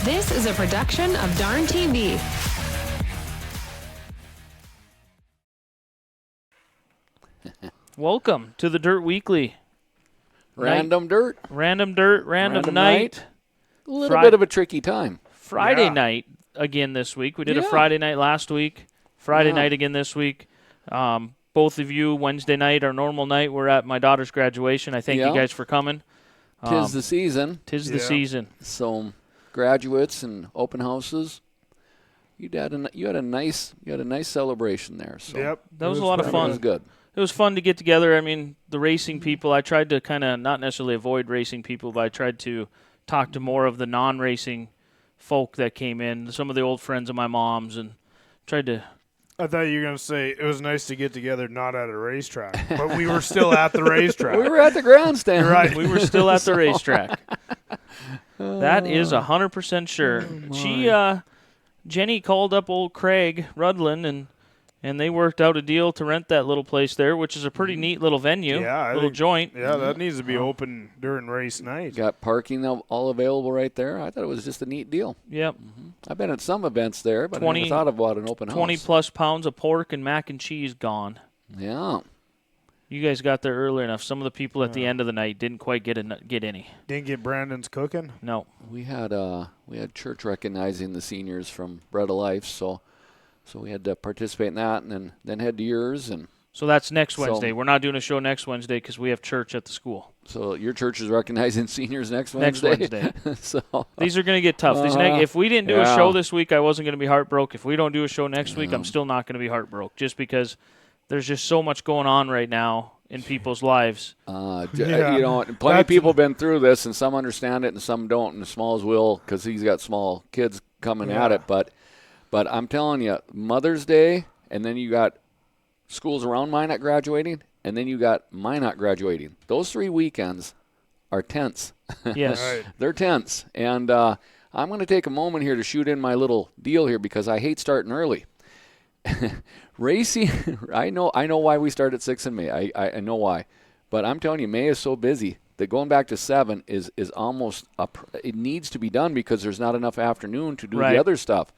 This is a production of Darn TV. Welcome to the Dirt Weekly. Random dirt. Random dirt, random night. A little bit of a tricky time. Friday night again this week. We did a Friday night last week. Friday night again this week. Both of you, Wednesday night, our normal night, we're at my daughter's graduation. I thank you guys for coming. Tis the season. Tis the season. So graduates and open houses. You had a nice celebration there. So that was a lot of fun. It was good. It was fun to get together. I mean, the racing people, I tried to kind of not necessarily avoid racing people, but I tried to talk to more of the non-racing folk that came in, some of the old friends of my mom's, and tried to. I thought you were going to say it was nice to get together not at a racetrack, but we were still at the racetrack. We were at the grandstand. Right, we were still at the racetrack. That is 100% sure. Jenny called up old Craig Rudlin, and they worked out a deal to rent that little place there, which is a pretty neat little venue, little joint. Yeah, that needs to be open during race night. Got parking all available right there. I thought it was just a neat deal. Yep. I've been at some events there, but I never thought about an open house. 20-plus pounds of pork and mac and cheese gone. Yeah. You guys got there early enough. Some of the people at the end of the night didn't quite get any. Didn't get Brandon's cooking? No. We had church recognizing the seniors from Bread of Life, so we had to participate in that, and then head to yours. And so that's next Wednesday. We're not doing a show next Wednesday because we have church at the school. So your church is recognizing seniors next Wednesday? Next Wednesday. So these are going to get tough. If we didn't do a show this week, I wasn't going to be heartbroken. If we don't do a show next week, I'm still not going to be heartbroken just because there's just so much going on right now in people's lives. Plenty of people have been through this, and some understand it and some don't, and Smalls will because he's got small kids coming at it. But I'm telling you, Mother's Day, and then you got schools around Minot graduating, and then you got Minot graduating. Those 3 weekends are tense. Yes. Right. They're tense. And I'm going to take a moment here to shoot in my little deal here because I hate starting early. Racing, I know why we start at 6 in May. I know why. But I'm telling you, May is so busy that going back to 7 is almost it needs to be done because there's not enough afternoon to do the other stuff.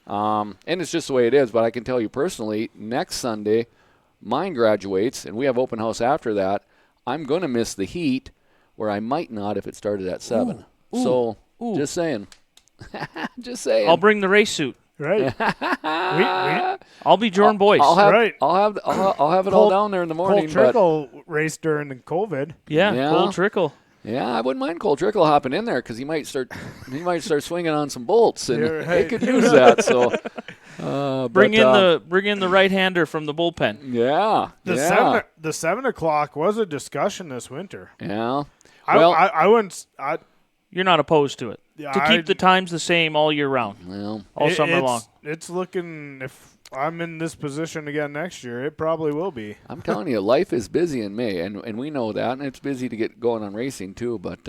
And it's just the way it is. But I can tell you personally, next Sunday, mine graduates, and we have open house after that. I'm going to miss the heat where I might not if it started at 7. So just saying. Just saying. I'll bring the race suit. Right. I'll be Jordan Boyce. I'll have it all down there in the morning. Cole Trickle raced during the COVID. Yeah, Cole Trickle. Yeah, I wouldn't mind Cole Trickle hopping in there because he might start swinging on some bolts, and they could use that. So bring in the right-hander from the bullpen. Yeah, the 7 o'clock was a discussion this winter. Yeah, I wouldn't. You're not opposed to it. To keep the times the same all year round, all summer long. It's looking, if I'm in this position again next year, it probably will be. I'm telling you, life is busy in May, and we know that, and it's busy to get going on racing too. But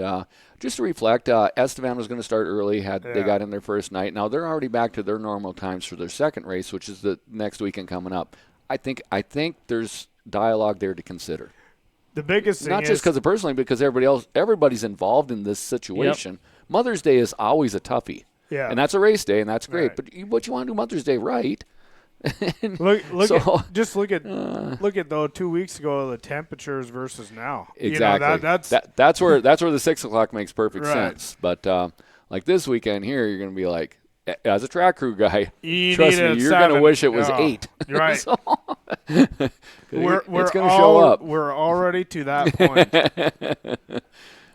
just to reflect, Estevan was going to start early. They got in their first night. Now they're already back to their normal times for their second race, which is the next weekend coming up. I think there's dialogue there to consider. The biggest thing not just because of personally, because everybody's involved in this situation. Yep. Mother's Day is always a toughie. Yeah. And that's a race day, and that's great. Right. But you want to do Mother's Day right. look at though 2 weeks ago the temperatures versus now. Exactly. That's where the 6 o'clock makes perfect sense. But like this weekend here, you're going to be like, as a track crew guy, trust me, you're going to wish it was 8. Right. It's going to show up. We're already right to that point.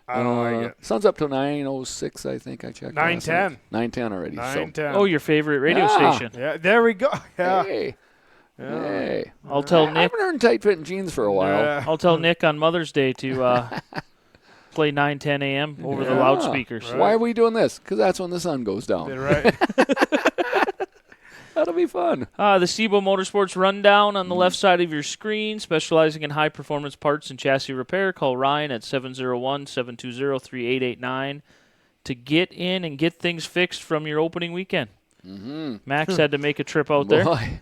I don't like it. Sun's up till 9:06, I think I checked. 9:10. 9:10 already. 9:10. Oh, your favorite radio station. Yeah, there we go. Yeah. Hey. Yeah. Hey. I'll tell I Nick. haven't earned tight-fitting jeans for a while. Yeah. I'll tell Nick on Mother's Day to play 9:10 a.m. over the Yeah. loudspeakers. Right. Why are we doing this? Because that's when the sun goes down. Right. That'll be fun. The Stebo Motorsports rundown on the left side of your screen, specializing in high-performance parts and chassis repair. Call Ryan at 701-720-3889 to get in and get things fixed from your opening weekend. Mm-hmm. Max had to make a trip out there. Boy,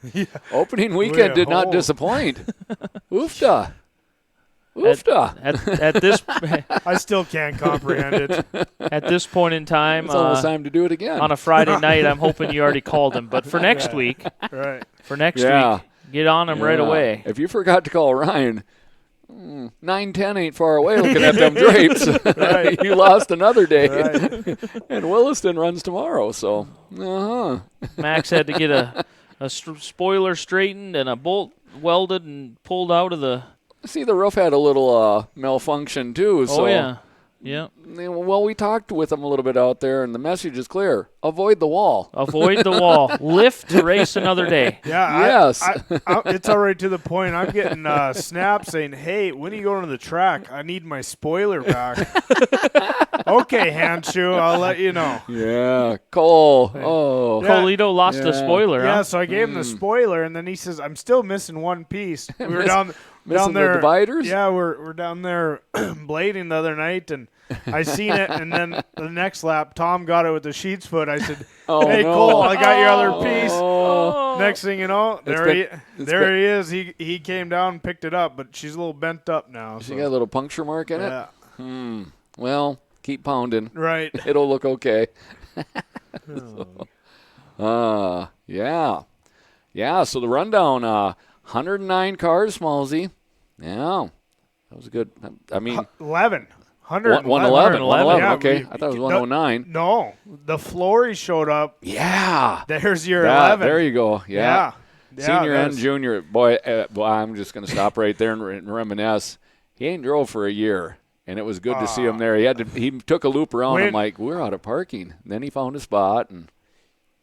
opening weekend did not disappoint. Oofda. Oofda. At this I still can't comprehend it. at this point in time, It's almost time to do it again. on a Friday night, I'm hoping you already called him. But for next week, Right. week, get on him right Yeah. away. If you forgot to call Ryan, 9:10 ain't far away looking at them drapes. Right. You lost another day. Right. And Williston runs tomorrow, so Max had to get a spoiler straightened and a bolt welded and pulled out of the. See, the roof had a little malfunction too. So, Oh yeah, yeah. Well, we talked with them a little bit out there, and the message is clear: avoid the wall. Avoid the wall. Lift to race another day. Yeah. Yes. It's already to the point. I'm getting snaps saying, "Hey, when are you going to the track? I need my spoiler back." Okay, Handshoe, I'll let you know. Yeah, Cole. Oh, Yeah. Colito lost a Yeah. spoiler. Yeah, Huh? so I gave him the spoiler, and then he says, "I'm still missing one piece." We were down missing the there. dividers? Yeah, we're down there blading the other night, and I seen it, and then the next lap, Tom got it with the sheep's foot. I said, Oh, "Hey, no. Cole, I got your other piece." Oh. Next thing you know, It's there been- he is. He came down and picked it up, but she's a little bent up now. She So. got a little puncture mark in it. Yeah, Well, keep pounding. right. It'll look okay. Yeah. Yeah, so the rundown, 109 cars, Smallsy. Yeah. That was good. I mean, 11. 111. 111. Yeah, Okay. we- I thought it was 109. No, the Flory showed up. Yeah. There's your That- 11. there you go. Yeah. Senior and that's- junior. Boy, I'm just going to stop right there and reminisce. He ain't drove for a year, and it was good to see him there. He took a loop around. I'm like, we're out of parking. And then he found a spot, and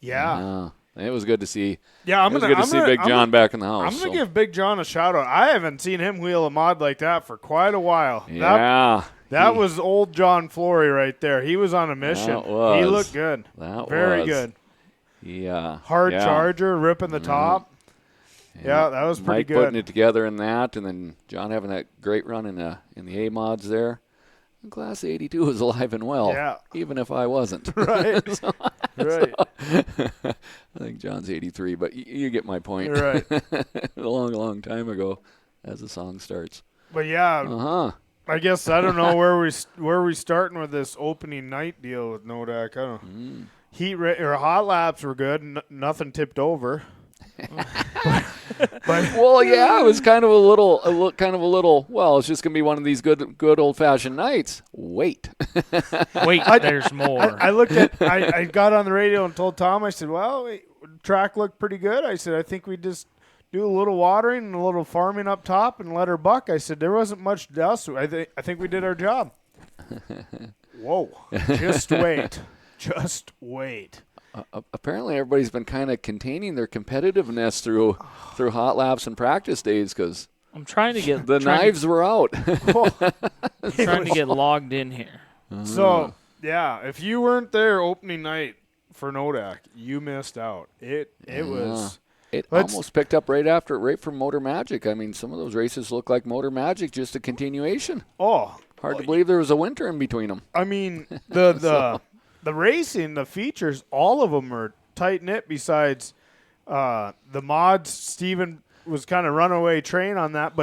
it was good to see. Yeah, It was good to see Big John back in the house. I'm going to give Big John a shout out. I haven't seen him wheel a mod like that for quite a while. Yeah. That was old John Flory right there. He was on a mission. That was. He looked good. That Very was. good. Yeah. Hard yeah. charger, ripping the top. Yeah, that was pretty Mike good. putting it together in that, and then John having that great run in the A mods there. Class 82 is alive and well. Yeah. Even if I wasn't. Right. Right. I think John's 83, but you get my point. Right. A long, long time ago, as the song starts. But yeah, Uh-huh. I guess I don't know where we starting with this opening night deal with Nodak. I don't know. Or hot laps were good. Nothing tipped over. But Well, yeah, it was kind of a little. Well, it's just gonna be one of these good old fashioned nights. Wait. Wait, there's more. I looked at. I got on the radio and told Tom. I said, "Well, track looked pretty good." I said, "I think we just do a little watering and a little farming up top and let her buck." I said, "There wasn't much dust. I think we did our job." Whoa! Just wait. Just wait. Apparently, everybody's been kind of containing their competitiveness through hot laps and practice days because I'm trying to get the knives were out. trying to get logged in here. So yeah, if you weren't there opening night for Nodak, you missed out. It was. It Let's- almost picked up right from Motor Magic. I mean, some of those races look like Motor Magic, just a continuation. Oh, Hard to believe there was a winter in between them. I mean the racing, the features, all of them are tight knit. Besides the mods, Steven was kind of runaway train on that,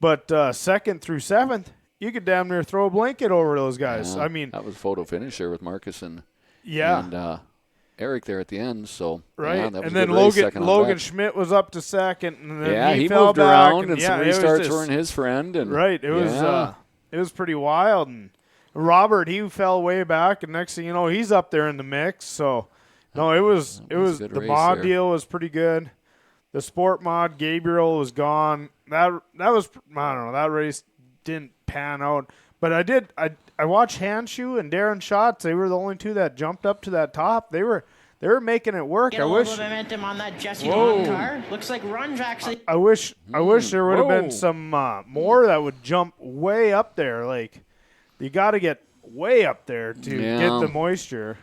but second through seventh, you could damn near throw a blanket over those guys. Yeah, I mean, that was photo finish there with Marcus and Eric there at the end. So right, yeah, that was and a then good race, second on Logan back. Schmidt was up to second, and then he fell moved back, around, and some it was restarts just- were in his friend. And right. It was pretty wild, and Robert, he fell way back, and next thing you know, he's up there in the mix. So, no, it was a good the race mod there. deal was pretty good. The sport mod, Gabriel was gone. That was, I don't know, that race didn't pan out. But I watched Hanshu and Darren Schatz. They were the only two that jumped up to that top. They were making it work. Get a little momentum on that Jesse Long car. Looks like Runge actually. I wish there would have been Whoa. some more that would jump way up there. Like, you got to get way up there to get the moisture.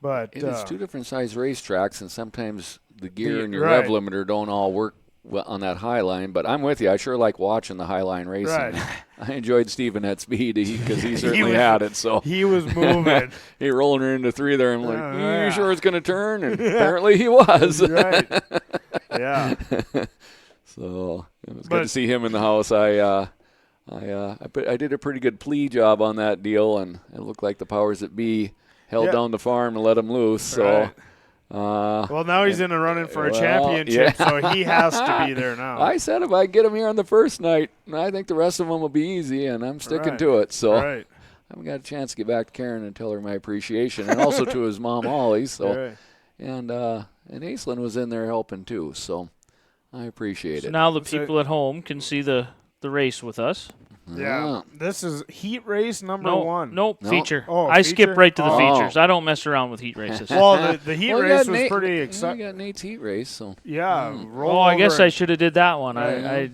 But It's two different size racetracks, and sometimes the gear and your right. rev limiter don't all work well on that high line. But I'm with you. I sure like watching the high line racing. Right. I enjoyed Stephen at speed because he certainly was- had it. So he was moving. he rolling her into 3 there. I'm like, Yeah. you sure it's going to turn? And apparently he was. Right. Yeah. So it was good to see him in the house. I did a pretty good plea job on that deal, and it looked like the powers that be held down the farm and let him loose. So, Right. Well, now he's in a running for a championship, so he has to be there now. I said if I get him here on the first night, I think the rest of them will be easy, and I'm sticking Right. to it. So Right. I haven't got a chance to get back to Karen and tell her my appreciation, and also to his mom, Ollie. So, Right. and Aislinn was in there helping too. So I appreciate So it. now the So- people at home can see the race with us. Yeah. This is heat race number No, 1. nope, No. feature. Oh, I feature? skip right to the Oh. features. I don't mess around with heat races. Well, the heat Well, you race got was Nate- pretty You exciting. got Nate's heat race, so Yeah. Oh, I guess I should have did that one. Yeah.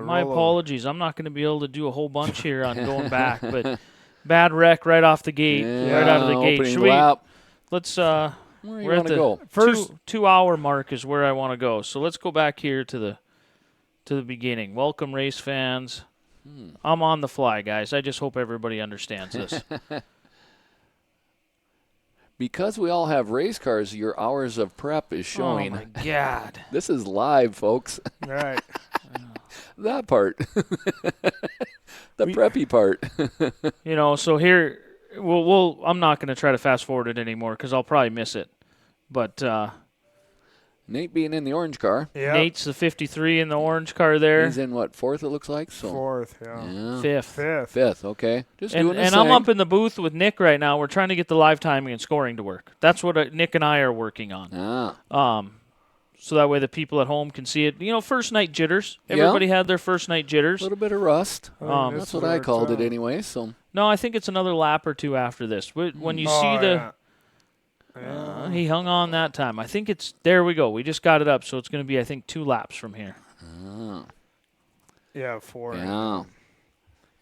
My apologies. I'm not going to be able to do a whole bunch here on going back, but bad wreck right off the gate, right out of the gate. opening Should we? lap. Let's. Where do you We're at want to the go? First- 2 hour mark is where I want to go. So let's go back here to the beginning. Welcome, race fans. I'm on the fly, guys. I just hope everybody understands this. Because we all have race cars, your hours of prep is Oh showing. my God. This is live, folks. Right. That part. The preppy part. You know, so here, I'm not going to try to fast forward it anymore because I'll probably miss it. But Nate being in the orange car. Yeah. Nate's the 53 in the orange car there. He's in, what, 4th it looks like? So 4th, yeah. yeah. Fifth. 5th. 5th, okay. Just And doing his I'm thing. up in the booth with Nick right now. We're trying to get the live timing and scoring to work. That's what Nick and I are working on. So that way the people at home can see it. You know, first night jitters. Yeah. Everybody had their first night A jitters. little bit of rust. Um, That's what I called it anyway. So No, I think it's another lap or two after this. When you see he hung on that time. I think it's there. We go. We just got it up, so it's going to be I think 2 laps from here. Yeah, 4. yeah.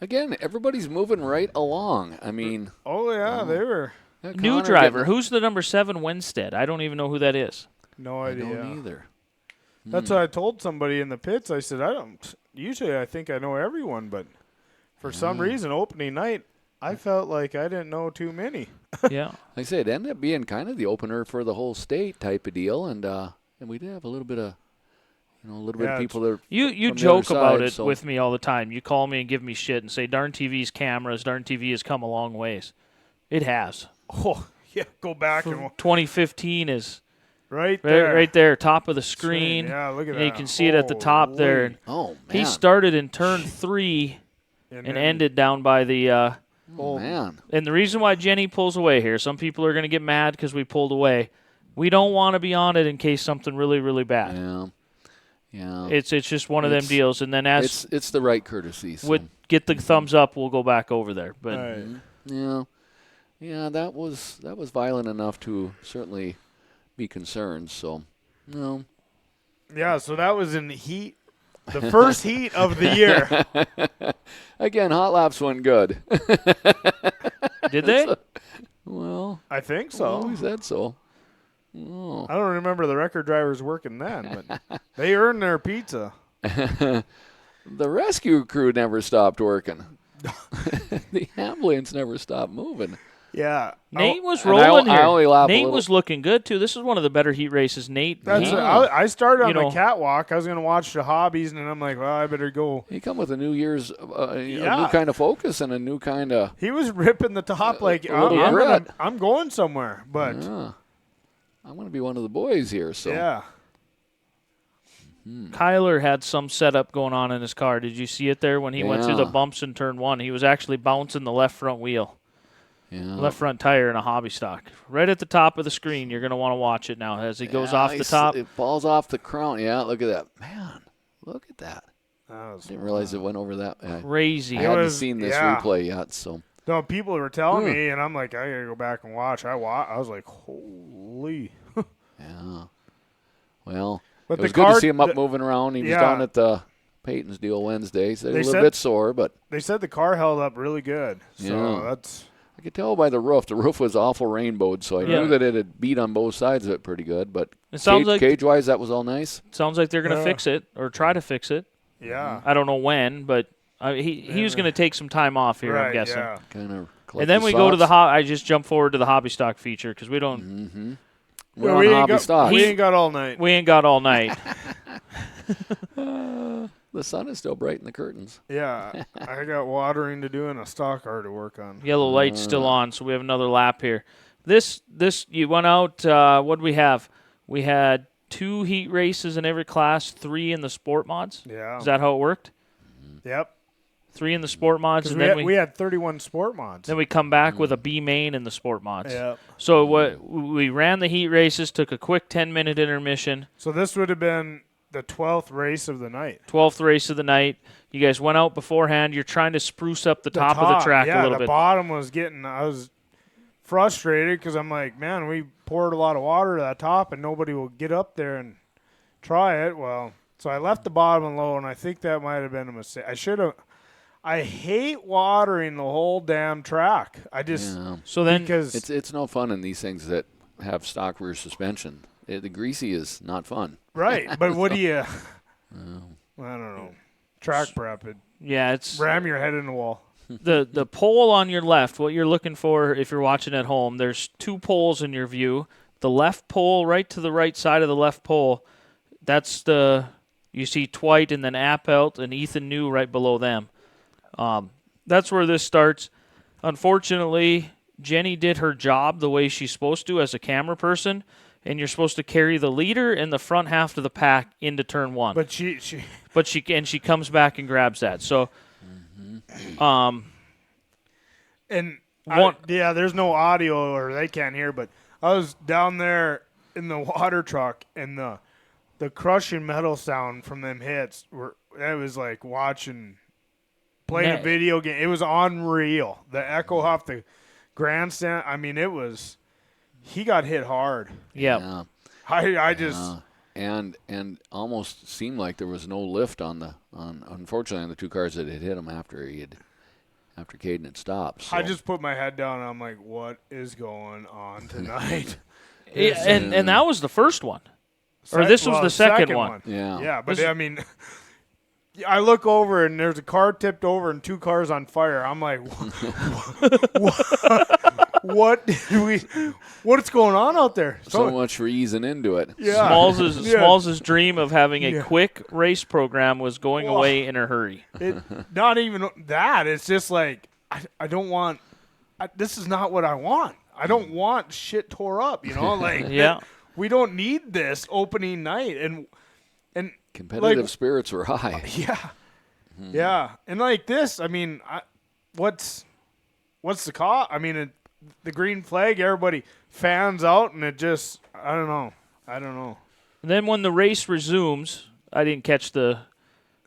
Again, everybody's moving right along. I mean, Oh, yeah, they were. New Connor driver. getting- Who's the number 7 Winstead? I don't even know who that is. No I idea. don't either. That's what I told somebody in the pits. I said, usually I think I know everyone, but for some reason, opening night, I felt like I didn't know too many. Yeah. Like I said, it ended up being kind of the opener for the whole state type of deal, and we did have a little bit of, bit of people that You from the joke other about side, it so- with me all the time. You call me and give me shit and say, darn TV's cameras, darn TV has come a long ways. It has. Oh, yeah, go back and 2015 is right there. right there, top of the screen. Yeah, look at and that. you can see it at the top there. Holy. Oh man, He started in turn 3 and then- ended down by the oh man, and the reason why Jenny pulls away here, some people are going to get mad because we pulled away. We don't want to be on it in case something really, really bad. yeah. It's just one of them deals. And then as It's the right courtesy. So. would get the thumbs up, we'll go back over there. But Right. Yeah, that was violent enough to certainly be concerned. So, no. Yeah, so that was in heat, the first heat of the year. Again, hot laps went good. did they? Well, I think so. we said so. Oh. I don't remember the record drivers working then, but they earned their pizza. The rescue crew never stopped working. The ambulance never stopped moving. Yeah. Nate was and rolling I here. only laugh a Nate little. was looking good too. This is one of the better heat races. Nate. That's he- I started on You know- the catwalk. I was going to watch the hobbies, and I'm like, well, I better go. He come with a New Year's, a Yeah. new kind of focus and a new kind of. He was ripping the top like, a little grit. I'm going somewhere. But, Yeah. I'm going to be one of the boys here. So yeah. Kyler had some setup going on in his car. Did you see it there when he went through the Yeah. bumps in turn 1? He was actually bouncing the left front wheel, yeah. left front tire in a hobby stock. Right at the top of the screen. You're going to want to watch it now as he goes Yeah, off the top. It falls off the crown. Yeah, look at that. Man, Look at that. That was Didn't realize it went over that. Crazy. I hadn't was- seen this yeah. replay yet, so. No, people were telling me, and I'm like, I gotta go back and watch. I was like, holy. Yeah. Well, But it was the good to card- see him up the- moving around. He was Yeah. down at the Peyton's deal Wednesday, so he They was a little said- bit sore, but They said the car held up really good. So Yeah. that's I could tell by the roof. The roof was awful rainbowed, so I Yeah. knew that it had beat on both sides of it pretty good. But It sounds like cage-wise, that was all nice. sounds like they're going to Yeah. fix it or try to fix it. yeah. I don't know when, but he was going to take some time off here, I'm Right, guessing. yeah. Kind of. And then we go to the I just jump forward to the hobby stock feature because we don't Mm-hmm. Yeah, We're on we, ain't hobby got, stock. we ain't got all night. we ain't got all night. The sun is still bright in the curtains. Yeah, I got watering to do and a stock car to work on. Yellow light's still on, so we have another lap here. This you went out. What did we have? We had 2 heat races in every class, 3 in the sport mods. Yeah. Is that how it worked? Yep. 3 in the sport mods, 'Cause and we then had, we had 31 sport mods. then we come back with a B main in the sport mods. Yep. So what we ran the heat races, took a quick 10-minute intermission. So this would have been the 12th race of the night. 12th race of the night. You guys went out beforehand. You're trying to spruce up the top of the track yeah, a little the bit. bottom was getting. I was frustrated because I'm like, man, we poured a lot of water to that top, and nobody will get up there and try it. Well, so I left the bottom low, and I think that might have been a mistake. I should have. I hate watering the whole damn track. I just Yeah. So then because It's no fun in these things that have stock rear suspension. The greasy is not fun. right, but what do you? I don't know. Track prep. It, yeah, it's ram your head in the wall. the pole on your left. What you're looking for if you're watching at home, there's 2 poles in your view. The left pole, right to the right side of the left pole, that's you see Twite and then Appelt and Ethan New right below them. That's where this starts. Unfortunately, Jenny did her job the way she's supposed to as a camera person, and you're supposed to carry the leader and the front half of the pack into turn 1. But she she comes back and grabs that. So, And One- yeah, there's no audio or they can't hear, but I was down there in the water truck and the crushing metal sound from them hits it was like playing Yeah. a video game. It was unreal. The echo off the grandstand. I mean, he got hit hard. yeah. I just And almost seemed like there was no lift unfortunately on the 2 cars that had hit him after Caden had stopped. So. I just put my head down and I'm like, what is going on tonight? And that was the first one. Or this was the second one. Yeah. Yeah, but This- I mean, I look over and there's a car tipped over and 2 cars on fire. I'm like, what's going on out there? so much for easing into it. yeah, Smalls's dream of having a Yeah. quick race program was going Whoa. away in a hurry. Not even that. It's just like I don't want. This is not what I want. I don't want shit tore up. Like Yeah. we don't need this opening night and Competitive like, spirits were high. yeah, yeah, and like this. I mean, what's the cause? I mean, the green flag. Everybody fans out, and it just I don't know. And then when the race resumes, I didn't catch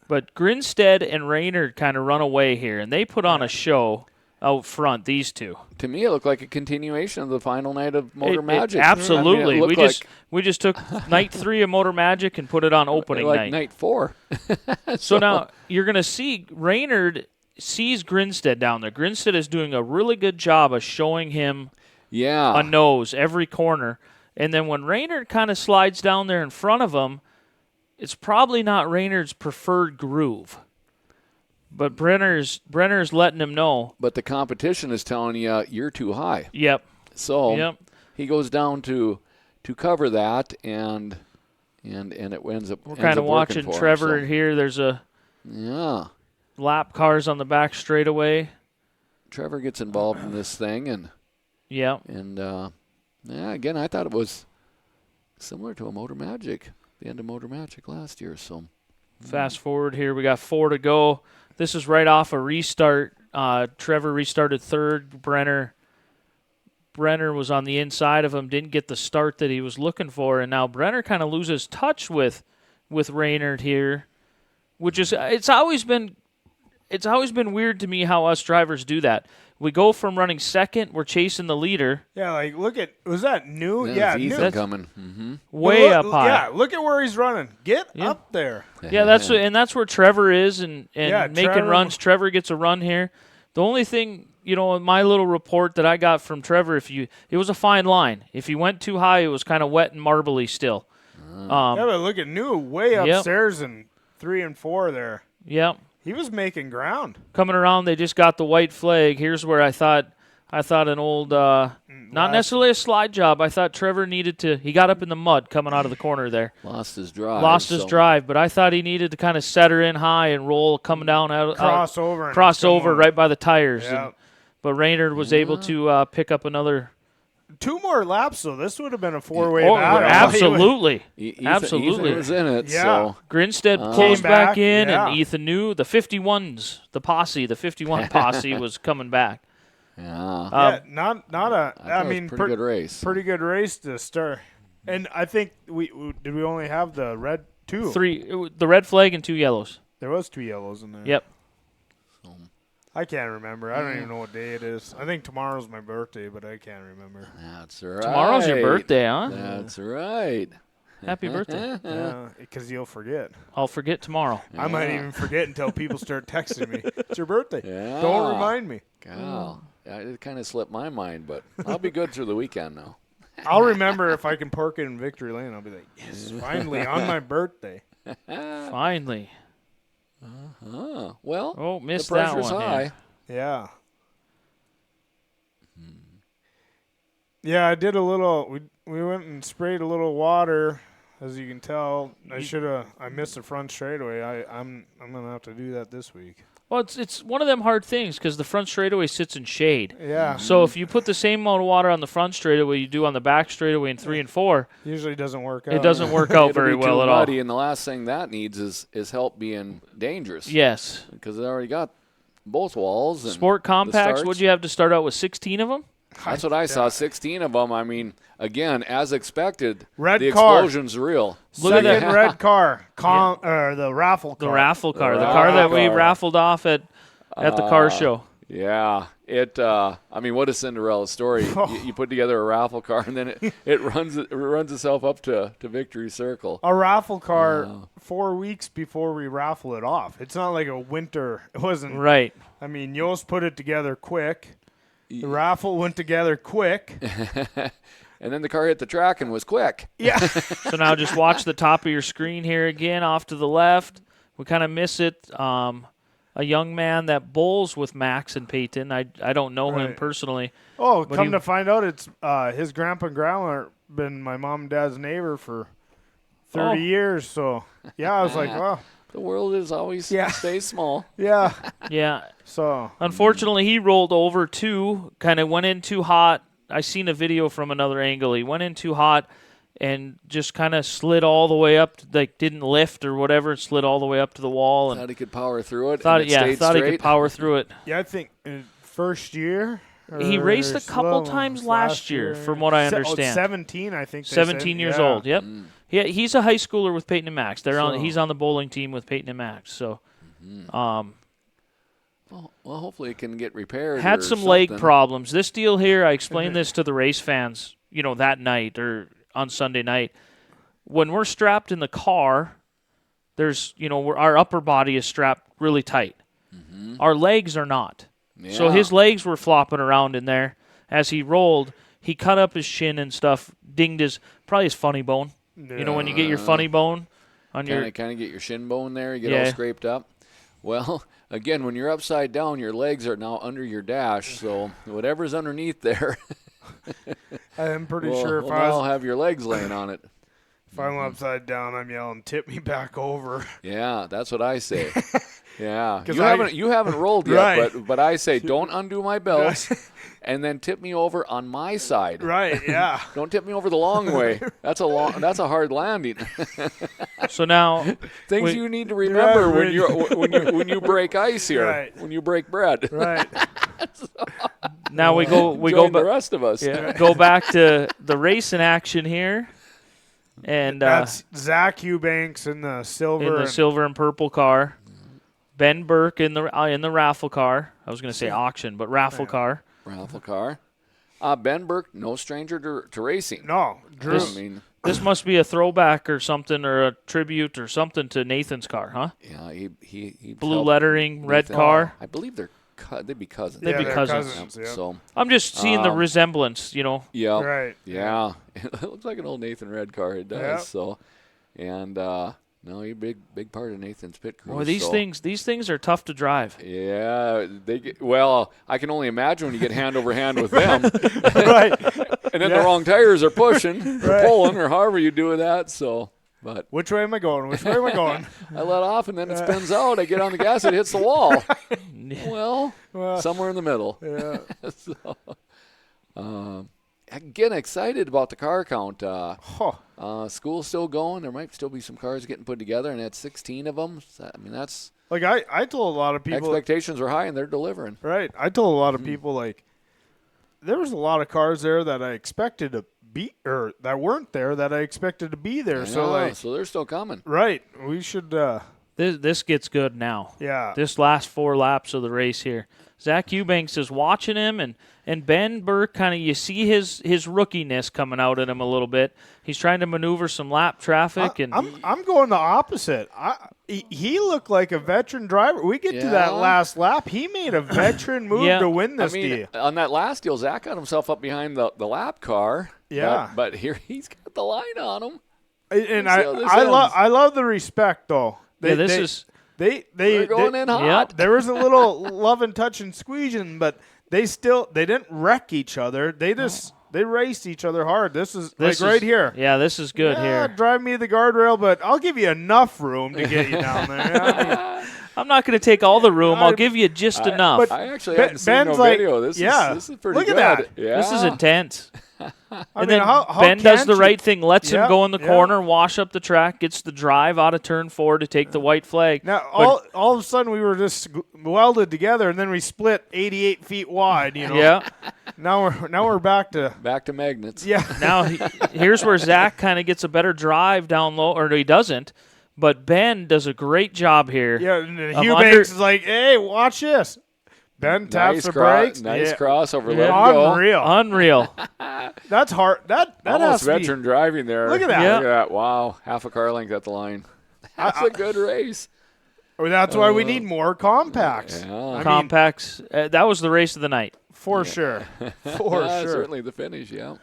but Grinstead and Raynard kind of run away here, and they put on a show out front, these two. To me, it looked like a continuation of the final night of Motor It- Magic. absolutely. I mean, it we looked we just took night 3 of Motor Magic and put it on opening like night. night 4. So now you're going to see Raynard sees Grinstead down there. Grinstead is doing a really good job of showing him Yeah. a nose every corner. And then when Raynard kind of slides down there in front of him, it's probably not Raynard's preferred groove. But Brenner's letting him know. But the competition is telling you you're too high. Yep. So Yep. he goes down to cover that, and it ends up. We're kind of watching Trevor here. There's a Yeah. lap cars on the back straightaway. Trevor gets involved in this thing, and Yep. again, I thought it was similar to a Motor Magic, the end of Motor Magic last year. So Fast forward here, we got 4 to go. This is right off a restart. Trevor restarted 3rd. Brenner was on the inside of him, didn't get the start that he was looking for, and now Brenner kind of loses touch with Raynard here. which is it's always been weird to me how us drivers do that. We go from running second, we're chasing the leader. Yeah, like look at was that new? Yeah, Yeah, Ethan new. coming. Mm-hmm. Way Look- up high. Yeah, look at where he's running. Get up there. Yeah, that's where Trevor is, and Yeah, making Trevor- runs. Trevor gets a run here. The only thing, in my little report that I got from Trevor, it was a fine line. If he went too high, it was kind of wet and marbly still. Yeah, but look at New way Yep. upstairs in 3 and 4 there. Yeah, He was making ground. coming around, they just got the white flag. Here's where I thought an old, not necessarily a slide job. I thought Trevor needed to. He got up in the mud coming out of the corner there. Lost his drive. Lost his drive, but I thought he needed to kind of set her in high and roll, coming down out, Cross over. and cross come over on. right by the tires. Yeah. But Raynard was able to pick up another. 2 more laps, though. This would have been a 4-way Oh, battle. absolutely. Ethan Absolutely. was in it. Yeah. So Grinstead Came pulls back back, in, yeah. and Ethan knew the 51s, the 51 posse was coming back. yeah, Yeah, not a. thought it I was mean, pretty good race. Pretty good race to start. And I think we only have the red 2. The red flag and 2 yellows. There was 2 yellows in there. Yep. I can't remember. I don't even know what day it is. I think tomorrow's my birthday, but I can't remember. That's right. Tomorrow's your birthday, huh? That's right. Happy birthday. Yeah, because you'll forget. I'll forget tomorrow. I might even forget until people start texting me. It's your birthday. Yeah. Don't remind me. Wow. Yeah, it kind of slipped my mind, but I'll be good through the weekend now. I'll remember if I can park it in Victory Lane. I'll be like, yes, finally on my birthday. Finally. Oh, well, Oh, the missed that pressure's one. high. Yeah. Yeah, I did a little. We went and sprayed a little water, as you can tell. I missed the front straightaway. I'm gonna have to do that this week. Well, it's one of them hard things because the front straightaway sits in shade. Yeah. So if you put the same amount of water on the front straightaway you do on the back straightaway in 3 and 4, Usually doesn't work out. it doesn't work out It'll very be well too at all. muddy, and the last thing that needs is help being dangerous. Yes. Because it already got both walls. And Sport the compacts, starts. would you have to start out with 16 of them? That's what I saw, 16 of them. I mean, again, as expected, Red the car. explosion's real. Look at Second that. red car, the raffle car. The raffle car. The raffle car that we car. raffled off at the car show. Yeah, I mean, what a Cinderella story. You put together a raffle car, and then it runs itself up to Victory Circle. A raffle car 4 weeks before we raffle it off. It's not like a winter. It wasn't. Right. I mean, Yost put it together quick. The raffle went together quick. And then the car hit the track and was quick. Yeah. So now just watch the top of your screen here again off to the left. We kind of miss it. A young man that bowls with Max and Peyton. I don't know him Right. personally. Oh, But come he- to find out, it's his grandpa and grandma been my mom and dad's neighbor for 30 Oh. years. So, yeah, I was like, well, The world is always stays small. yeah. Yeah. So, Unfortunately, he rolled over too, kind of went in too hot. I seen a video from another angle. He went in too hot and just kind of slid all the way up, didn't lift or whatever, slid all the way up to the wall. And Thought he could power through it. thought and it stayed he straight. could power through it. yeah, I think first year. He or raced a couple slow times last year, from what I understand. 17, I think. They 17 said. years Yeah. old. Yep. He's a high schooler with Peyton and Max. So- He's on the bowling team with Peyton and Max. So, Well, hopefully it can get repaired. had or some leg something. problems. This deal here, I explained this to the race fans, that night or on Sunday night. When we're strapped in the car, there's, our upper body is strapped really tight. Our legs are not. So Yeah. his legs were flopping around in there. As he rolled, he cut up his shin and stuff, dinged probably his funny bone. When you get your funny bone on your Kind of get your shin bone there, you get Yeah. all scraped up. Well, again, when you're upside down, your legs are now under your dash, so whatever's underneath there, I'm pretty will sure if will I now was have your legs laying on it. if I'm upside down, I'm yelling, "Tip me back over." Yeah, that's what I say. Yeah, 'Cause you haven't rolled yet, Right. but I say don't undo my belt, and then tip me over on my side. Right? Yeah. Don't tip me over the long way. That's a hard landing. So now Things Wait. you need to remember Right. when you break ice here, Right. when you break bread. Right. now we go Join the back. rest of us. Yeah, go back to the racing action here. And That's Zach Eubanks in the silver. in the and- silver and purple car. Ben Burke in the raffle car. I was going to say auction, but raffle car. Raffle car. Ben Burke, no stranger to racing. No, Drew. I mean, This must be a throwback or something, or a tribute or something to Nathan's car, huh? yeah, he Blue helped lettering, red Nathan. car. I believe they'd be cousins. They'd be they're cousins. yeah. So I'm just seeing the resemblance, you know. yeah, Right. yeah. It looks like an old Nathan red car. It does. Yeah. So, and no, you're big part of Nathan's pit crew. Boy, these so. things are tough to drive. Yeah, well, I can only imagine when you get hand over hand with them, Right. and then the wrong tires are pushing, or Right. pulling, or however you do that. So, but Which way am I going? Which way am I going? I let off, and then it spins out. I get on the gas, it hits the wall. Well, somewhere in the middle. Yeah. So, again, excited about the car count. School's still going. There might still be some cars getting put together, and that's 16 of them. So, I mean, that's Like I told a lot of people. expectations are high, and they're delivering. Right. I told a lot of people like there was a lot of cars there that I expected to be or that weren't there that I expected to be there. So Yeah, like so they're still coming. right. We should This gets good now. yeah. This last 4 laps of the race here. Zach Eubanks is watching him, and Ben Burke kind of, you see his rookiness coming out in him a little bit. He's trying to maneuver some lap traffic. And I'm going the opposite. He looked like a veteran driver. We get to that Yeah. last lap. He made a veteran move Yeah. to win this I mean, deal. on that last deal, Zach got himself up behind the lap car. Yeah. But here he's got the line on him. And Let's see how this I ends. love the respect though. They're going in hot. Yep. There was a little love and touch and squeezing, but they didn't wreck each other. They just they raced each other hard. This is right here. Yeah, this is good Yeah, here. drive me to the guardrail, but I'll give you enough room to get you down there. I mean, I'm not going to take all the room. I'll give you just enough. but- I actually Ben- haven't seen no Ben's like- video. This yeah. is pretty Look good. at that. Yeah. This is intense. I And mean, then how Ben does can't the you? right thing, lets him Yeah, go in the yeah. corner, wash up the track, gets the drive out of turn 4 to take the white flag. Now But- all of a sudden we were just welded together, and then we split 88 feet wide. You know. Yeah. Now we're back to Back to magnets. yeah. Now, here's where Zach kind of gets a better drive down low, or he doesn't. But Ben does a great job here. Yeah, and then Of Hugh under- Banks is like, "Hey, watch this." Ben taps Nice the cro- brakes. Nice Yeah. crossover. Let him go. Unreal. Unreal. That's hard. That has Almost to be. veteran driving there. Look at that. Yeah. Look at that. Wow. Half a car length at the line. That's a good race. Or that's why we need more compacts. Yeah. I mean, Compacts. That was the race of the night. for sure. For Yeah, sure. certainly the finish, yeah.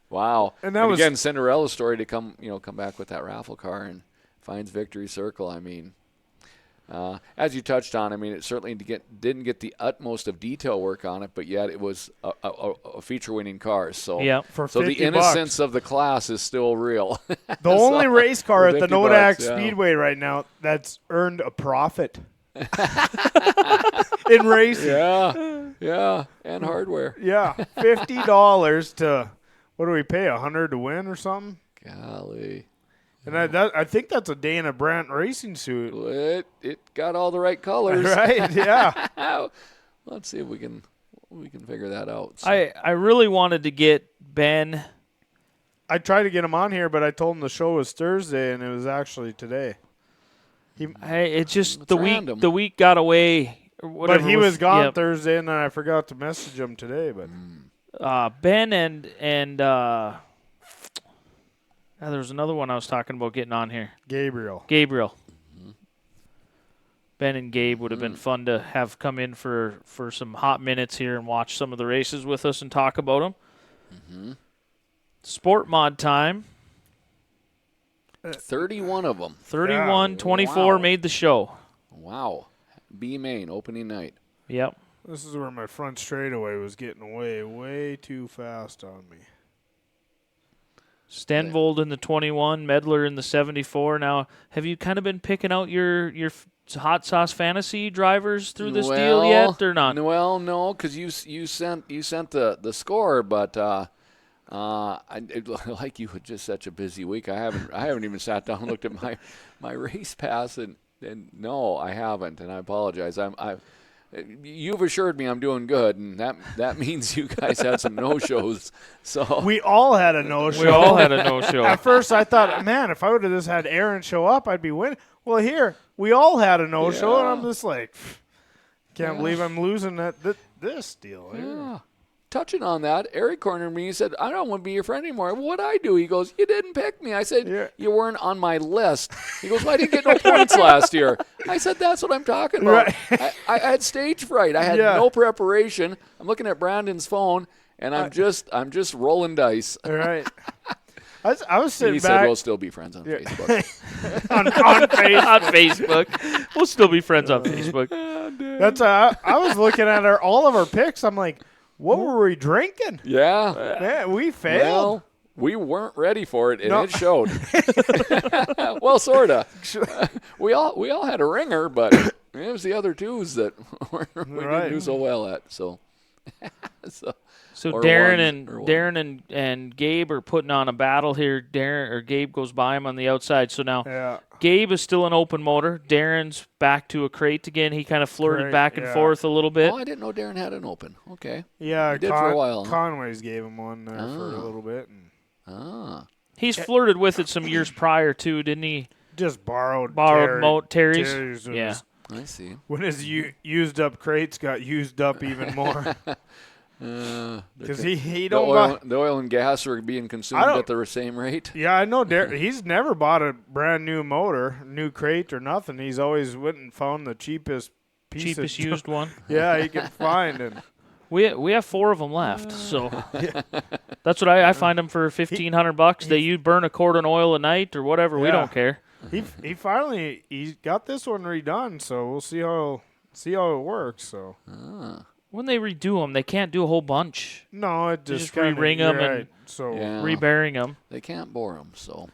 Wow. And that was- again, Cinderella's story to come back with that raffle car and finds victory circle. I mean, as you touched on, I mean, it certainly didn't get the utmost of detail work on it, but yet it was a feature-winning car. So, Yep. For so the 50 innocence bucks. of the class is still real. The only race car for at the 50 Nodak bucks, yeah. Speedway right now that's earned a profit in racing. yeah, and hardware. Yeah, $50 to what do we pay? 100 to win or something? Golly. And I think that's a Dana Brandt racing suit, It got all the right colors. right? Yeah. Let's see if we can figure that out. So, I really wanted to get Ben. I tried to get him on here, but I told him the show was Thursday, and it was actually today. It's just It's the random. week. The week got away. Or But whatever he was gone yep. Thursday, and then I forgot to message him today. But Ben and there was another one I was talking about getting on here. Gabriel. Gabriel. Ben and Gabe would have been fun to have come in for some hot minutes here and watch some of the races with us and talk about them. Sport mod time. 31 of them. 31-24 Wow. made the show. Wow. B Main opening night. Yep. This is where my front straightaway was getting way too fast on me. Stenvold in the 21, Medler in the 74. Now, have you kind of been picking out your hot sauce fantasy drivers through this deal yet, or not? Well, no, because you sent the score, but like you had just such a busy week. I haven't even sat down and looked at my race pass, and no, I haven't, and I apologize. you've assured me I'm doing good, and that means you guys had some no-shows. So We all had a no-show. We all had a no-show. At first, I thought, man, if I would have just had Aaron show up, I'd be winning. Well, here, we all had a no-show, and I'm just like, can't believe I'm losing this deal here. yeah. Touching on that, Eric cornered me. He said, I don't want to be your friend anymore. What'd I do? He goes, you didn't pick me. I said, Yeah. you weren't on my list. He goes, well, I didn't get no points last year. I said, that's what I'm talking about. Right. I had stage fright. I had no preparation. I'm looking at Brandon's phone, and I'm just rolling dice. All right. I was sitting He back. said, we'll still be friends on Facebook. on Facebook. On Facebook. We'll still be friends on Facebook. That's I was looking at all of our picks. I'm like, what were we drinking? Yeah. Man, we failed. Well, we weren't ready for it, and No. it showed. Well, sorta. We all had a ringer, but it was the other twos that we Right. didn't do so well at. So So Or Darren and Gabe are putting on a battle here. Gabe goes by him on the outside. So now Yeah. Gabe is still an open motor. Darren's back to a crate again. He kind of flirted Crate, back and yeah. forth a little bit. oh, I didn't know Darren had an open. Okay. Yeah, He did for a while, huh? Conway's gave him one there for a Oh. little bit. And Ah. He's flirted with it some years prior too, didn't he? just borrowed Terry's. Terry's when Yeah. his- I see. when his used up crates got used up even more. Because he don't got. The oil and gas are being consumed at the same rate. Yeah, I know. He's never bought a brand new motor, new crate or nothing. He's always went and found the cheapest piece of Used one. Yeah, he can find and We have 4 of them left, so that's what I find them for $1,500. You burn a quart of oil a night or whatever. We Yeah. don't care. he finally got this one redone. So we'll see how it works. So When they redo them, they can't do a whole bunch. no, it They just just re-ring 'em right. and- So Yeah. Rebearing them. They can't bore them, so.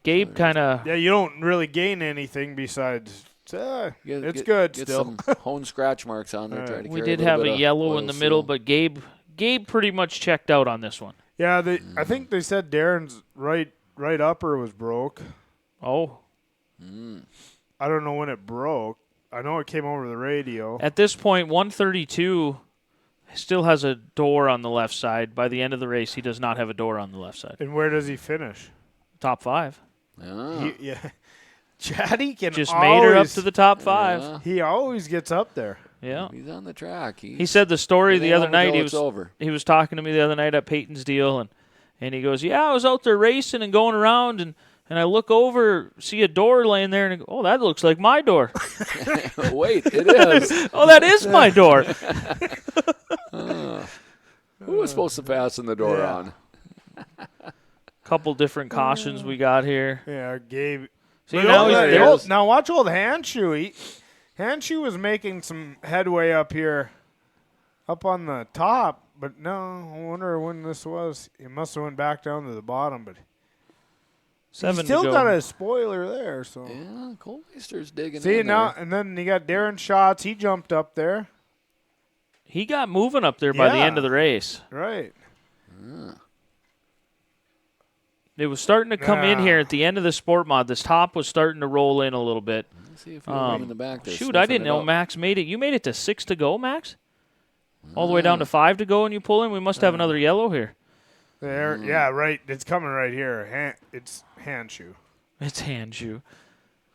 Gabe kind of yeah, you don't really gain anything besides. It's Get- good get still. some hone scratch marks on there. Try to we carry did little have bit a of yellow oil in the middle, seal. but Gabe pretty much checked out on this one. Yeah, I think they said Darren's right upper was broke. Oh, I don't know when it broke. I know it came over the radio. at this point, 132 still has a door on the left side. By the end of the race, he does not have a door on the left side. And where does he finish? Top 5. Ah. Yeah. Chatty can Just made her up always- to the top 5. Yeah. He always gets up there. Yeah. He's on the track. He said the story It the ain't other over night. till it's over. He was talking to me the other night at Peyton's deal, and he goes, "Yeah, I was out there racing and going around, and I look over, see a door laying there, and I go, oh, that looks like my door. Wait, it is. Oh, that is my door." Who was supposed to fasten the door Yeah. on? Couple different cautions we got here. Yeah, Gabe. See, But now old- he's now watch old Handshoe. Handshoe was making some headway up here, up on the top. But no, I wonder when this was. He must have went back down to the bottom. But 7 he still to go. got a spoiler there. So Yeah, Colmeister's digging see in now, there. and then you got Darren Schatz. He jumped up there. He got moving up there by the Yeah. end of the race. Right. It was starting to come in Ah. here at the end of the sport mod. This top was starting to roll in a little bit. Let's see if you're right in the back there. Shoot, I sniffing didn't it know up. Max made it. You made it to 6 to go, Max? All the way down to 5 to go, and you pull in? We must have another yellow here. There. Yeah. Right. It's coming right here. It's Handshoe. It's Handshoe.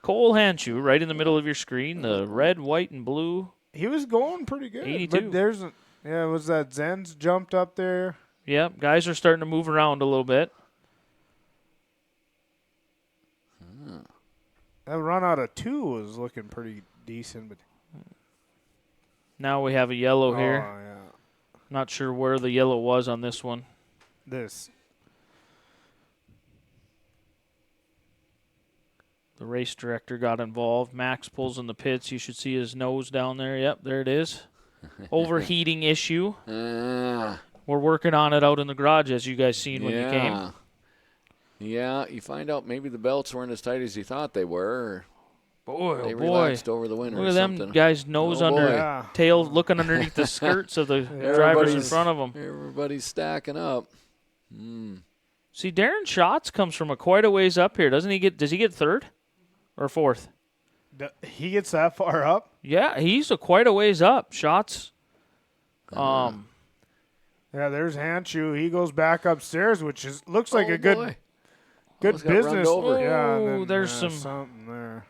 Cole Handshoe, right in the middle of your screen. The red, white, and blue. He was going pretty good. 82. But was that Zen's jumped up there? Yep, guys are starting to move around a little bit. That run out of 2 was looking pretty decent, but Now we have a yellow here. Oh, yeah. Not sure where the yellow was on this one. This. The race director got involved. Max pulls in the pits. You should see his nose down there. Yep, there it is. Overheating issue. Ah, We're working on it out in the garage, as you guys seen when you came. Yeah, you find out maybe the belts weren't as tight as you thought they were. Boy, They oh boy. relaxed over the winter Look or at them something. guys' nose Oh, under, boy. Yeah. tail looking underneath the skirts of the drivers in Everybody's- front of them. Everybody's stacking up. See, Darren Schatz comes from quite a ways up here. Does he get third or fourth? He gets that far up? Yeah, he's quite a ways up. Shots. Yeah, there's Handshoe. He goes back upstairs, which looks like a good boy. good Almost got runned business. over. Yeah, and Oh, then, there's something there.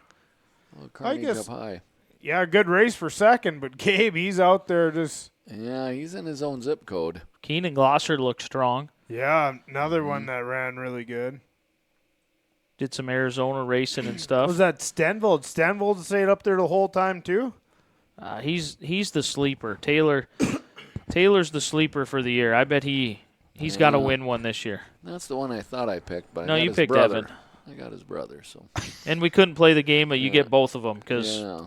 Oh, Carnage guess- up high. Yeah, good race for second, but Gabe, he's out there just. Yeah, he's in his own zip code. Keenan Glosser looked strong. Yeah, another one that ran really good. Did some Arizona racing and stuff. Was that Stenvold? Stenvold stayed up there the whole time too? He's the sleeper. Taylor's the sleeper for the year. I bet he's got to win one this year. That's the one I thought I picked, but No, I got you his picked brother. Evan. I got his brother, so. And we couldn't play the game, but you get both of them because Yeah.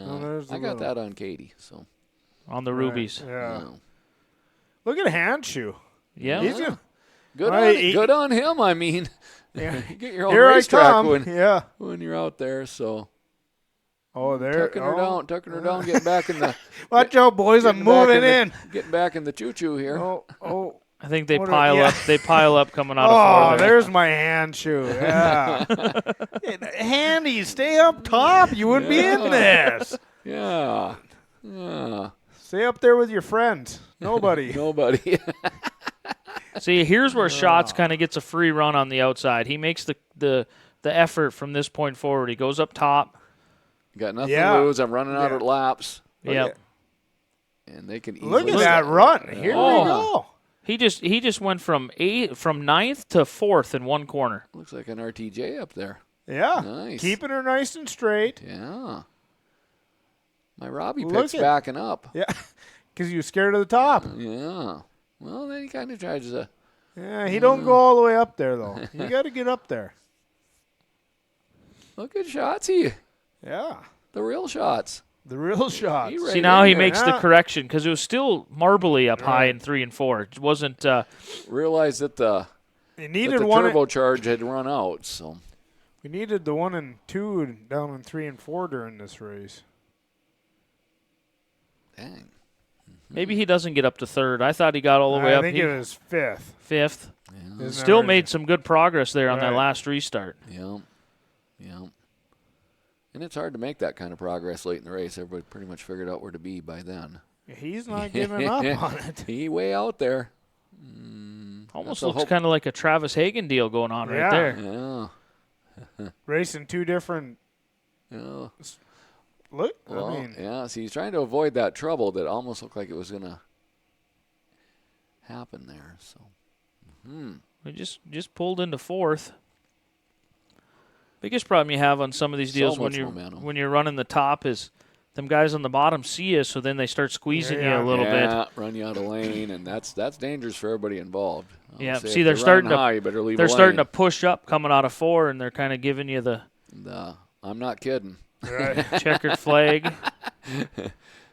Oh, there's I a got little- that on Katie, so. on the rubies. Yeah. No. Look at Handshoe. Yeah. He's gonna, Good on him, I mean. Yeah. You get your own Here I racetrack come. when Yeah. you're out there, so. Oh, there. Tucking her down, getting back in the Watch out, boys! I'm getting back moving in. Getting back in the choo-choo here. Oh. I think they What pile yeah. up. They pile up coming out of Oh, four there. there's my Handshoe. Yeah. Handy, stay up top. You wouldn't be in this. Yeah. Stay up there with your friends. Nobody. Nobody. See, here's where Schatz kind of gets a free run on the outside. He makes the effort from this point forward. He goes up top. Got nothing Yeah. to lose. I'm running out of laps. Yep. And they can easily Look at that run. Here Oh. we go. He just went from ninth to fourth in one corner. Looks like an RTJ up there. Yeah. Nice. Keeping her nice and straight. Yeah. My Robbie Look pick's at- backing up. Yeah. Because you scared of the top. Yeah. Well, then he kind of tries to. Yeah, he don't go all the way up there, though. You got to get up there. Look at Shotsy. Yeah. The real shots. The real shots. He See, now he in there. makes the Yeah. correction because it was still marbly up high in 3 and 4. It wasn't. Realized that the He that needed the one. turbocharge had run out. So We needed the 1 and 2 down in 3 and 4 during this race. dang. Maybe he doesn't get up to third. I thought he got all the way I up. think He- it was 5th. fifth. Isn't Still that right? made some good progress there on that Right. last restart. Yeah. And it's hard to make that kind of progress late in the race. Everybody pretty much figured out where to be by then. He's not giving up on it. He way out there. Almost That's a looks hope. kind of like a Travis Hagen deal going on right Yeah. there. Yeah. Racing 2 different. Yeah. Look, Well, I mean, yeah. See, he's trying to avoid that trouble that almost looked like it was gonna happen there. So. We just pulled into fourth. Biggest problem you have on some of these So deals much momentum. when you're running the top is them guys on the bottom see you, so then they start squeezing Yeah. you a little bit. Run you out of lane, and that's dangerous for everybody involved. I would Yeah, say see, if they're you're starting running to high, you better leave they're a starting to lane. push up coming out of 4, and they're kind of giving you the I'm not kidding. right. checkered flag.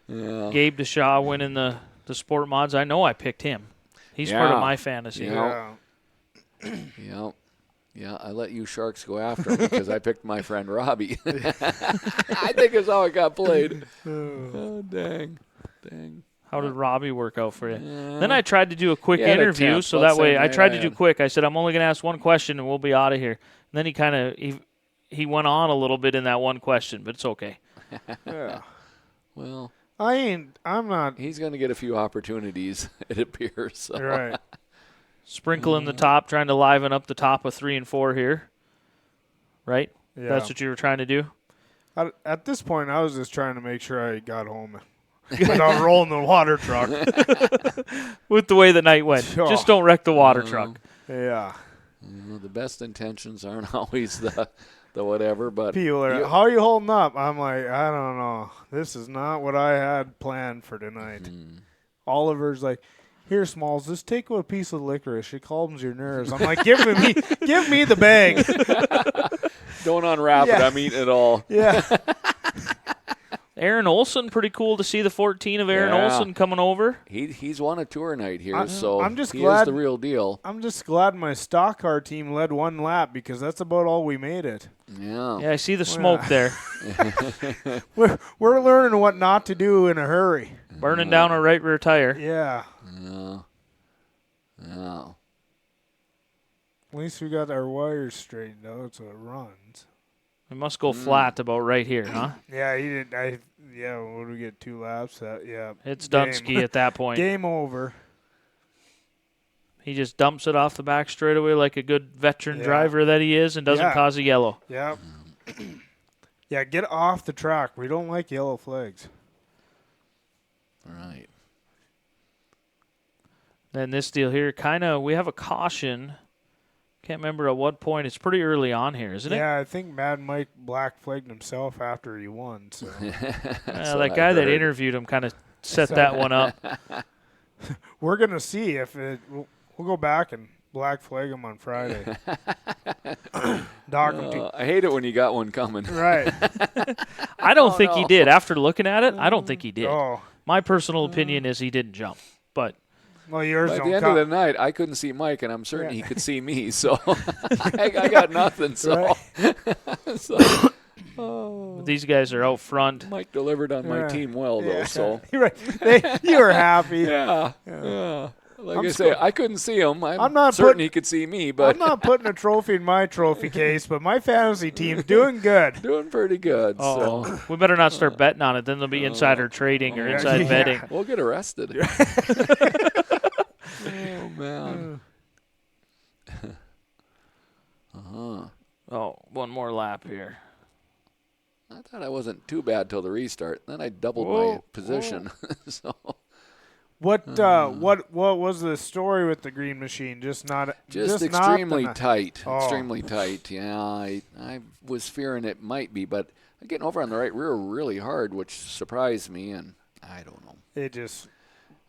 Yeah. Gabe DeShaw winning the sport mods. I know I picked him. He's part Yeah. of my fantasy. Yeah. Yeah. Yeah, I let you Sharks go after him because I picked my friend Robbie. I think that's how it got played. Oh, dang. How did Robbie work out for you? Then I tried to do a quick He had a interview, temp, so let's that way say, I tried to yeah, do yeah. quick. I said I'm only going to ask one question and we'll be out of here. And then he kind of he went on a little bit in that one question, but it's okay. Yeah. Well, I'm not. he's going to get a few opportunities, it appears. So. Right. Sprinkling the top, trying to liven up the top of 3 and 4 here. Right? Yeah. That's what you were trying to do? At this point, I was just trying to make sure I got home without rolling the water truck. With the way the night went. Sure. Just don't wreck the water truck. Yeah. Well, the best intentions aren't always the whatever, but People are, how are you holding up? I'm like, I don't know. This is not what I had planned for tonight. Oliver's like, here, Smalls, just take a piece of licorice. It calms your nerves. I'm like, give me the bag. don't unwrap it. Yeah. I'm eating it all. Yeah. Aaron Olson, pretty cool to see the 14 of Aaron Yeah. Olson coming over. He's won a tour night here, I'm so just he glad- is the real deal. I'm just glad my stock car team led one lap because that's about all we made it. Yeah. Yeah, I see the smoke there. We're learning what not to do in a hurry. Burning down our right rear tire. Yeah. Yeah. At least we got our wires straightened out so it runs. We must go flat about right here, huh? Yeah, he didn't. Yeah, what do we get? 2 laps? Yeah. It's Game. Dunsky at that point. Game over. He just dumps it off the back straightaway like a good veteran Yeah. driver that he is and doesn't cause a yellow. Yeah. Yeah, get off the track. We don't like yellow flags. Right. Then this deal here, we have a caution. Can't remember at what point. It's pretty early on here, isn't it? Yeah, I think Mad Mike black flagged himself after he won. So That guy that interviewed him kind of set that one up. we're gonna see if it. We'll go back and black flag him on Friday. Dock him to, I hate it when you got one coming. right. I don't think he did. After looking at it, I don't think he did. Oh, My personal opinion is he didn't jump. But well, yours By don't the end count. of the night, I couldn't see Mike, and I'm certain Yeah. he could see me. So I got nothing. So, so these guys are out front. Mike delivered on my Yeah. team well, though. Yeah. So You're right. You were happy. yeah. Like I'm I say, still- I couldn't see him. I'm not certain putting- he could see me, I'm but not putting a trophy in my trophy case, but my fantasy team's doing good. doing pretty good. Oh, So we better not start betting on it. Then there'll be insider trading or Yeah. inside Yeah. betting. we'll get arrested. Oh man. Oh, one more lap here. I thought I wasn't too bad till the restart. Then I doubled my Whoa. position. So What was the story with the green machine? Just not just not extremely the- tight. Oh. Extremely tight. Yeah, I was fearing it might be, but I'm getting over on the right rear really hard, which surprised me, and I don't know. It just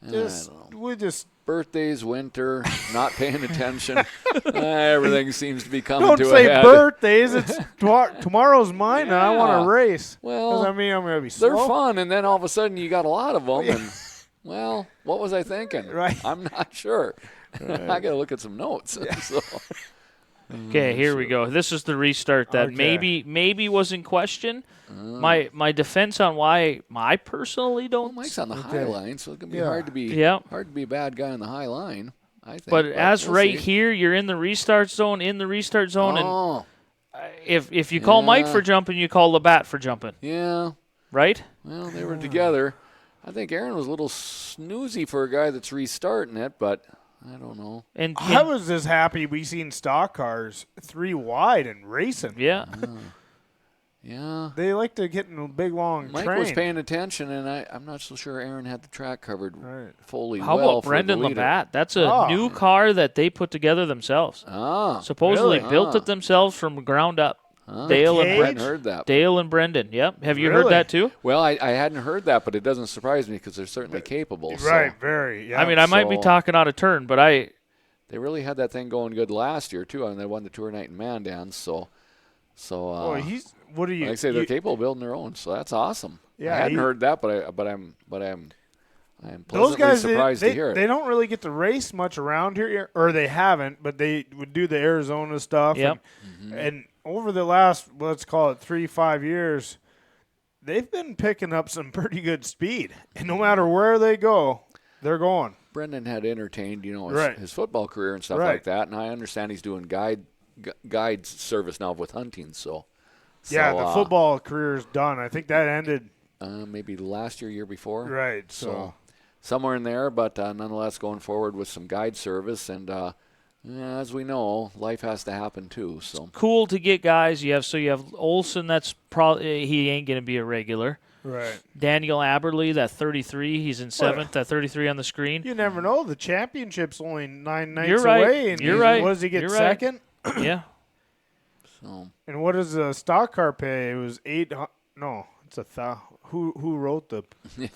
I don't know. we just Birthdays, winter, not paying attention. Everything seems to be coming don't to say a head. birthdays. It's tomorrow's mine, and I want Yeah. to race. Well, 'Cause I mean, I'm gonna be They're slow. fun, and then all of a sudden you got a lot of them, and well, what was I thinking? Right. I'm not sure. I got to look at some notes. So. Okay, here we go. This is the restart that Okay. maybe was in question. My defense on why I personally Well, don't. Mike's on the high line, so it's gonna be Yeah. hard to be Yeah. hard to be a bad guy on the high line. I think. But as we'll right see. here, you're in the restart zone, and Oh, if you call Mike Yeah. for jumping, you call Labatt for jumping, yeah. right? Well, they were together. I think Aaron was a little snoozy for a guy that's restarting it, but I don't know. And I was just happy we seen stock cars 3 wide and racing. yeah, Yeah. They like to get in a big long Mike train. was paying attention, and I'm not so sure Aaron had the track covered Right. fully how well about for Brendan the leader. Labatt? That's a Oh. new car that they put together themselves. Ah, Supposedly really? built it themselves from ground up. ah. Dale and cage? I hadn't heard that. Dale and Brendan. Yep. Have you heard Really? that too? Well, I hadn't heard that, but it doesn't surprise me because they're certainly capable. So Right, very. Yeah. I mean, I might be So- talking out of turn, but they really had that thing going good last year too, and they won the Tour Night in Mandan. So Oh, he's. What are you? like I say, they're you- capable of building their own. So that's awesome. Yeah, I hadn't he- heard that, but I'm Those pleasantly guys, surprised they to hear it. they don't really get to race much around here, or they haven't, but they would do the Arizona stuff. Yep. And over the last, let's call it 3-5 years, they've been picking up some pretty good speed. And no matter where they go, they're going. Brendan had entertained, his, Right. his football career and stuff Right. like that, and I understand he's doing guide service now with hunting. So Yeah, the football career is done. I think that ended maybe last year before. right. So So somewhere in there, but nonetheless going forward with some guide service, and as we know, life has to happen too. So cool to get guys. You have Olson. That's probably he ain't gonna be a regular. right. Daniel Aberley, that 33. He's in 7th. That 33 on the screen. You never know. The championship's only 9 nights You're right. away. And You're right. What does he get You're right. second? Yeah. so And what does the stock car pay? It was 800. No, it's 1,000. Who wrote the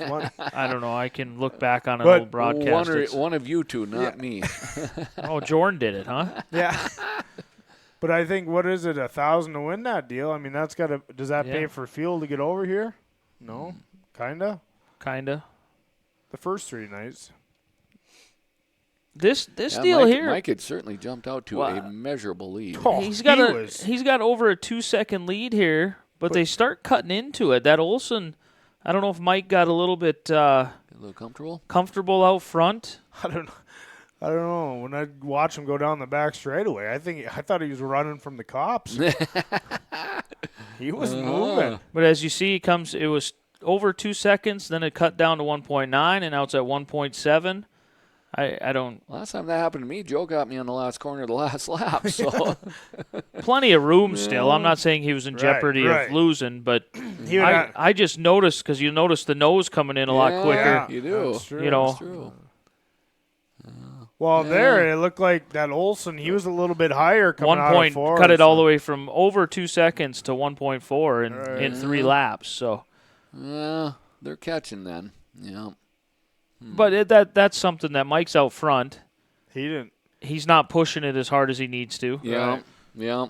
one? I don't know. I can look back on an But old broadcast. It's- one of you two, not me. Oh, Jordan did it, huh? Yeah. But I think, what is it, 1,000 to win that deal? I mean, that's got to. Does that Yeah. pay for fuel to get over here? No, kinda. Kinda. The first 3 nights. This Yeah, deal Mike, here. Mike had certainly jumped out to Wow. a measurable lead. Oh, He's got he he's got over a 2-second lead here, but they start cutting into it. That Olson, I don't know if Mike got a little bit A little comfortable. comfortable out front. I don't know. I don't know. When I watch him go down the back straightaway, I thought he was running from the cops. He was moving. But as you see, it was over 2 seconds, then it cut down to 1.9, and now it's at 1.7. I don't. Last time that happened to me, Joe got me on the last corner of the last lap. So Plenty of room still. I'm not saying he was in jeopardy of losing, but I just noticed, because you notice the nose coming in a lot quicker. Yeah, you do. That's true. You know. That's true. Well, there it looked like that Olsen. He was a little bit higher coming out of four. Cut it all the way from over 2 seconds to 1.4 in 3 laps. So. Yeah, they're catching then. Yeah. But that's something that Mike's out front. He's not pushing it as hard as he needs to. Yeah. Right. Yeah.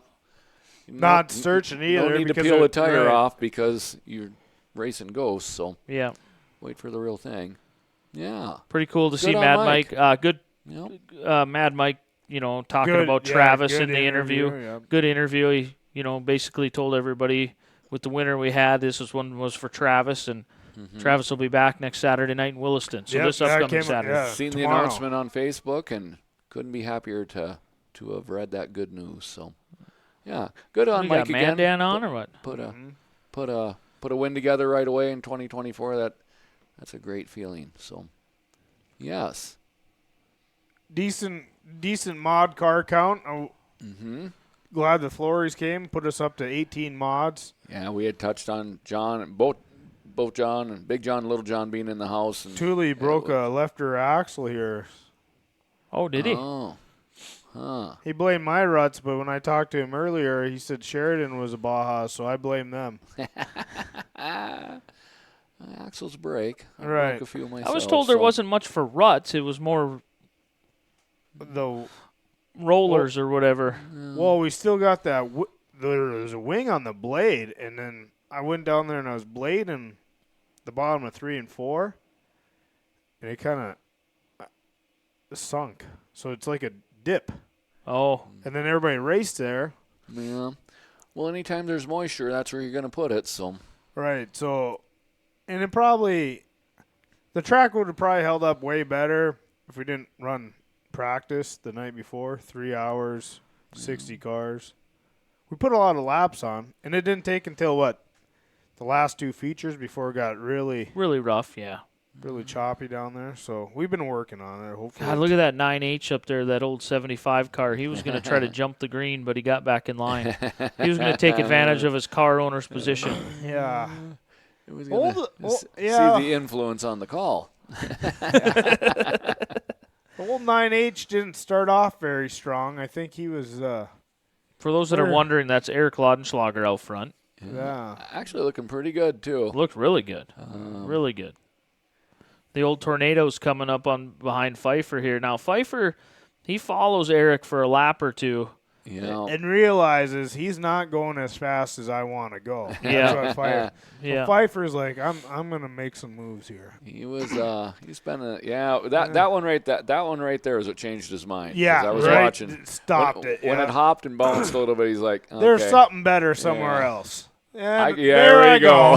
Not searching either. No need to peel the tire off because you're racing ghosts. So yeah, wait for the real thing. Yeah. Pretty cool to see on Mad Mike. Mike. Good. Yep. Mad Mike. Talking about Travis in the interview. Yeah. Good interview. He basically told everybody with the winner we had, this was for Travis, and Travis will be back next Saturday night in Williston. So this upcoming Saturday. Seen tomorrow. the announcement on Facebook and couldn't be happier to have read that good news. So yeah, good on You Mike got again. Mandan on or what? Put a win together right away in 2024. That's a great feeling. So yes, Decent mod car count. Glad the Florries came, put us up to 18 mods. Yeah, we had touched on John, both John and Big John and Little John being in the house. And Thule broke a left rear axle here. Oh, did he? Oh, huh. He blamed my ruts, but when I talked to him earlier, he said Sheridan was a Baja, so I blame them. Axles break. I Right. broke a few myself, I was told there wasn't much for ruts. It was more The rollers or whatever. Well, we still got that. There was a wing on the blade, and then I went down there and I was blading the bottom of 3 and 4, and it kind of sunk. So it's like a dip. Oh. And then everybody raced there. Yeah. Well, anytime there's moisture, that's where you're going to put it. So. Right. So, and the track would have probably held up way better if we didn't run practice the night before, 3 hours, 60 cars. We put a lot of laps on, and it didn't take until the last 2 features before it got really rough, yeah. Really choppy down there. So we've been working on it. Hopefully, God, look at that 9H up there, that old 75 car. He was going to try to jump the green, but he got back in line. He was going to take advantage of his car owner's position. Yeah. It was gonna see the influence on the call. The old 9H didn't start off very strong. I think he was. For those that are wondering, that's Eric Laudenschlager out front. Yeah. Actually looking pretty good, too. Looked really good. Really good. The old Tornado's coming up on behind Pfeiffer here. Now, Pfeiffer, he follows Eric for a lap or two. And realizes he's not going as fast as I want to go. Yeah. That's what Pfeiffer. Yeah. So Pfeiffer's like, I'm gonna make some moves here. He was he's been that one right there is what changed his mind. Yeah, I was right. watching. Stopped it. When it hopped and bounced a little bit, he's like, okay. There's something better somewhere else. Yeah, there we I go.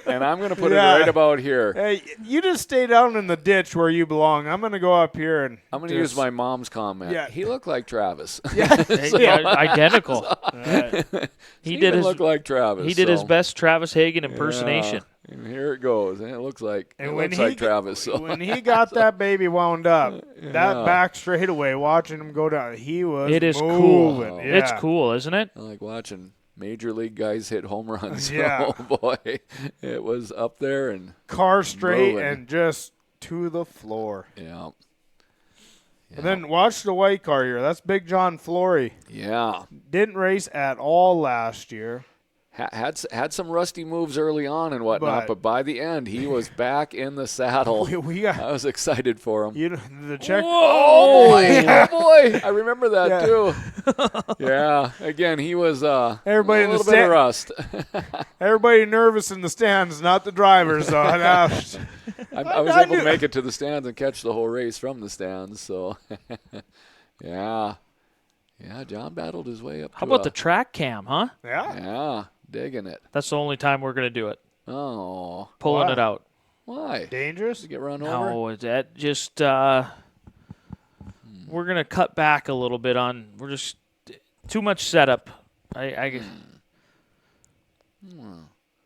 And I'm gonna put it right about here. Hey, you just stay down in the ditch where you belong. I'm gonna go up here and I'm gonna use my mom's comment. Yeah. He looked like Travis. Identical. He did look like Travis. He did his best Travis Hagen impersonation. Yeah. And here it goes. And it looks like Travis. So. When he got that baby wound up, that back straightaway, watching him go down, he was It is moving. cool. Yeah. It's cool, isn't it? I like watching major league guys hit home runs. Yeah. Oh boy, it was up there and car straight moving. and just to the floor. Yeah. And then watch the white car here. That's Big John Flory. Yeah. Didn't race at all last year. Had some rusty moves early on and whatnot, but by the end he was back in the saddle. I was excited for him. The check. Oh boy! I remember that too. Yeah. Again, he was everybody a in the little bit of rust. Everybody nervous in the stands, not the drivers. Though. I was able to make it to the stands and catch the whole race from the stands. So, yeah. John battled his way up. How about the track cam, huh? Yeah. Digging it. That's the only time we're going to do it. Oh. Pulling it out. Why? Dangerous? To get run over? No, that just we're gonna cut back a little bit on. We're just too much setup.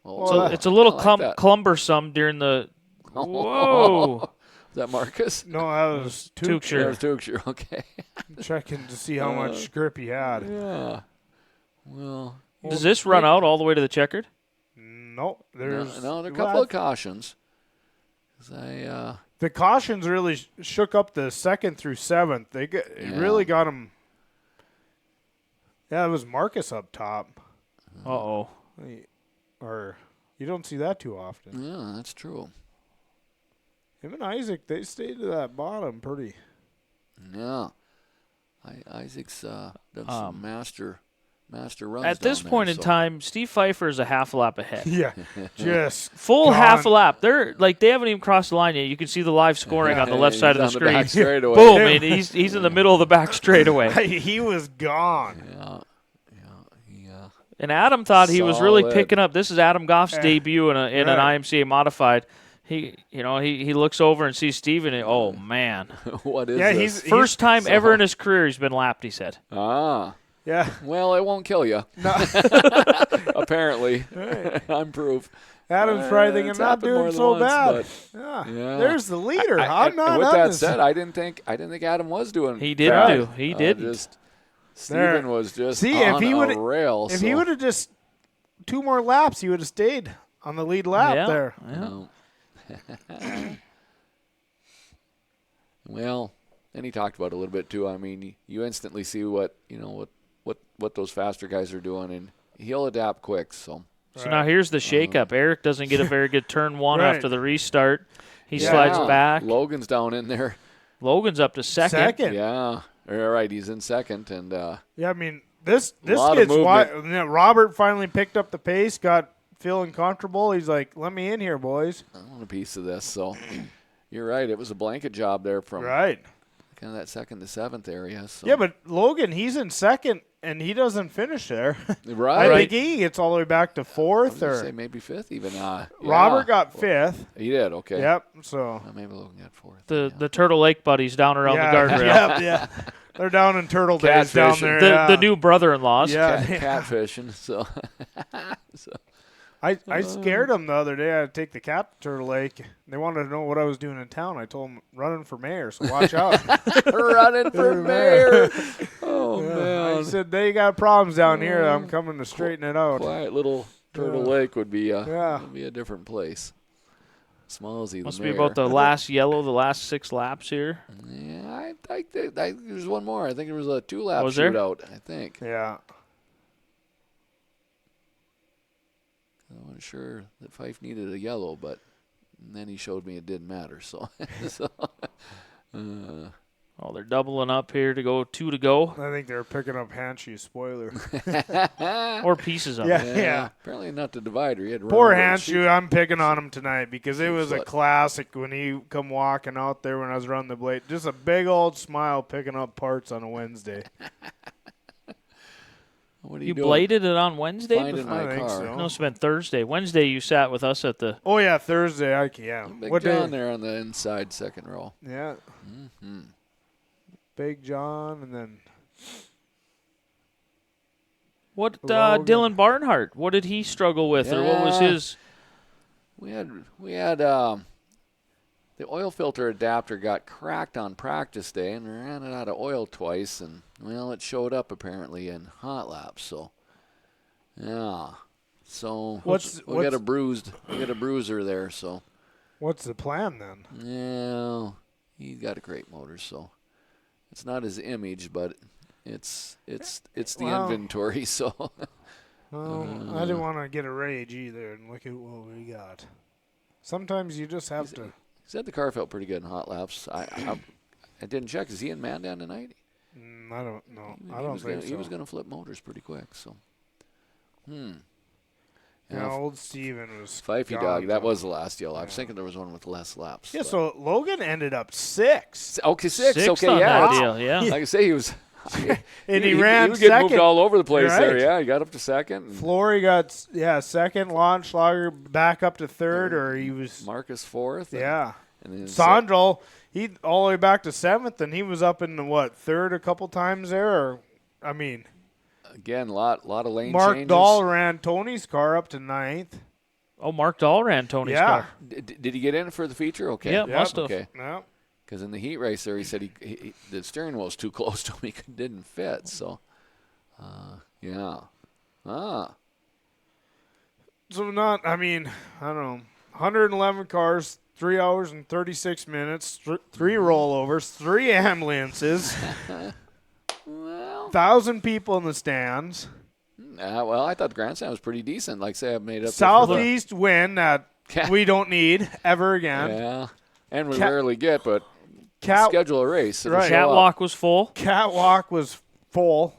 Well, So it's a little I like that. cumbersome during the. Whoa! Is that Marcus? No, that was Tuchscher. That was Tuchscher. Okay. Checking to see how much grip he had. Yeah. Well. Does this run out all the way to the checkered? Nope. There's No, there are a couple of cautions. 'Cause the cautions really shook up the 2nd through 7th. It really got him. Yeah, it was Marcus up top. Uh-oh. Or you don't see that too often. Yeah, that's true. Him and Isaac, they stayed to that bottom pretty. Yeah. Isaac's done some master runs. At this down point there, in so. time, Steve Pfeiffer is a half lap ahead. Yeah, just Full gone. half a lap. They haven't even crossed the line yet. You can see the live scoring on the left He's side of the on screen. back straightaway. Boom! And he's in the middle of the back straightaway. He was gone. Yeah. And Adam thought he was really Solid. picking up. This is Adam Goff's debut in an Right. IMCA modified. He looks over and sees Steven. And, oh man! What is Yeah, this? First time ever in his career he's been lapped. He said. Yeah, Well, it won't kill you. no, Apparently. I'm proof. Adam's probably thinking It's not happened more doing than so once, bad. but- Yeah. There's the leader. I'm not with on that this. said, I didn't think Adam was doing. He didn't bad. do. He didn't. Just Steven was just See, on if he a would've- rail. If he would have just 2 more laps, he would have stayed on the lead lap Yeah. there. Yeah. Well, and he talked about it a little bit too. I mean, you instantly see what those faster guys are doing, and he'll adapt quick. So Now here's the shakeup. Eric doesn't get a very good turn 1 Right. after the restart. He Yeah. slides back. Logan's down in there. Logan's up to second. Yeah, all right. He's in second, and Yeah, I mean, this Lot of gets why movement. Robert finally picked up the pace, got feeling comfortable. He's like, let me in here, boys. I want a piece of this. So you're right. It was a blanket job there from Right. kind of that 2nd to 7th area. So. Yeah, but Logan, he's in second, and he doesn't finish there. right. I think he gets all the way back to 4th. I was gonna say Or maybe 5th even. Robert got 5th. He did. Okay. Yep, so. Maybe Logan got 4th. The Turtle Lake buddies down around Yeah, the guardrail. yeah. They're down in Turtle Days down Catfishing. there. The, yeah. the new brother-in-laws. Yeah. Catfishing. So. I scared them the other day. I had to take the cat to Turtle Lake. They wanted to know what I was doing in town. I told them running for mayor, so watch out. Running for mayor. Oh, I man. said they got problems down here. I'm coming to straighten it out. Quiet little Turtle Lake would be Yeah. would be a different place. Smallsy, Must the be mayor. about the last yellow, the last 6 laps here. Yeah, I there's one more. I think there was a 2-lap Was there? shootout. I think. Yeah. I wasn't sure that Fife needed a yellow, but then he showed me it didn't matter. So, Oh, they're doubling up here to go 2 to go, I think they're picking up Hanshu spoiler. or pieces of Yeah. it. Apparently not the divider. He had to run Poor over the Hanshu, I'm picking on him tonight because it was a What? classic when he come walking out there when I was running the blade. Just a big old smile picking up parts on a Wednesday. What are You doing? bladed it on Wednesday? Finding before- my I think car. so. No, it's been Thursday. Wednesday you sat with us at the. Oh, yeah, Thursday. Yeah. Big What John day? there on the inside second row. Yeah. Big John and then What Logan. Dylan Barnhart? What did he struggle with, or what was Yeah. his? We had the oil filter adapter got cracked on practice day and ran it out of oil twice, and well, it showed up apparently in hot laps. So yeah, so we got a bruiser there. So what's the plan then? yeah, he's got a great motor, so it's not his image, but it's the Well, inventory. So I didn't want to get a rage either and look at what we got. Sometimes you just have to. he said the car felt pretty good in hot laps. I didn't check. Is he in Mandan tonight? I don't know. I don't think so. He was going to flip motors pretty quick. So, Yeah, Yeah, old Steven was. Fifey gone, dog. That though. was the last yellow. I was thinking there was one with less laps. Yeah, but- so Logan ended up 6th. okay, six. Sixth Okay, on yeah. that it's- deal, yeah. Like I say, he was. And he ran He was getting second. moved all over the place there. Right. Yeah, he got up to second. and Flory got second. Launchschlager back up to third, or he was. Marcus fourth. Yeah. And then Sandro, he all the way back to 7th, and he was up in the, 3rd a couple times there. Or, I mean, again, a lot of lane Mark changes. Dahl ran Tony's car up to 9th. Oh, Mark Dahl ran Tony's Yeah. car. Did he get in for the feature? Okay. Yeah, must have. Okay. Yeah. Because in the heat race there, he said the steering wheel was too close to him. He didn't fit. So, yeah. So not, I mean, I don't know, 111 cars, 3 hours and 36 minutes, 3 rollovers, 3 ambulances, Well, 1,000 people in the stands, well, I thought the grandstand was pretty decent. Like say, I made up southeast wind that Yeah. we don't need ever again. Yeah, and we Cat- rarely get, but Cat- schedule a race. It'll Right. show up. Catwalk was full. Catwalk was full.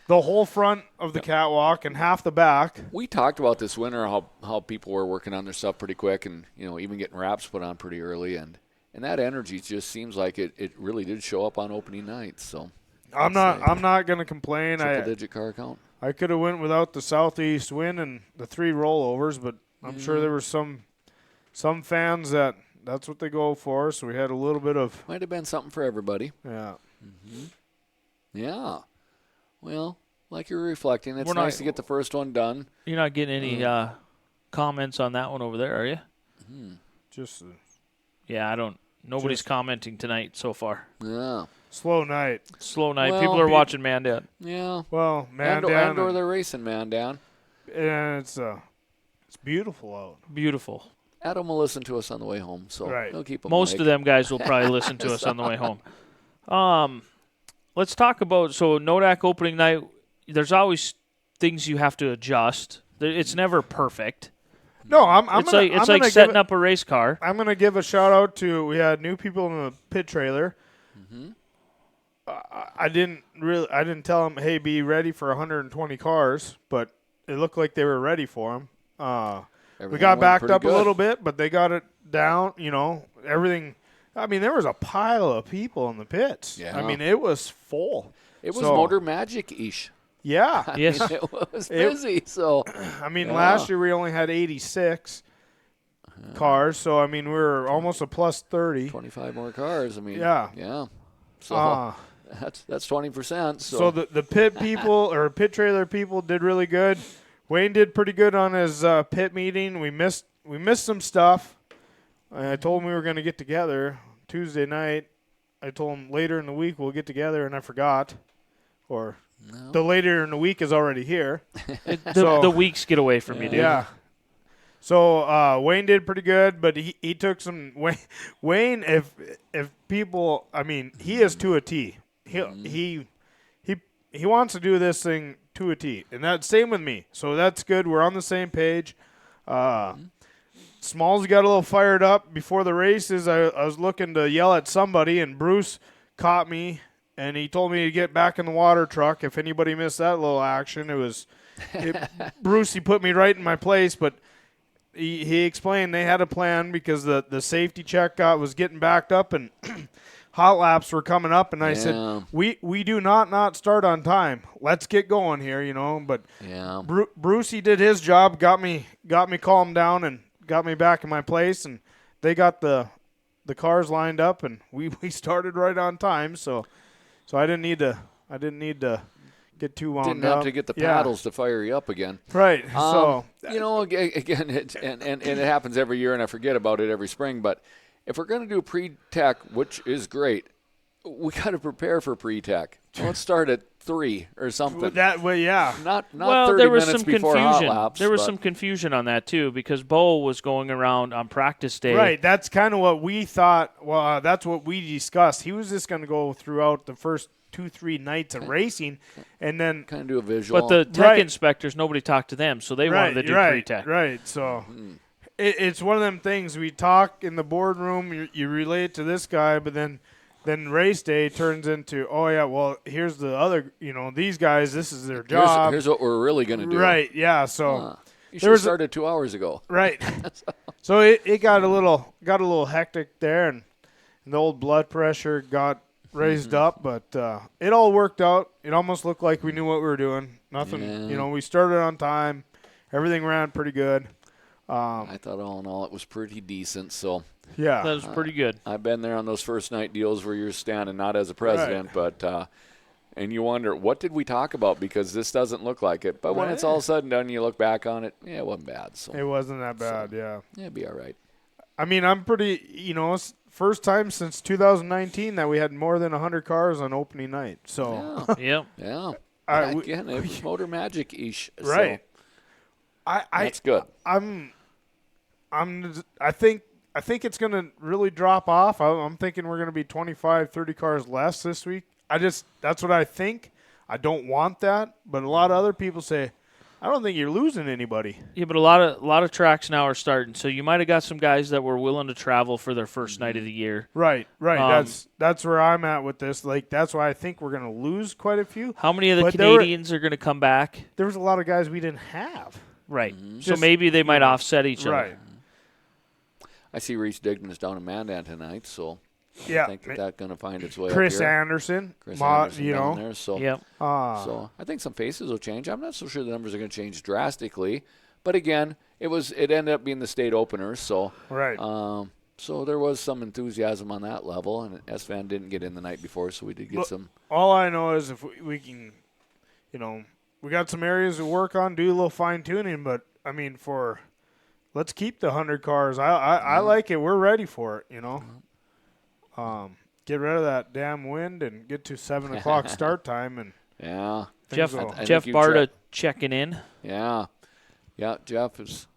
The whole front of the catwalk and half the back. We talked about this winter how people were working on their stuff pretty quick, and even getting wraps put on pretty early, and that energy just seems like it really did show up on opening night. So I'm not gonna complain. triple-digit car count. I could have went without the southeast wind and the 3 rollovers, but I'm sure there were some fans that's what they go for. So we had a little bit of Might have been something for everybody. yeah. Yeah. Well, like you're reflecting, it's We're not- nice to get the first one done. You're not getting any comments on that one over there, are you? Just a Yeah, I don't. Nobody's commenting tonight so far. Yeah. slow night. Slow night. Well, People are watching Mandan. Yeah. Well, man And down, or they're racing man down. and it's beautiful out. Beautiful. Adam will listen to us on the way home, so Right. he'll keep him Most of them guys will probably listen to us on the way home. Let's talk about Nodak opening night. There's always things you have to adjust. It's never perfect. No, I'm It's gonna, like I'm gonna give setting it- up a race car. I'm gonna give a shout out to we had new people in the pit trailer. I didn't tell them, hey, be ready for 120 cars, but it looked like they were ready for them. We Everything got went backed pretty up good. a little bit, but they got it down. Everything. I mean, there was a pile of people in the pits. Yeah. I mean, it was full. It was So- Motor Magic-ish. Yeah. Yes. It was busy, so I mean, Yeah. last year we only had 86 cars, so I mean, we were almost a plus 30. 25 more cars. I mean, Yeah. Yeah. So that's 20%. So the pit people or pit trailer people did really good. Wayne did pretty good on his pit meeting. We missed some stuff. I told him we were going to get together Tuesday night. I told him later in the week we'll get together, and I forgot. Or the later in the week is already here. The weeks get away from you, dude. Yeah. So Wayne did pretty good, but he took some Wayne. If people, I mean, he is to a T. He wants to do this thing to a T, and that's same with me. So that's good. We're on the same page. Smalls got a little fired up before the races. I was looking to yell at somebody, and Bruce caught me, and he told me to get back in the water truck. If anybody missed that little action, Bruce. He put me right in my place, but he explained they had a plan because the safety check was getting backed up, and hot laps were coming up, and I said, we do not start on time. Let's get going here, But yeah. Brucey did his job, got me calmed down, and got me back in my place, and they got the cars lined up, and we started right on time. So I didn't need to get too wound up. Didn't have to get the paddles to fire you up again. Right. Again, and it happens every year, and I forget about it every spring. But if we're going to do pre-tech, which is great, we got to prepare for pre-tech. Let's start at 3 or something. That way, yeah. Not Well, 30 there was minutes some before hot confusion. laps. There was but- some confusion on that too because Bo was going around on practice day. Right. That's kind of what we thought. Well, that's what we discussed. He was just going to go throughout the first 2-3 nights of racing, and then kind of do a visual. But the tech inspectors, nobody talked to them, so they wanted to do pre-tech. Right. So it's one of them things we talk in the boardroom. You relate to this guy, but then race day turns into, oh yeah, well here's the other. These guys, this is their job. Here's what we're really going to do. Right. Yeah. So you should have started 2 hours ago. right. So it got a little hectic there, and the old blood pressure got raised up, but it all worked out. It almost looked like we knew what we were doing. Nothing, Yeah. we started on time. Everything ran pretty good. I thought all in all it was pretty decent. So Yeah. That was pretty good. I've been there on those first night deals where you're standing not as a president, but and you wonder, what did we talk about? Because this doesn't look like it. But when it's all said and done, you look back on it, it wasn't bad. So It wasn't that bad, yeah. it'd be all right. I mean, I'm pretty, it's first time since 2019 that we had more than 100 cars on opening night. So, Yep. Yeah. we- Again, it was Motor Magic-ish. right. So that's good. I think it's going to really drop off. I'm thinking we're going to be 25, 30 cars less this week. That's what I think. I don't want that, but a lot of other people say, I don't think you're losing anybody. Yeah, but a lot of tracks now are starting, so you might have got some guys that were willing to travel for their first night of the year. Right. That's where I'm at with this. Like, that's why I think we're going to lose quite a few. How many of the But Canadians are going to come back? There was a lot of guys we didn't have. Right. So Just, maybe they might offset each other. Right. I see Reese Dignan is down in Mandan tonight, so Yeah. I think that's going to find its way Chris up here. Anderson. Chris Ma, Anderson you down know. there, so Yep. So I think some faces will change. I'm not so sure the numbers are going to change drastically, but again, it ended up being the state opener, so Right. so there was some enthusiasm on that level, and S-Van didn't get in the night before, so we did get Look, some. All I know is if we can, we got some areas to work on, do a little fine tuning, but I mean, let's keep the 100 cars. I like it. We're ready for it, Get rid of that damn wind and get to 7 o'clock start time. And Yeah. Jeff will. I Jeff think you Barta checking in. Yeah. Yeah, Jeff, it's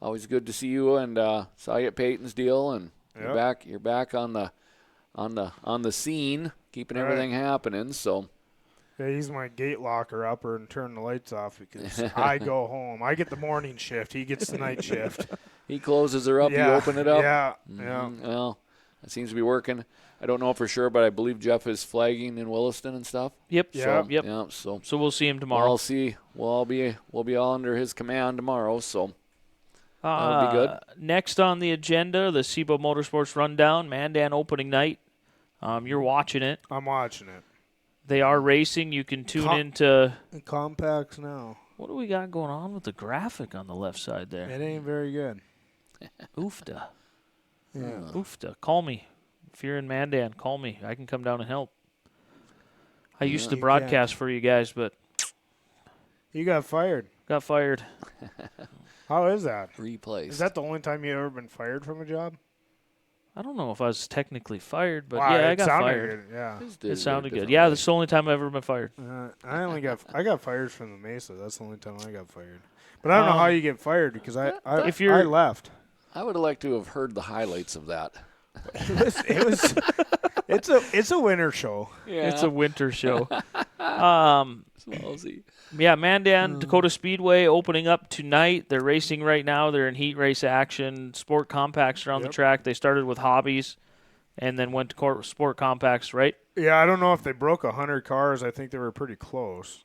always good to see you, and saw you at Peyton's deal, and Yep. you're back on the scene, keeping everything happening, so. yeah, he's my gate locker upper and turn the lights off because I go home. I get the morning shift. He gets the night shift. He closes her up, Yeah. you open it up. Yeah. Well, it seems to be working. I don't know for sure, but I believe Jeff is flagging in Williston and stuff. Yep. Yeah. Yep. Yeah, so So we'll see him tomorrow. we'll see. We'll be all under his command tomorrow, so that'll be good. Next on the agenda, the SIBO Motorsports Rundown, Mandan opening night. You're watching it. I'm watching it. They are racing. You can tune Com- into. The compacts now. What do we got going on with the graphic on the left side there? It ain't very good. Oofda. Yeah. Oofda. Call me. If you're in Mandan, call me. I can come down and help. I used to You broadcast for you guys, but You got fired. got fired. How is that? Replaced. Is that the only time you ever been fired from a job? I don't know if I was technically fired, but Wow, yeah, I it got sounded fired. good, yeah. It sounded good. Yeah, that's the only time I've ever been fired. I got fired from the Mesa. That's the only time I got fired. But I don't know how you get fired because I If you're- I left. I would have liked to have heard the highlights of that. It's a winter show. Yeah. It's a winter show. Smallsy. Yeah, Mandan, Dakota Speedway opening up tonight. They're racing right now. They're in heat race action. Sport compacts are on the track. They started with hobbies and then went to sport compacts, right? Yeah, I don't know if they broke 100 cars. I think they were pretty close.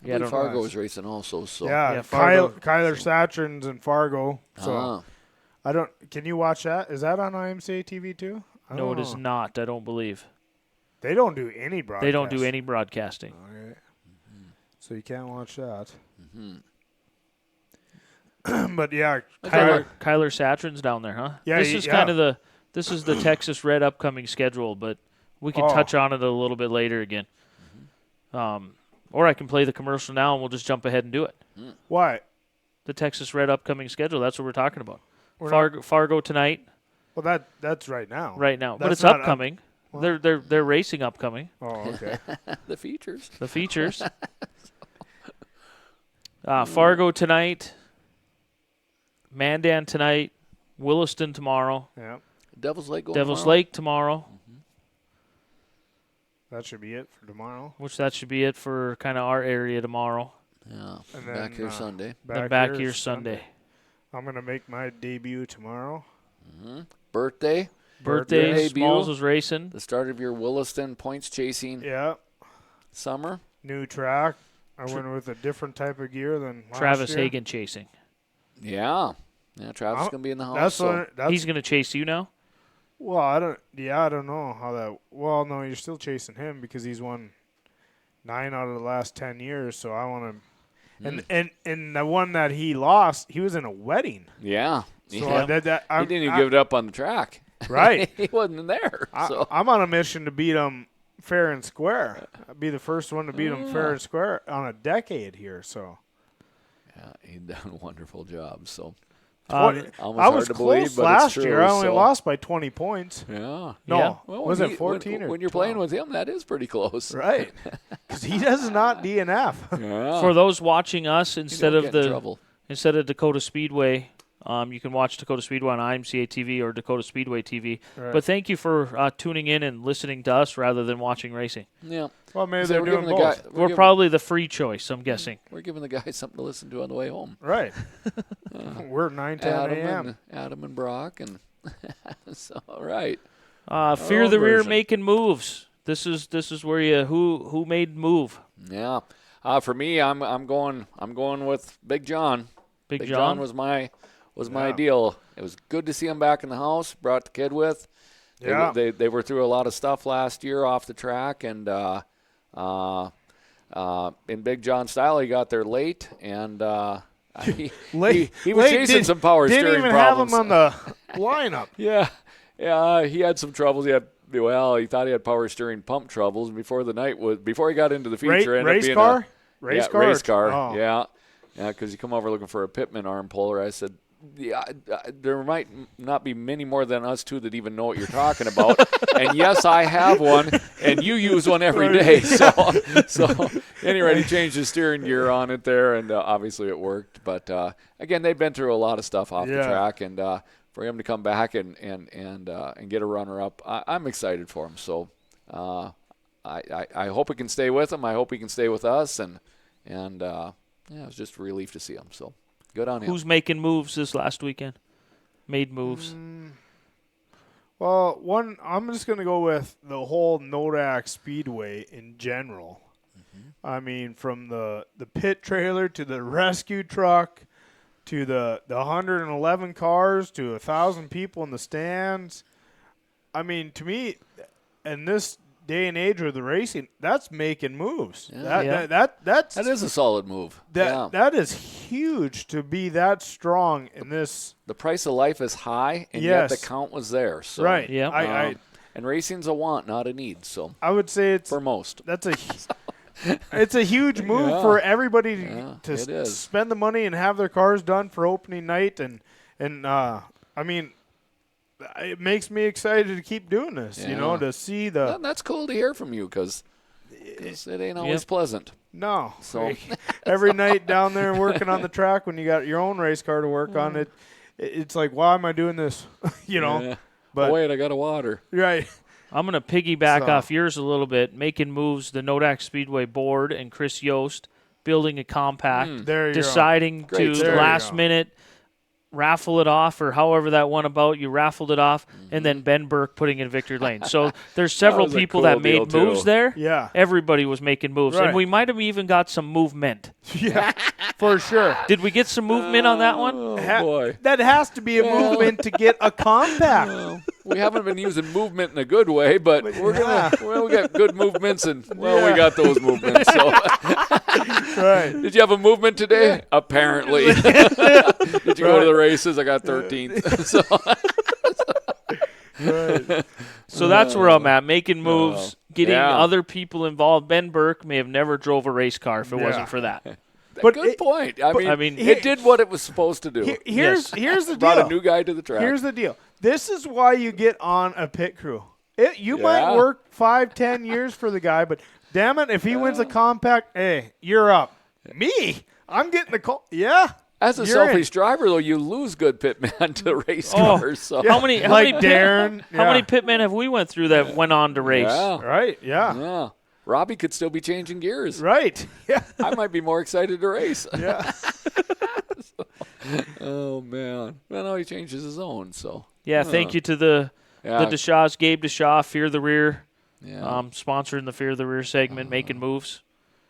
Yeah, I don't know. Fargo was racing also, so. Yeah, Kyler Fargo. Satrin's in Fargo. So Ah. I don't. Can you watch that? Is that on IMCA TV too? I No, don't it is know. not. I don't believe. They don't do any broadcast. They don't do any broadcasting. Okay. So you can't watch that. Mm-hmm. But yeah, Kyler Satrin's down there, huh? Yeah, This is kind of this is the Texas Red upcoming schedule, but we can touch on it a little bit later again. Or I can play the commercial now and we'll just jump ahead and do it. Why? The Texas Red upcoming schedule. That's what we're talking about. We're Fargo tonight, Well, that's right now. right now, but That's it's not up- upcoming. They're racing upcoming. Oh, okay. The features. The features. Fargo tonight, Mandan tonight, Williston tomorrow, Yeah, Devil's Lake going Devil's tomorrow? Lake tomorrow, that should be it for tomorrow. which that should be it for kind of our area tomorrow. Yeah. And Back then, here Sunday. Then back here Sunday. I'm gonna make my debut tomorrow. Birthday. Birthday, Debut. Smalls was racing. The start of your Williston points chasing Yeah, summer. new track. I went with a different type of gear than last Travis year. Hagen chasing. Yeah. Yeah, Travis is I'll- going to be in the house. That's so. what. That's He's going to chase you now? well. I don't. Yeah, I don't know how that. Well, no, you're still chasing him because he's won 9 out of the last 10 years. So I want to. And the one that he lost, he was in a wedding. Yeah. So Yeah. that He I'm, didn't even give it up on the track. right. He wasn't there. So. I'm on a mission to beat him fair and square. I'll be the first one to beat him fair and square on a decade here. So Yeah, he's done a wonderful job. So Um, almost I was hard to believe, close but last it's true, year. I only so. lost by 20 points. Yeah. No, Yeah. Well, was when it 14 or when you're playing 12? with him, that is pretty close. Right, because he does not DNF. Yeah. For those watching us You instead don't of get in trouble. instead of Dakota Speedway, you can watch Dakota Speedway on IMCA TV or Dakota Speedway TV. Right. But thank you for tuning in and listening to us rather than watching racing. Yeah. Well, maybe So they're we're doing giving the guy- both. We're giving- probably the free choice, I'm guessing. We're giving the guys something to listen to on the way home. Right. We're 9:10 a.m. Adam and Brock, and so all right. Fear own the rear version. making moves. This is where you who made move. Yeah. For me, I'm going with Big John. Big John John was my Yeah. deal. It was good to see him back in the house. Brought the kid with. Yeah. They were through a lot of stuff last year off the track, and in Big John style, he got there late, and he was chasing some power didn't steering even problems. have him on the lineup. Yeah, he had some troubles. He thought he had power steering pump troubles before he got into the feature. ended up Race being car? Race car. Oh. Yeah, because you come over looking for a pitman arm puller. I said, yeah, there might not be many more than us two that even know what you're talking about. And yes, I have one, and you use one every day. So anyway, he changed his steering gear on it there, and obviously it worked. But again, they've been through a lot of stuff off the track, and for him to come back and get a runner up, I'm excited for him. So I hope he can stay with him. I hope he can stay with us, and it was just a relief to see him. So. Good on him. Who's making moves this last weekend? Made moves. Well, I'm just going to go with the whole Nodak Speedway in general. Mm-hmm. I mean, from the pit trailer to the rescue truck to the 111 cars to 1,000 people in the stands. I mean, to me, in this day and age with the racing, that's making moves. Yeah. That is a solid move. That is huge to be that strong in this. The price of life is high, and yet the count was there. So, right. Yeah. And racing's a want, not a need. So I would say it's for most. It's a huge move for everybody to it is. spend the money and have their cars done for opening night, and I mean, it makes me excited to keep doing this. Yeah. You know, to see the. That's cool to hear from you because it ain't always pleasant. No. So every night down there working on the track when you got your own race car to work on it, it's like, why am I doing this? you know. Yeah. But wait, I got a water. Right. I'm going to piggyback off yours a little bit, making moves, the Nodak Speedway board and Chris Yost building a compact, There you deciding Great to story. last minute raffle it off, or however that went about, you raffled it off, and then Ben Burke putting it in victory lane. So there's several was a people cool that deal, made moves too. there. Yeah. Everybody was making moves, Right. and we might have even got some movement. Yeah. For sure. Did we get some movement on that one? Oh boy. That has to be a movement to get a compact. We haven't been using movement in a good way, but we got good movements, and we got those movements. So, Right. did you have a movement today? Apparently. Did you go to the races? I got 13th. So, Right. So that's where I'm at, making moves, getting Yeah. other people involved. Ben Burke may have never drove a race car if it wasn't for that. But good point. I mean, here- it did what it was supposed to do. Here's the Brought deal. a new guy to the track. Here's the deal. This is why you get on a pit crew. You Yeah. might work 5-10 years for the guy, but damn it, if he wins a compact, hey, you're up. Me? I'm getting the call. Yeah. As a you're selfish driver, though, you lose good pitmen to race cars. So. How many Like pit- Darren. How many pitmen have we went through that went on to race? Yeah. Right. Yeah. Yeah. Robbie could still be changing gears. Right. Yeah. I might be more excited to race. Yeah. Oh, man. Well, no, he changes his own, so. Yeah, thank you to the Deshaws, Gabe Deshaw, Fear the Rear, Yeah. sponsoring the Fear the Rear segment, making moves.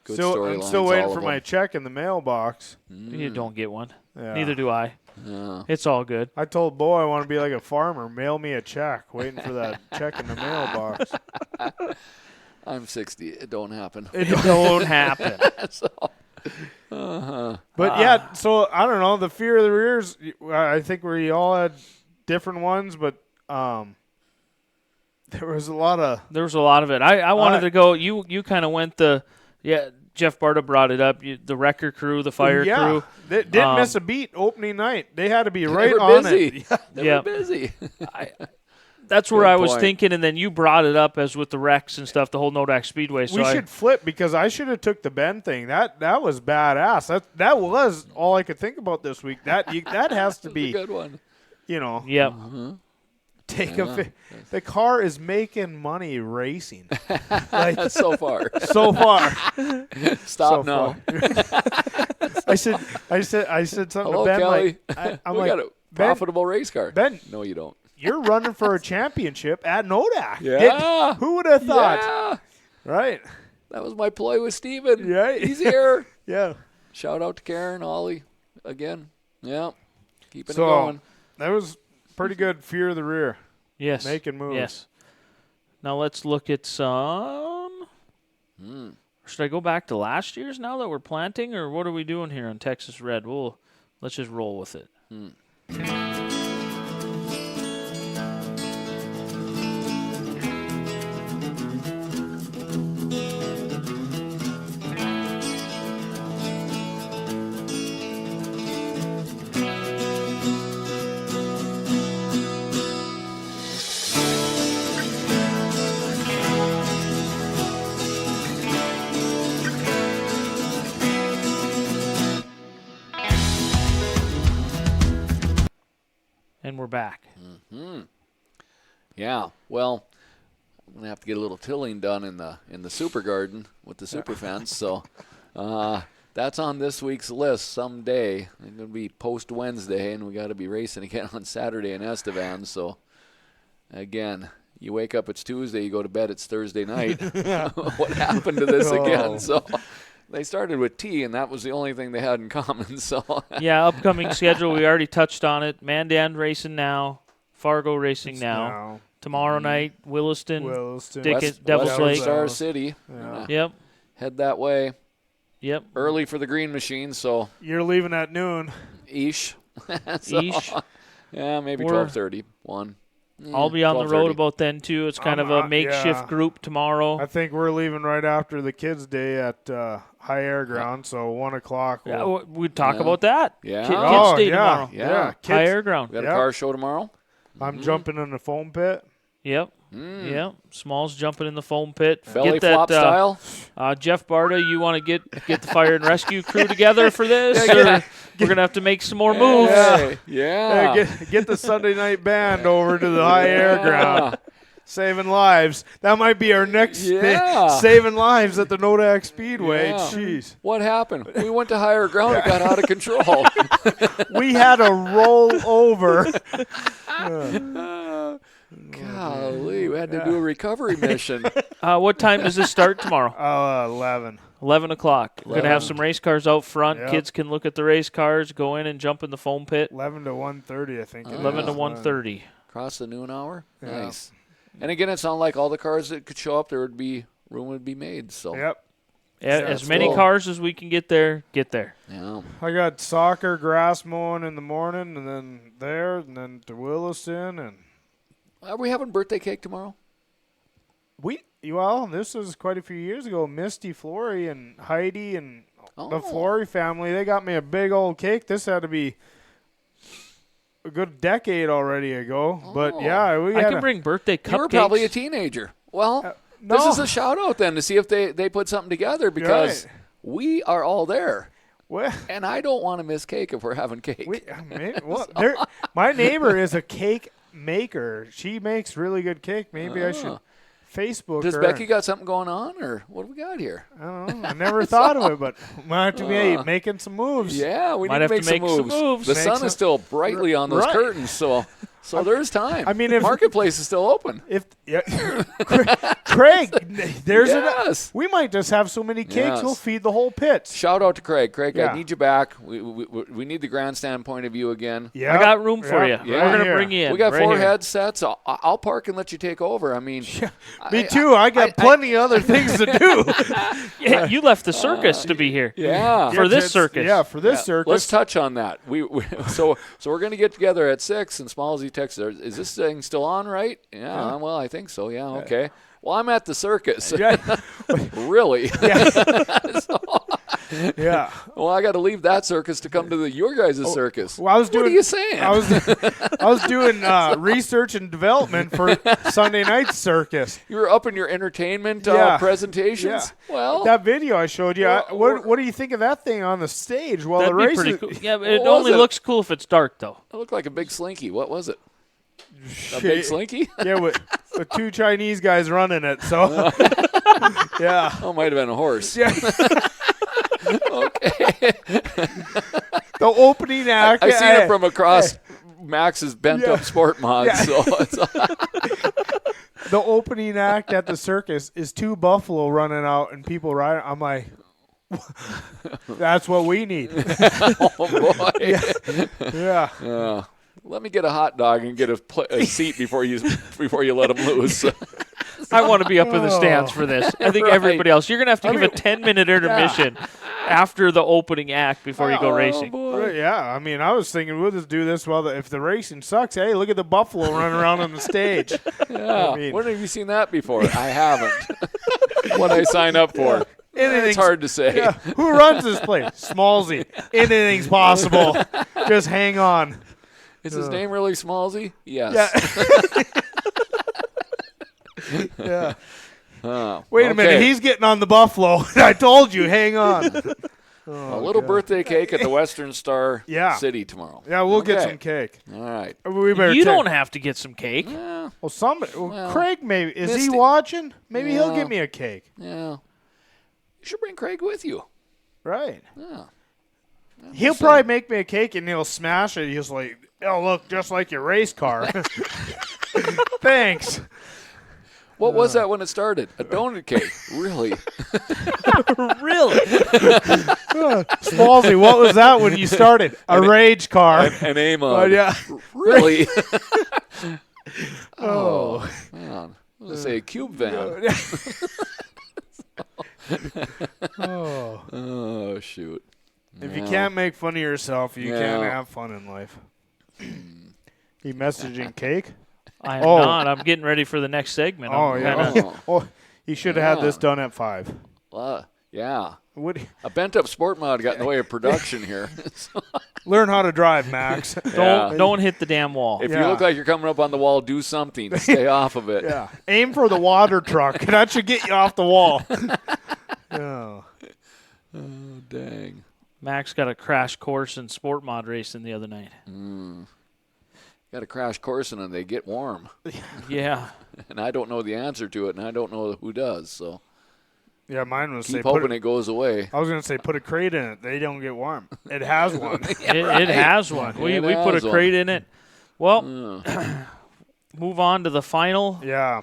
Good I'm storylines, still waiting all for of my them. check in the mailbox. You don't get one. Yeah. Neither do I. Yeah. It's all good. I told Bo I want to be like a farmer. Mail me a check. Waiting for that check in the mailbox. I'm 60. It don't happen. It don't happen. So, But yeah, so I don't know. The fear of the rears, I think we all had different ones, but there was a lot of it. I wanted to go. You kind of went Jeff Barta brought it up. The wrecker crew, the fire crew. They didn't miss a beat opening night. They had to be right on it. They were busy. That's where Good I was point. thinking, and then you brought it up as with the wrecks and stuff, the whole Nodak Speedway. So We should flip because I should have took the Ben thing. That was badass. That was all I could think about this week. That has to be a good one. Yep. The car is making money racing. Like So far. so far. Stop So now. I said something Hello, to Ben. Kelly. I'm We like, got a Ben, profitable race car. Ben, No, you don't. you're running for a championship at Nodak. Yeah. Who would have thought? Yeah. Right. That was my ploy with Steven. Yeah. He's here. Yeah. Shout out to Karen, Ollie, again. Yeah. Keeping it So going. that was pretty good fear of the rear. Yes. Making moves. Yes. Now let's look at some. Should I go back to last year's now that we're planting, or what are we doing here on Texas Red? Let's just roll with it. And we're back. Yeah. Well, I'm gonna have to get a little tilling done in the super garden with the super fence. So that's on this week's list someday. It's gonna be post Wednesday, and we got to be racing again on Saturday in Estevan. So again, you wake up, it's Tuesday. You go to bed, it's Thursday night. What happened to this again? So they started with T, and that was the only thing they had in common. So Yeah, upcoming schedule, we already touched on it. Mandan racing now, Fargo racing now. Now, Tomorrow night, Williston. Devil's Western Lake. Star City. Yeah. Yep, Head that way yep. early for the green machine. So You're leaving at noon. Ish. Eesh. Yeah, maybe We're- 12:30. 1. I'll be on the 12:30. road about then, too. It's kind of a makeshift yeah. group tomorrow. I think we're leaving right after the kids' day at High Air Ground, so 1 o'clock. Yeah, We'll, we'd talk Yeah. about that. Yeah. Kids Oh, Day yeah. tomorrow. Yeah. High Kids, Air Ground. We got Yep. a car show tomorrow. I'm jumping in the foam pit. Yep. Yep. Smalls jumping in the foam pit. Belly Get that, flop style. Jeff Barta, you want to get the fire and rescue crew together for this? Or we're going to have to make some more moves. Hey, yeah. Get the Sunday night band over to the High Air Ground. Saving lives. That might be our next thing. Yeah. Saving lives at the Nodak Speedway. Yeah. Jeez. What happened? We went to higher ground. It got out of control. We had to roll over. Golly, we had to do a recovery mission. What time does this start tomorrow? 11. 11 o'clock. We're going to have some race cars out front. Yep. Kids can look at the race cars, go in and jump in the foam pit. 11 to 1:30, I think. it 11 to is. 1:30. Across the noon hour. Yeah. Nice. And again, it's not like all the cars that could show up. There would be room would be made. So Yep. As many cool. cars as we can get there, get there. yeah. I got soccer, grass mowing in the morning, and then to Williston, and Are we having birthday cake tomorrow? this was quite a few years ago. Misty, Flory, and Heidi, and the Oh. Flory family, they got me a big old cake. This had to be a good decade already ago. But Oh. yeah, we I had can bring birthday cupcakes. You were probably a teenager. Well, this no. is a shout out then to see if they put something together because Right. we are all there. Well, And I don't want to miss cake if we're having cake. my neighbor is a cake maker. She makes really good cake. Maybe I should Facebook Does her. Becky got something going on, or what do we got here? I don't know. I never thought of it, but might have to be making some moves. Yeah, we Might need have to make, to make some moves. The Make sun some- is still brightly on those Right. curtains, so there's time. I mean, if- Marketplace is still open. If Craig, there's Yes. we might just have so many cakes Yes. we'll feed the whole pit. Shout out to Craig. Craig, Yeah. I need you back. We need the grandstand point of view again. Yeah, I got room for you. Yeah. We're going to Here. bring you in. We got right 4 here. headsets. I'll park and let you take over. I mean, Me too. I got plenty of other things to do. Yeah, you left the circus to be here. Yeah. For this circus. Yeah, for this circus. Let's touch on that. So we're going to get together at 6, and Smallsy texts, "Is this thing still on, right?" Yeah. Well, I think so. Yeah. Okay. Well, I'm at the circus. Really? Yeah. Well, I got to leave that circus to come to your guys' circus. Well, I was doing. What are you saying? I was doing research and development for Sunday night circus. You were up in your entertainment Yeah. presentations. Yeah. Well, That video I showed you. Well, what do you think of that thing on the stage while That'd the be race pretty is? cool. Yeah, but it What was only it? looks cool if it's dark, though. it looked like a big slinky. What was it? A big slinky? Yeah, with 2 Chinese guys running it. So, yeah. Oh, might have been a horse. Yeah. Okay. The opening act. I seen it from across Max's bent-up sport mod. Yeah. So it's, The opening act at the circus is 2 buffalo running out and people riding. I'm like, that's what we need. oh boy. Yeah. Let me get a hot dog and get a seat before you let him loose. I want to be up in the stands for this. I think Right. everybody else. You're going to have to give a 10-minute intermission after the opening act before you go racing. Boy. Right, yeah, I mean, I was thinking we'll just do this while if the racing sucks. Hey, look at the buffalo running around on the stage. Yeah. I mean- When have you seen that before? I haven't. What I sign up for. It's hard to say. Yeah. Who runs this place? Smallsy. Anything's possible. Just hang on. Is his name really Smallsy? Yes. Yeah. Oh, Wait a minute. okay. He's getting on the buffalo. I told you. Hang on. A little birthday cake at the Western Star Yeah. City tomorrow. Yeah, we'll get Okay. some cake. All right. We better You check. don't have to get some cake. Yeah. Well, somebody. Well, Craig, maybe is he Misty- watching? Maybe he'll Yeah. give me a cake. Yeah. You should bring Craig with you. Right. Yeah. He'll probably make me a cake and he'll smash it. He's like, "Oh, look, just like your race car." Thanks. What was that when it started? A donut cake. Really? Really? Smallsy, what was that when you started? A rage car. An aim Oh, on. yeah. Really? Oh. Man. Let's say a cube van. Oh. Oh, shoot. If you can't make fun of yourself, you can't Yeah. have fun in life. You messaging cake? I am Oh. not. I'm getting ready for the next segment. Oh, I'm yeah. kinda- Oh. Oh, you should have had this done at 5. Yeah. What, A bent-up sport mod got in the way of production here. learn how to drive, Max. Don't hit the damn wall. If Yeah. you look like you're coming up on the wall, do something. Stay off of it. Yeah. Aim for the water truck. That should get you off the wall. Oh. Oh, dang. Max got a crash course in sport mod racing the other night. Got a crash course and they get warm. Yeah. And I don't know the answer to it, and I don't know who does. So Yeah, mine was say keep put hoping it goes away. I was going to say put a crate in it. They don't get warm. It has one. It has one. We It put has a one. crate in it. Well, move on to the final. Yeah.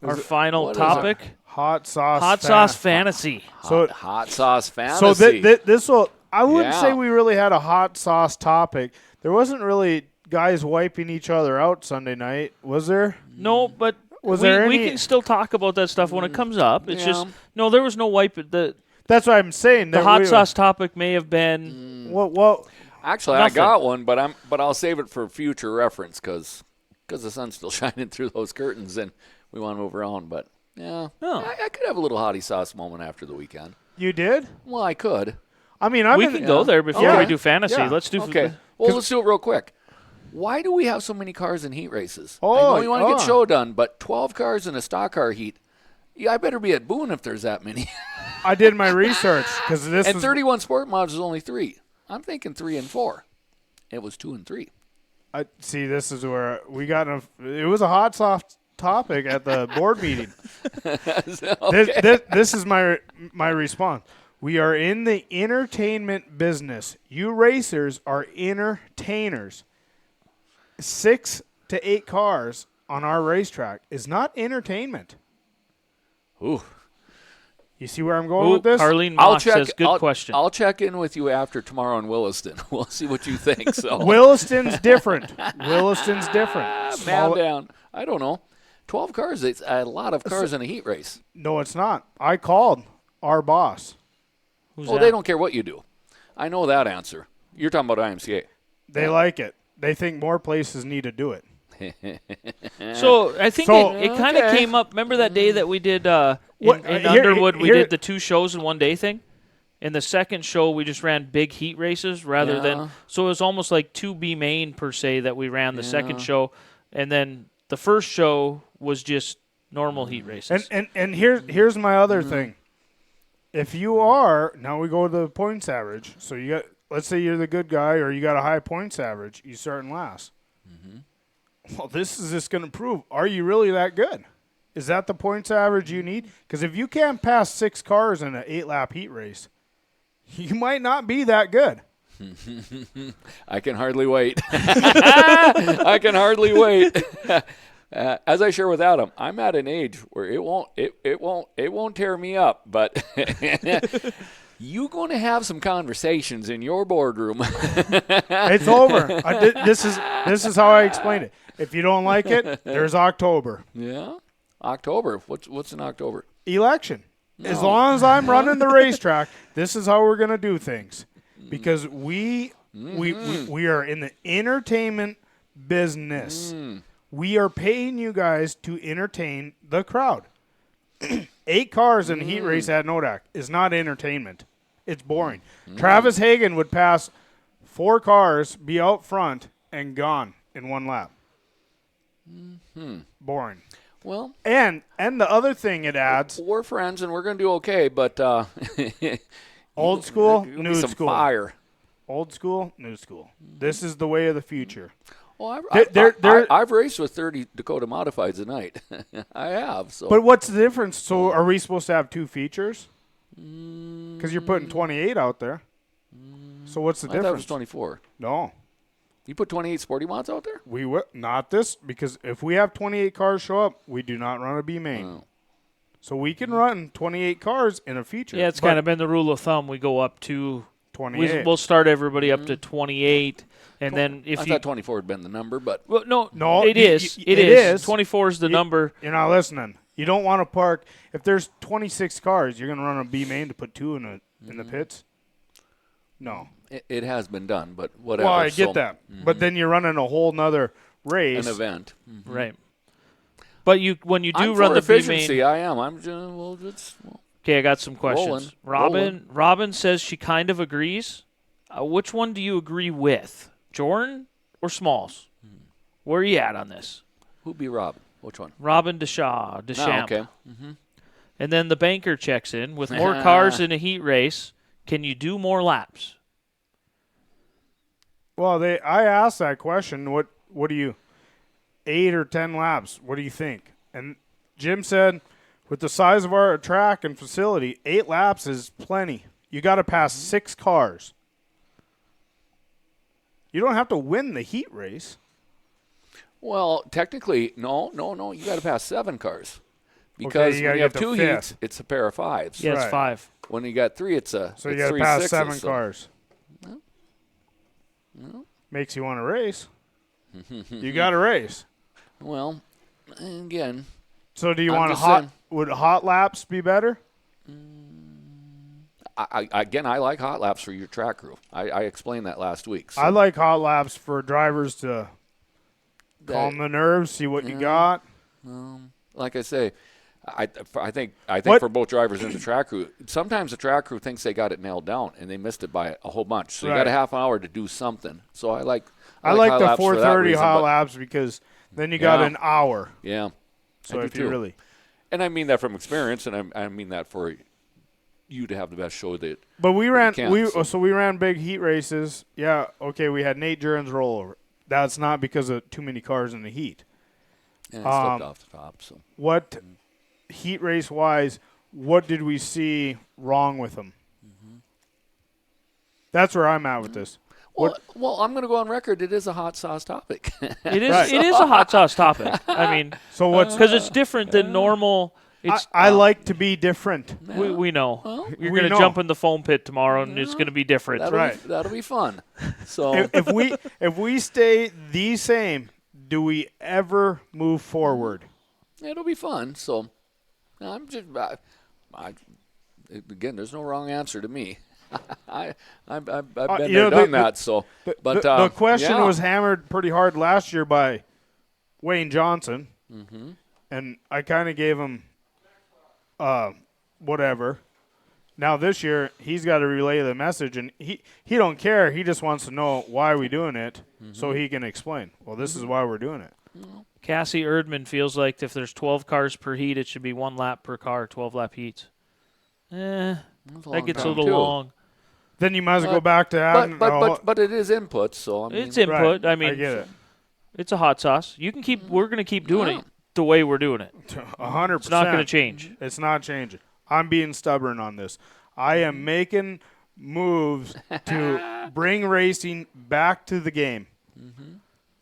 Our final what is topic. Hot sauce. Hot sauce fantasy. So Hot sauce fantasy. So this will. I wouldn't Yeah. say we really had a hot sauce topic. There wasn't really guys wiping each other out Sunday night, was there? No, but Was we, there we any- can still talk about that stuff when it comes up. It's Yeah. just no, there was no wipe. The That's what I'm saying. the that hot we- sauce topic may have been What? Actually, Nothing. I got one, but I'll save it for future reference because the sun's still shining through those curtains, and we want to move around. But yeah, Oh. I could have a little hottie sauce moment after the weekend. You did? Well, I could. I mean, we can go there before Yeah. we do fantasy. Yeah. Let's do Okay. Well, let's do it real quick. Why do we have so many cars in heat races? I Oh, know you want to oh. get show done, but 12 cars in a stock car heat. Yeah, I better be at Boone if there's that many. I did my research because this And was 31 sport mods is only 3. I'm thinking 3 and 4. It was 2 and 3. I see. This is where we got. It was a hot sauce topic at the board meeting. This is my response. We are in the entertainment business. You racers are entertainers. 6 to 8 cars on our racetrack is not entertainment. Ooh. You see where I'm going Ooh, with this? Carlene Moss says, good question. I'll check in with you after tomorrow in Williston. We'll see what you think. So Williston's different. Williston's different. man Small- down. I don't know. 12 cars. It's a lot of cars in a heat race. No, it's not. I called our boss. Who's Well, that? they don't care what you do. I know that answer. You're talking about IMCA. They like it. They think more places need to do it. So I think So- it kind of Okay. came up. Remember that day that we did What- in here- Underwood? We here- did the 2 shows in one day thing. In the second show, we just ran big heat races rather Yeah. than. So it was almost like 2B main per se that we ran the second show, and then the first show was just normal heat races. And here's my other thing. If you are now we go to the points average. So you got, let's say you're the good guy or you got a high points average, you start in last. Well, this is just going to prove, are you really that good? Is that the points average you need? Because if you can't pass 6 cars in an 8-lap heat race, you might not be that good. I can hardly wait. I can hardly wait. As I share with Adam, I'm at an age where it won't tear me up, but you going to have some conversations in your boardroom. It's over. This is how I explain it. If you don't like it, there's October. Yeah, October. What's in October? Election. As long as I'm running the racetrack, this is how we're going to do things. Because we are in the entertainment business. We are paying you guys to entertain the crowd. 8 cars in a heat race at Nodak is not entertainment. It's boring. Travis Hagen would pass 4 cars, be out front, and gone in 1 lap. Boring. Well, And the other thing it adds, we're friends and we're going to do okay, but old school, there'll be new some school. fire. Old school, new school. This is the way of the future. Well, There- I've raced with 30 Dakota Modifieds a night. I have. So. But what's the difference? So are we supposed to have 2 features? Because you're putting 28 out there. So what's the I thought it was difference? 24. No, You put 28 Sporty Mods out there? we will not this, because if we have 28 cars show up, we do not run a B main. Oh. So we can run 28 cars in a feature. yeah, it's kind of been the rule of thumb. We go up to 28. we'll start everybody up to 28, and then if I you thought 24 had been the number, but well, no, No, it you- is. you- It it is. is. 24 is the You- number. You're not listening. You don't want to park. If there's 26 cars, you're going to run a B main to put 2 in the pits? No. it has been done, but whatever. Well, I So, get that. But then you're running a whole nother race. An event. Right. But when you do I'm run for the B efficiency. main, I am. I'm just, well, it's, well, okay, I got some questions. Robin says she kind of agrees. Which one do you agree with, Jordan or Smalls? Where are you at on this? who'd be Robin? Which one? Robin Deschamps. Oh, okay. And then the banker checks in with more cars in a heat race. Can you do more laps? Well, I asked that question. What do you, 8 or 10 laps? What do you think? And Jim said, with the size of our track and facility, 8 laps is plenty. You got to pass 6 cars. You don't have to win the heat race. Well, technically, no. You got to pass 7 cars. Because you when gotta you have get to 2 fifth. heats, it's a pair of 5s. Yeah, it's Right. 5. When you got 3, it's a So you it's got to 3 pass sixes, 7 so- cars. Makes you want to race. You got to race. Well, again, So do you I'm want just hot? saying. Would hot laps be better? I like hot laps for your track crew. I explained that last week. So I like hot laps for drivers to that- calm the nerves, see what you Yeah. got. like I say, I think What- for both drivers and the track crew, sometimes the track crew thinks they got it nailed down and they missed it by a whole bunch. So you got Right. a half hour to do something. So I like I like hot the laps for that 4:30 reason, hot but- laps because then you got Yeah. an hour. Yeah. So I do if you too. really, And I mean that from experience, and I mean that for you to have the best show that. but we ran can, so. so we ran big heat races. Yeah, okay, we had Nate Juren's rollover. That's not because of too many cars in the heat. And it slipped off the top. So What heat race wise, what did we see wrong with them? That's where I'm at with this. well, I'm going to go on record. It is a hot sauce topic. It is. Right. It is a hot sauce topic. I mean, So what's because it's different than normal I like to be different. We know. Well, You're we going to know. jump in the foam pit tomorrow, and it's going to be different. That'll be fun. So If we stay the same, do we ever move forward? it'll be fun. So I'm just again, there's no wrong answer to me. I've been there, done that. So, but the question yeah. was hammered pretty hard last year by Wayne Johnson, and I kind of gave him whatever. Now this year he's got to relay the message, and he don't care. He just wants to know why we doing it, so he can explain. Well, this is why we're doing it. Cassie Erdman feels like if there's 12 cars per heat, it should be 1 lap per car, 12-lap heats. That gets a little long. Then you might as well go back to adding. But it is input, so I mean, It's input. Right. I mean, I get it. it's a hot sauce. You can keep. We're going to keep doing it the way we're doing it. 100%. It's not going to change. It's not changing. I'm being stubborn on this. I am making moves to bring racing back to the game.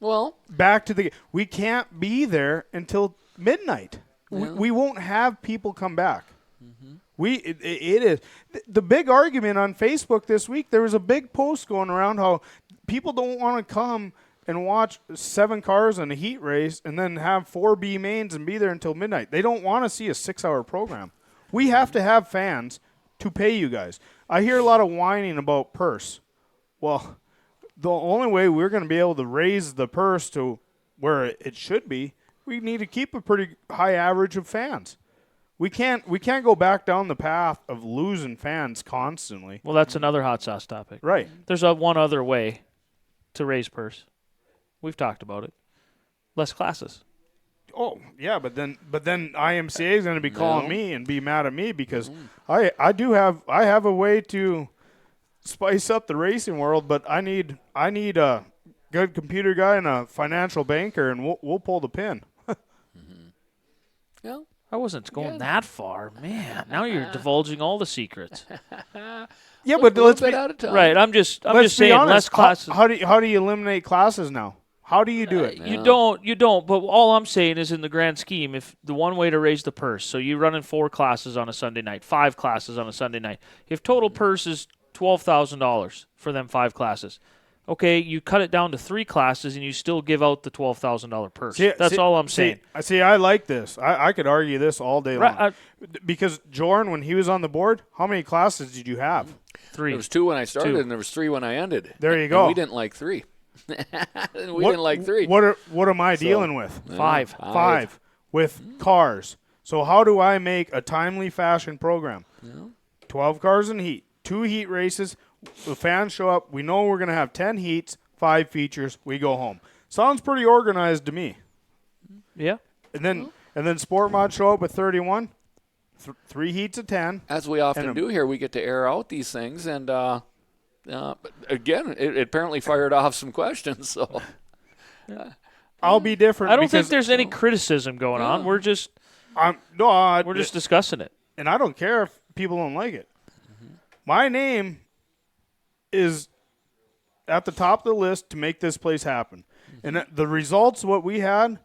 well, Back to the game. We can't be there until midnight. We won't have people come back. It is the big argument on Facebook this week. There was a big post going around how people don't want to come and watch 7 cars in a heat race and then have 4 B mains and be there until midnight. They don't want to see a 6-hour program. We have to have fans to pay you guys. I hear a lot of whining about purse. Well, the only way we're going to be able to raise the purse to where it should be, we need to keep a pretty high average of fans. We can't go back down the path of losing fans constantly. Well, that's another hot sauce topic. Right. There's one other way to raise purse. We've talked about it. Less classes. Oh, yeah, but then IMCA is going to be calling me and be mad at me because I have a way to spice up the racing world, but I need a good computer guy and a financial banker, and we'll pull the pin. yeah. I wasn't going that far, man. Now you're divulging all the secrets. Yeah, but let's be at a time. Right. I'm just let's be saying honest. less classes. How do you eliminate classes now? How do you do it? You don't. But all I'm saying is, in the grand scheme, if the one way to raise the purse, so you're running 4 classes on a Sunday night, 5 classes on a Sunday night. If total purse is $12,000 for them 5 classes, okay, you cut it down to 3 classes and you still give out the $12,000 purse. That's all I'm saying. I like this. I could argue this all day long. Because Jordan, when he was on the board, how many classes did you have? 3. There was 2 when I started, 2. and there was 3 when I ended. There you And go. we didn't like 3. Didn't like 3. What am I dealing with? 5. 5 with cars. So how do I make a timely fashion program? 12 cars in heat, 2 heat races. The fans show up. We know we're going to have 10 heats, 5 features. We go home. Sounds pretty organized to me. Yeah. And then Sport Mod show up with 31, 3 heats of 10. As we often do here, we get to air out these things, and but again, it apparently fired off some questions. So I'll be different. I don't think because there's any criticism going on. We're just we're just discussing it. and I don't care if people don't like it. My name is at the top of the list to make this place happen. And the results, what we had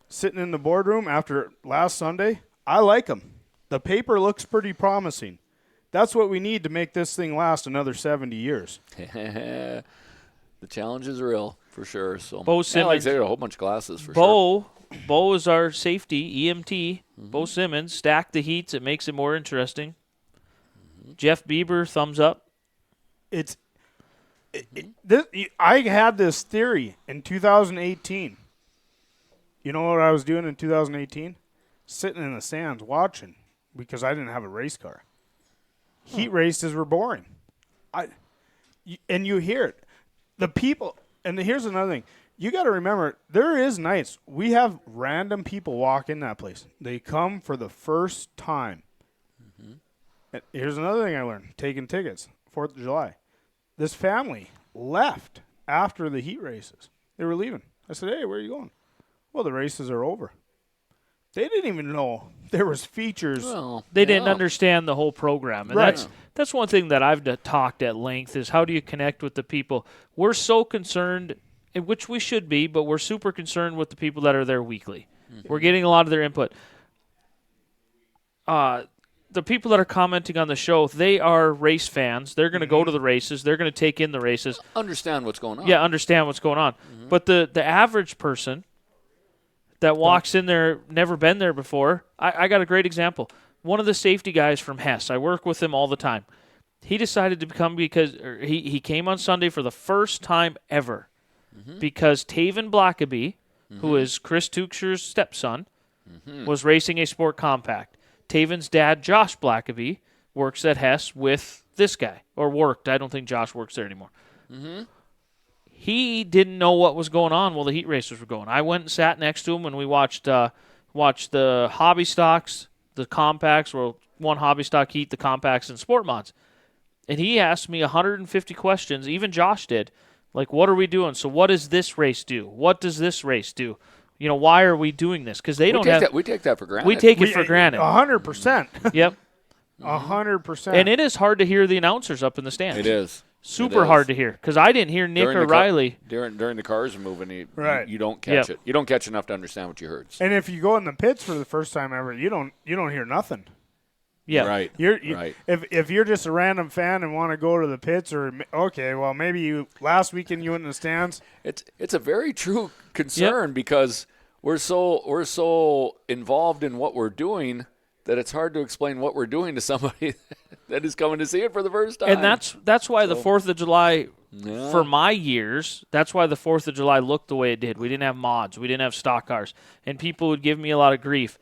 sitting in the boardroom after last Sunday, I like them. The paper looks pretty promising. That's what we need to make this thing last another 70 years. the challenge is real for sure. So Bo like I Simmons, said, a whole bunch of classes for sure. Bo is our safety EMT. Bo Simmons stacked the heats. It makes it more interesting. Jeff Bieber, thumbs up. I had this theory in 2018. You know what I was doing in 2018? Sitting in the stands watching because I didn't have a race car. Heat races were boring. And you hear it. The people, and here's another thing. You got to remember, there is nights. We have random people walk in that place. They come for the first time. And here's another thing I learned, taking tickets, 4th of July. This family left after the heat races. They were leaving. I said, hey, where are you going? Well, the races are over. They didn't even know there was features. Well, They didn't understand the whole program. And Right. that's one thing that I've talked at length is how do you connect with the people? We're so concerned, in which we should be, but we're super concerned with the people that are there weekly. We're getting a lot of their input. the people that are commenting on the show, they are race fans. They're going to go to the races. They're going to take in the races. Understand what's going on. Yeah, understand what's going on. But the average person that walks in there, never been there before, I got a great example. One of the safety guys from Hess, I work with him all the time. He decided to become he came on Sunday for the first time ever because Taven Blackaby, who is Chris Tuchscher's stepson, was racing a sport compact. Taven's dad, Josh Blackaby, works at Hess with this guy, or worked. I don't think Josh works there anymore. He didn't know what was going on while the heat racers were going. I went and sat next to him when we watched the hobby stocks, the compacts, or one hobby stock heat, the compacts, and sport mods. And he asked me 150 questions, even Josh did. Like, what are we doing? So what does this race do? What does this race do? You know, why are we doing this? Because we take that for granted. We take it for granted. 100%. Yep. 100%. And it is hard to hear the announcers up in the stands. It is. Super hard to hear because I didn't hear Nick or Riley. During the cars are moving, you don't catch Yep. it. You don't catch enough to understand what you heard. And if you go in the pits for the first time ever, you don't hear nothing. Yeah. Right. Right. If you're just a random fan and want to go to the pits, or okay, well maybe last weekend you went in the stands. It's a very true concern because we're so involved in what we're doing that it's hard to explain what we're doing to somebody that is coming to see it for the first time. And that's why the 4th of July, for my years, that's why the 4th of July looked the way it did. We didn't have mods. We didn't have stock cars. And people would give me a lot of grief.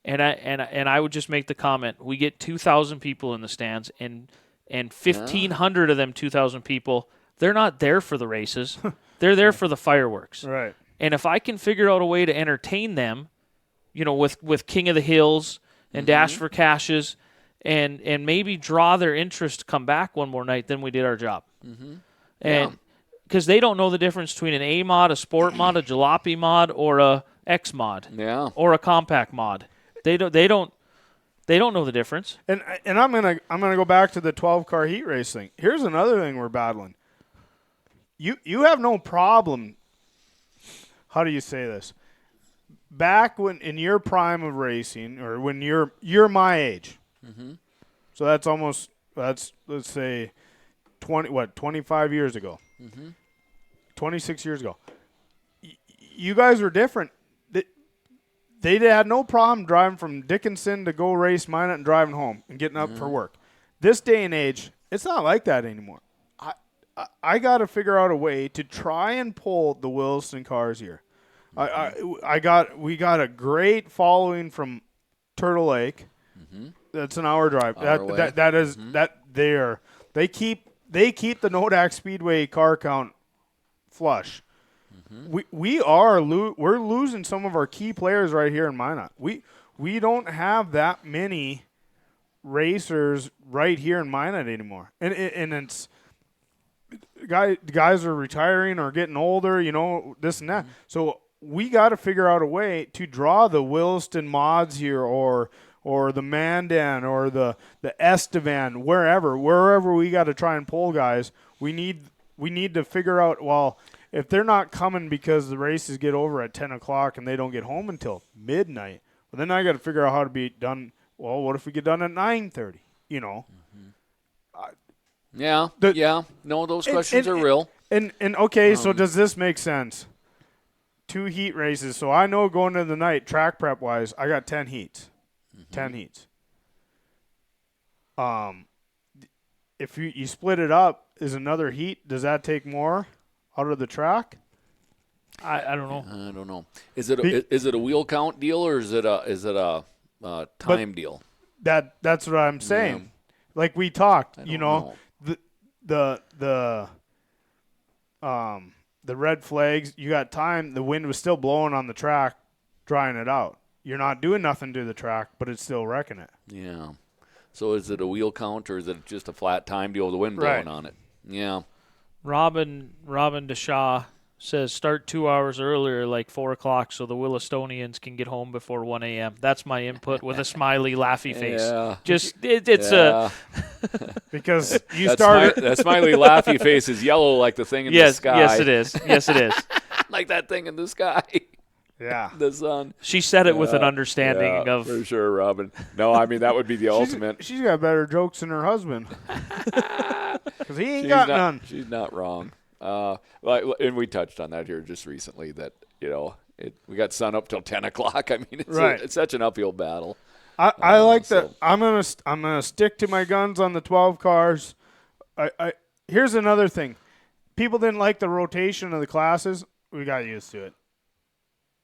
And I would just make the comment, we get 2,000 people in the stands, and 1,500 of them 2,000 people, they're not there for the races. They're there for the fireworks. Right. And if I can figure out a way to entertain them, you know, with King of the Hills and Dash for Cashes, and maybe draw their interest to come back one more night, then we did our job. And because they don't know the difference between an A mod, a sport mod, a jalopy mod, or a X mod, or a compact mod. They don't know the difference. And I'm gonna go back to the 12-car heat race thing. Here's another thing we're battling. You have no problem. How do you say this? Back when in your prime of racing, or when you're my age, so let's say 25 years ago, 26 years ago. You guys were different. They had no problem driving from Dickinson to go race Minot and driving home and getting up for work. This day and age, it's not like that anymore. I got to figure out a way to try and pull the Williston cars here. We got a great following from Turtle Lake. That's an hour drive. They keep the Nodak Speedway car count flush. We're losing some of our key players right here in Minot. We don't have that many racers right here in Minot anymore, and it's guys are retiring or getting older, you know, this and that. So we got to figure out a way to draw the Williston mods here, or the Mandan, or the Estevan, wherever we got to try and pull guys. We need to figure out, well, if they're not coming because the races get over at 10 o'clock and they don't get home until midnight, well, then I got to figure out how to be done. Well, what if we get done at 9:30? You know. No, those questions are real. And okay, so does this make sense? 2 heat races. So I know going into the night, track prep wise, I got 10 heats. 10 heats. If you split it up, is another heat, does that take more out of the track? I don't know. I don't know. Is it a wheel count deal, or is it a time deal? That's what I'm saying. Yeah. Like we talked, you know. The red flags, you got time, the wind was still blowing on the track, drying it out. You're not doing nothing to the track, but it's still wrecking it. Yeah. So is it a wheel count, or is it just a flat time deal with the wind blowing on it? Yeah. Robin DeShaw says start 2 hours earlier, like 4 o'clock, so the Willistonians can get home before 1 a.m. That's my input with a smiley, laughy face. Yeah. It's because you started. That smiley, laughy face is yellow like the thing in the sky. Yes, it is. Yes, it is. Like that thing in the sky. Yeah. the sun. She said it with an Yeah, understanding of. for sure, Robin. No, I mean that would be the ultimate. She's got better jokes than her husband. Because he ain't She's got not, none. She's not wrong. And we touched on that here just recently. That we got sun up till 10 o'clock. I mean, it's such an uphill battle. I like so- that. I'm gonna stick to my guns on the 12 cars. Here's another thing. People didn't like the rotation of the classes. We got used to it,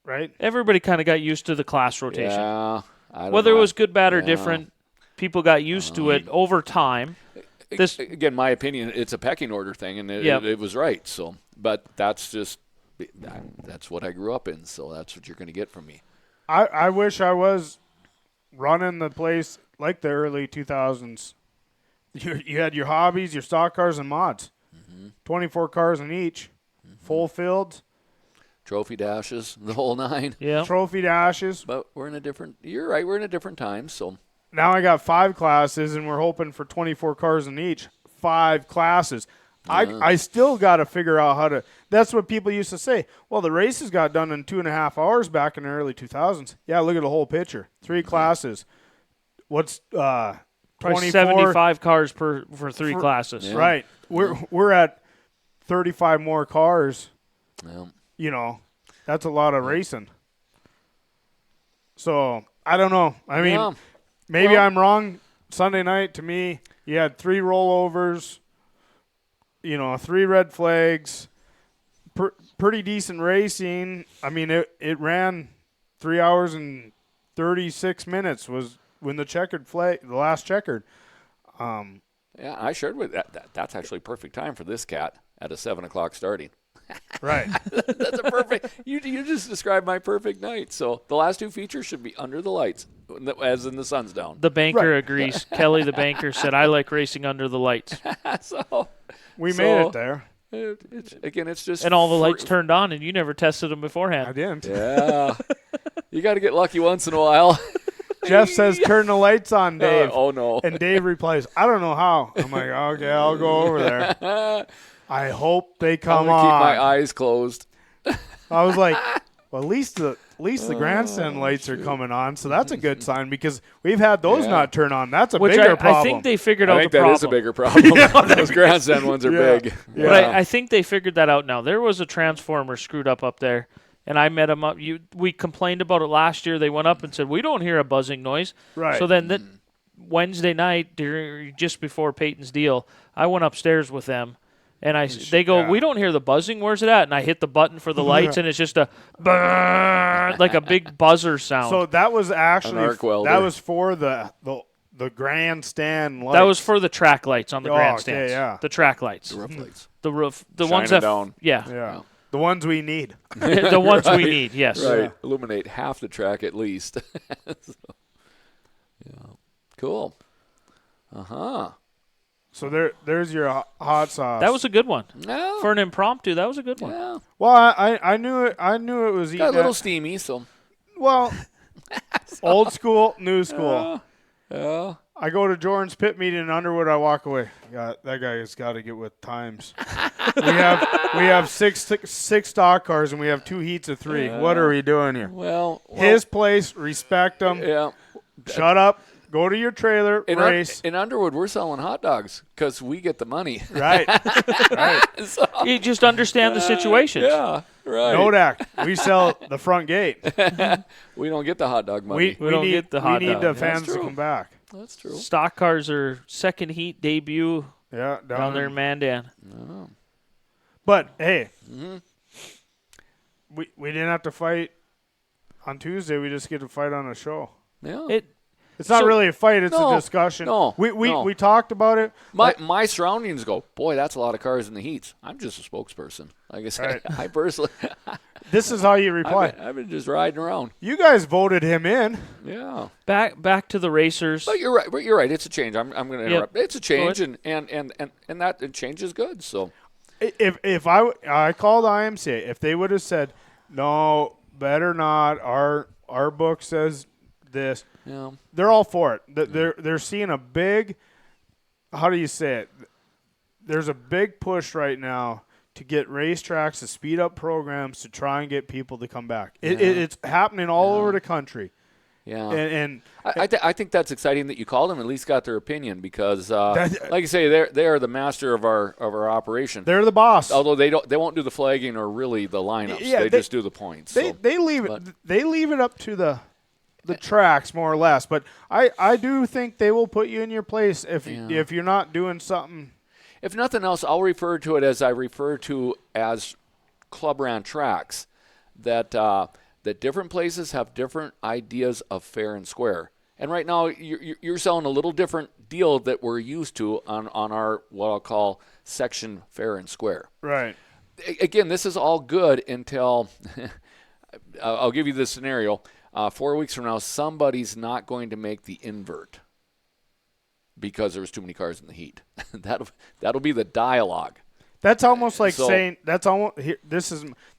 right? Everybody kind of got used to the class rotation. Yeah, I don't Whether know. it was good, bad, or Yeah. different, people got used to it over time. This Again, my opinion, it's a pecking order thing, and Yep. it was right. So, but that's what I grew up in. So that's what you're going to get from me. I wish I was running the place like the early 2000s. You had your hobbies, your stock cars, and mods. 24 cars in each, full fields, Trophy dashes, the whole nine. yeah. trophy dashes. But you're right, we're in a different time. So Now I got 5 classes, and we're hoping for 24 cars in each. 5 classes. I still got to figure out how to. That's what people used to say. Well, the races got done in 2.5 hours back in the early 2000s. Yeah, look at the whole picture. 3 classes. What's Probably 24? 75 cars for 3 For- classes. Yeah. Right. We're at 35 more cars. yeah. That's a lot of racing. So I don't know. I mean, Yeah. maybe Well- I'm wrong. Sunday night, to me, you had 3 rollovers, 3 red flags, pretty decent racing. I mean, it ran 3 hours and 36 minutes was when the last checkered. Yeah, I shared with that's actually perfect time for this cat at a 7 o'clock starting. Right. That's a perfect. You just described my perfect night. So the last 2 features should be under the lights, as in the sun's down. The banker Right. agrees. Kelly, the banker, said, I like racing under the lights. So We So- made it there. it's just And all the free- lights turned on, and you never tested them I beforehand. didn't. Yeah, you got to get lucky once in a while. Jeff says, turn the lights on, Dave. Oh no. And Dave replies, I don't know how. I'm like, okay, I'll go over there. I hope they I'm come gonna keep on. my eyes closed. I was like, well, at least the grandstand lights are coming on, so that's a good sign because we've had those Yeah. not turn on. That's a Which bigger I problem. think they figured I out think the that problem. is a bigger problem. Those grandstand ones are Yeah. big. Yeah. But I think they figured that out now. There was a transformer screwed up there, and I met him up. We complained about it last year. They went up and said, we don't hear a buzzing noise. Right. So then Wednesday night, just before Peyton's deal, I went upstairs with them. And they go, yeah. we don't hear the buzzing. Where's it at? And I hit the button for the lights, and it's just a brrrr, like a big buzzer sound. So that was actually arc welder. that was for the grandstand lights. that was for the track lights on the Oh, grandstands. okay, yeah. The track lights. The roof lights. The roof. The Shining ones that. down. Yeah. Yeah. The ones we need. The ones we Right. need, yes. Right. Yeah. Illuminate half the track at least. So, yeah. Cool. So there's your hot sauce. That was a good one. No. For an impromptu, that was a good one. Yeah. well, I knew it. I knew it was Got a eating little at- steamy, so. well, old school, new school. Yeah. I go to Jordan's pit meeting in Underwood. I walk away. Yeah, that guy has got to get with times. we have six stock cars and we have 2 heats of 3. What are we doing here? Well, His place. Respect him. yeah. Shut up. Go to your trailer. Race. In Underwood, we're selling hot dogs because we get the money. Right. Right. So, You just understand the situations. yeah, right. Nodak. We sell the front gate. We don't get the hot dog money. We don't need, get the hot We need dog. the That's fans to true. come back. That's true. Stock cars are second heat debut Yeah, down there in Mandan. But hey, Mm-hmm. we didn't have to fight on Tuesday. We just get to fight on a show. Yeah. It's not So- really a fight. It's No, a discussion. no, We no. talked about it. My surroundings go, boy, that's a lot of cars in the heats. I'm just a spokesperson. Like I said, Right. I personally, This is how you reply. I've been just riding around. You guys voted him in. Yeah. Back to the racers. But you're right. But you're right. It's a change. I'm going to Yep. interrupt. It's a change, Go and that change is good. So If I called IMCA, if they would have said, no, better not. Our book says this. yeah, They're all for it. They're seeing a big. How do you say it? There's a big push right now to get racetracks to speed up programs to try and get people to come back. It's happening all over the country. Yeah. And I think that's exciting that you called them, at least got their opinion, because like you say, they are the master of our operation. they're the boss. Although they won't do the flagging or really the lineups. Yeah, they just do the points. They leave it up to the tracks more or less. But I do think they will put you in your place if you're not doing something. If nothing else, I'll refer to it as I refer to as club ran tracks, that different places have different ideas of fair and square. And right now, you're selling a little different deal that we're used to on our what I'll call section fair and square. Right. Again, this is all good until I'll give you this scenario. 4 weeks from now, somebody's not going to make the invert because there was too many cars in the heat. That'll be the dialogue. That's almost like saying that's almost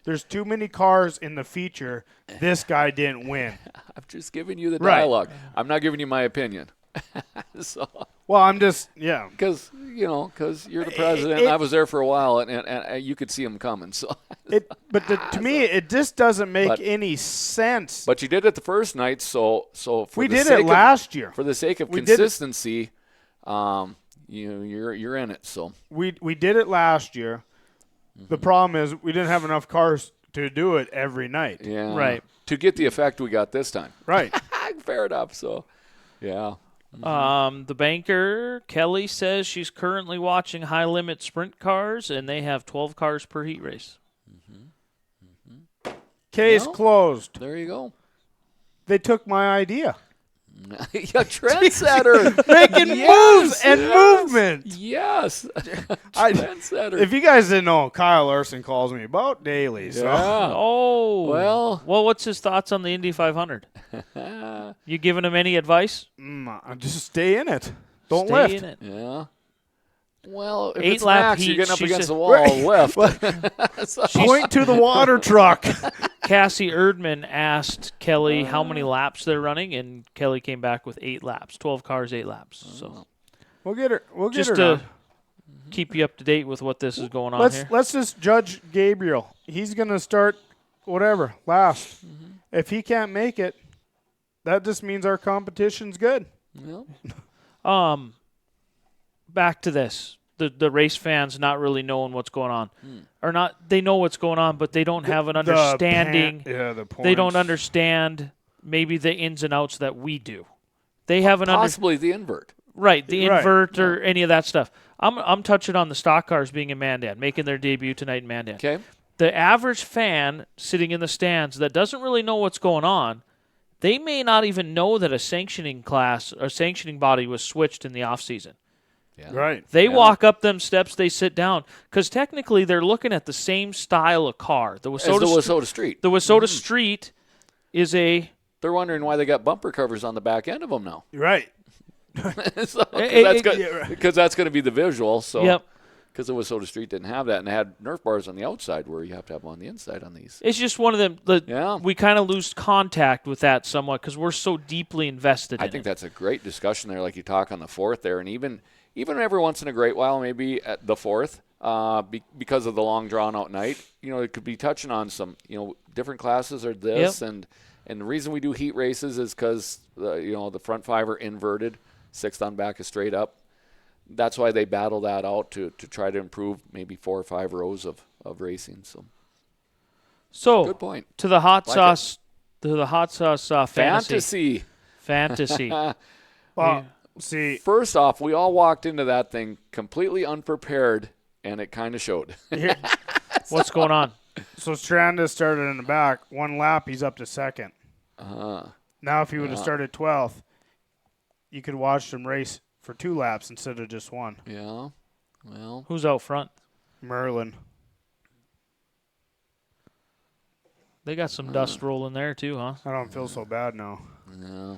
there's too many cars in the feature. This guy didn't win. I'm just giving you the dialogue. I'm not giving you my opinion. Well, I'm just because you're the president. And I was there for a while, and you could see him coming. So, to me, it just doesn't make any sense. But you did it the first night, so for we the did sake it last year. For the sake of consistency, you're in it. So we did it last year. Mm-hmm. The problem is we didn't have enough cars to do it every night. Yeah, right. To get the effect we got this time. Right. Fair enough. So, yeah. The banker, Kelly, says she's currently watching high-limit sprint cars, and they have 12 cars per heat race. Case closed. There you go. They took my idea. Yeah, trendsetter. Making moves and movement. Yes. Trendsetter. If you guys didn't know, Kyle Larson calls me about daily. So. Yeah. Oh. Well, what's his thoughts on the Indy 500? You giving him any advice? Just stay in it. Don't Stay lift. in it. Yeah. Well, if 8 it's lap max, heat, you're getting up she against said- the wall. Lift. Point to the water truck. Cassie Erdman asked Kelly how many laps they're running, and Kelly came back with 8 laps. 12 cars, 8 laps. So We'll get her. We'll get just her to done. keep you up to date with what this is going on here. Let's just judge Gabriel. He's gonna start whatever last. If he can't make it, that just means our competition's good. Yeah. Back to this. The race fans not really knowing what's going on. Or not, they know what's going on, but they don't have an understanding. The points. They don't understand maybe the ins and outs that we do. They have an Possibly the invert. Right, the Right. invert or any of that stuff. I'm touching on the stock cars being in Mandan, making their debut tonight in Mandan. Okay. The average fan sitting in the stands that doesn't really know what's going on, they may not even know that a sanctioning class or sanctioning body was switched in the off season. Yeah. Right. They walk up them steps, they sit down, because technically they're looking at the same style of car. The As the Wissota Street. The Wissota Street is a... They're wondering why they got bumper covers on the back end of them now. Right. Because Hey, that's going to be the visual. So. Yep. Because the Wissota Street didn't have that, and they had Nerf bars on the outside where you have to have them on the inside on these. It's just one of them. Yeah. We kind of lose contact with that somewhat because we're so deeply invested in it. I think that's a great discussion there, like you talk on the fourth there, and even every once in a great while, maybe at the fourth, because of the long drawn-out night, it could be touching on some, different classes or this, and the reason we do heat races is because, the front five are inverted, sixth on back is straight up. That's why they battle that out to try to improve maybe 4 or 5 rows of racing. So good point. To the hot sauce, Fantasy. See, First off, we all walked into that thing completely unprepared, and it kind of showed. what's going on? so Stranda started in the back. 1 lap, he's up to second. Now, if he would have started 12th, you could watch him race for 2 laps instead of just 1. Yeah. Well. Who's out front? Merlin. They got some dust rolling there too, huh? I don't feel so bad now. Yeah.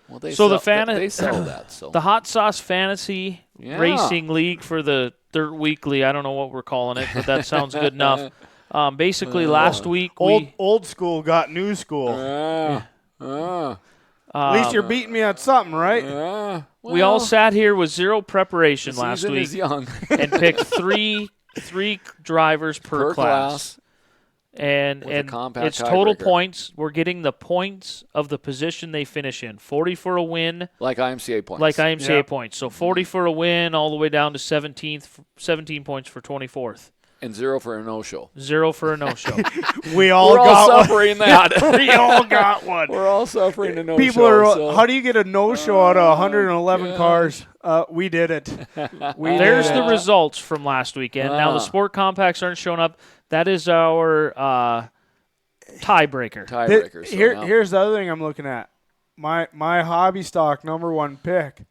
Well, they So they sell that. So the Hot Sauce Fantasy Racing League for the Dirt Weekly. I don't know what we're calling it, but that sounds good enough. Basically, last week Old school got new school. At least you're beating me at something, right? we all sat here with zero preparation last season week is young. and picked 3 3 drivers per class. And With a compact it's total tiebreaker. points. We're getting the points of the position they finish in. 40 for a win, Like IMCA points. like IMCA Yep. points. So 40 for a win, all the way down to 17 points for 24th. And 0 for a no-show. 0 for a no-show. We all We're all got one. suffering that. We all got one. We're all suffering a no-show. People are. so. How do you get a no-show out of 111 cars? We did it. There's the results from last weekend. Now the sport compacts aren't showing up. That is our tiebreaker. Tiebreaker. So now- Here's the other thing I'm looking at. My hobby stock #1 pick.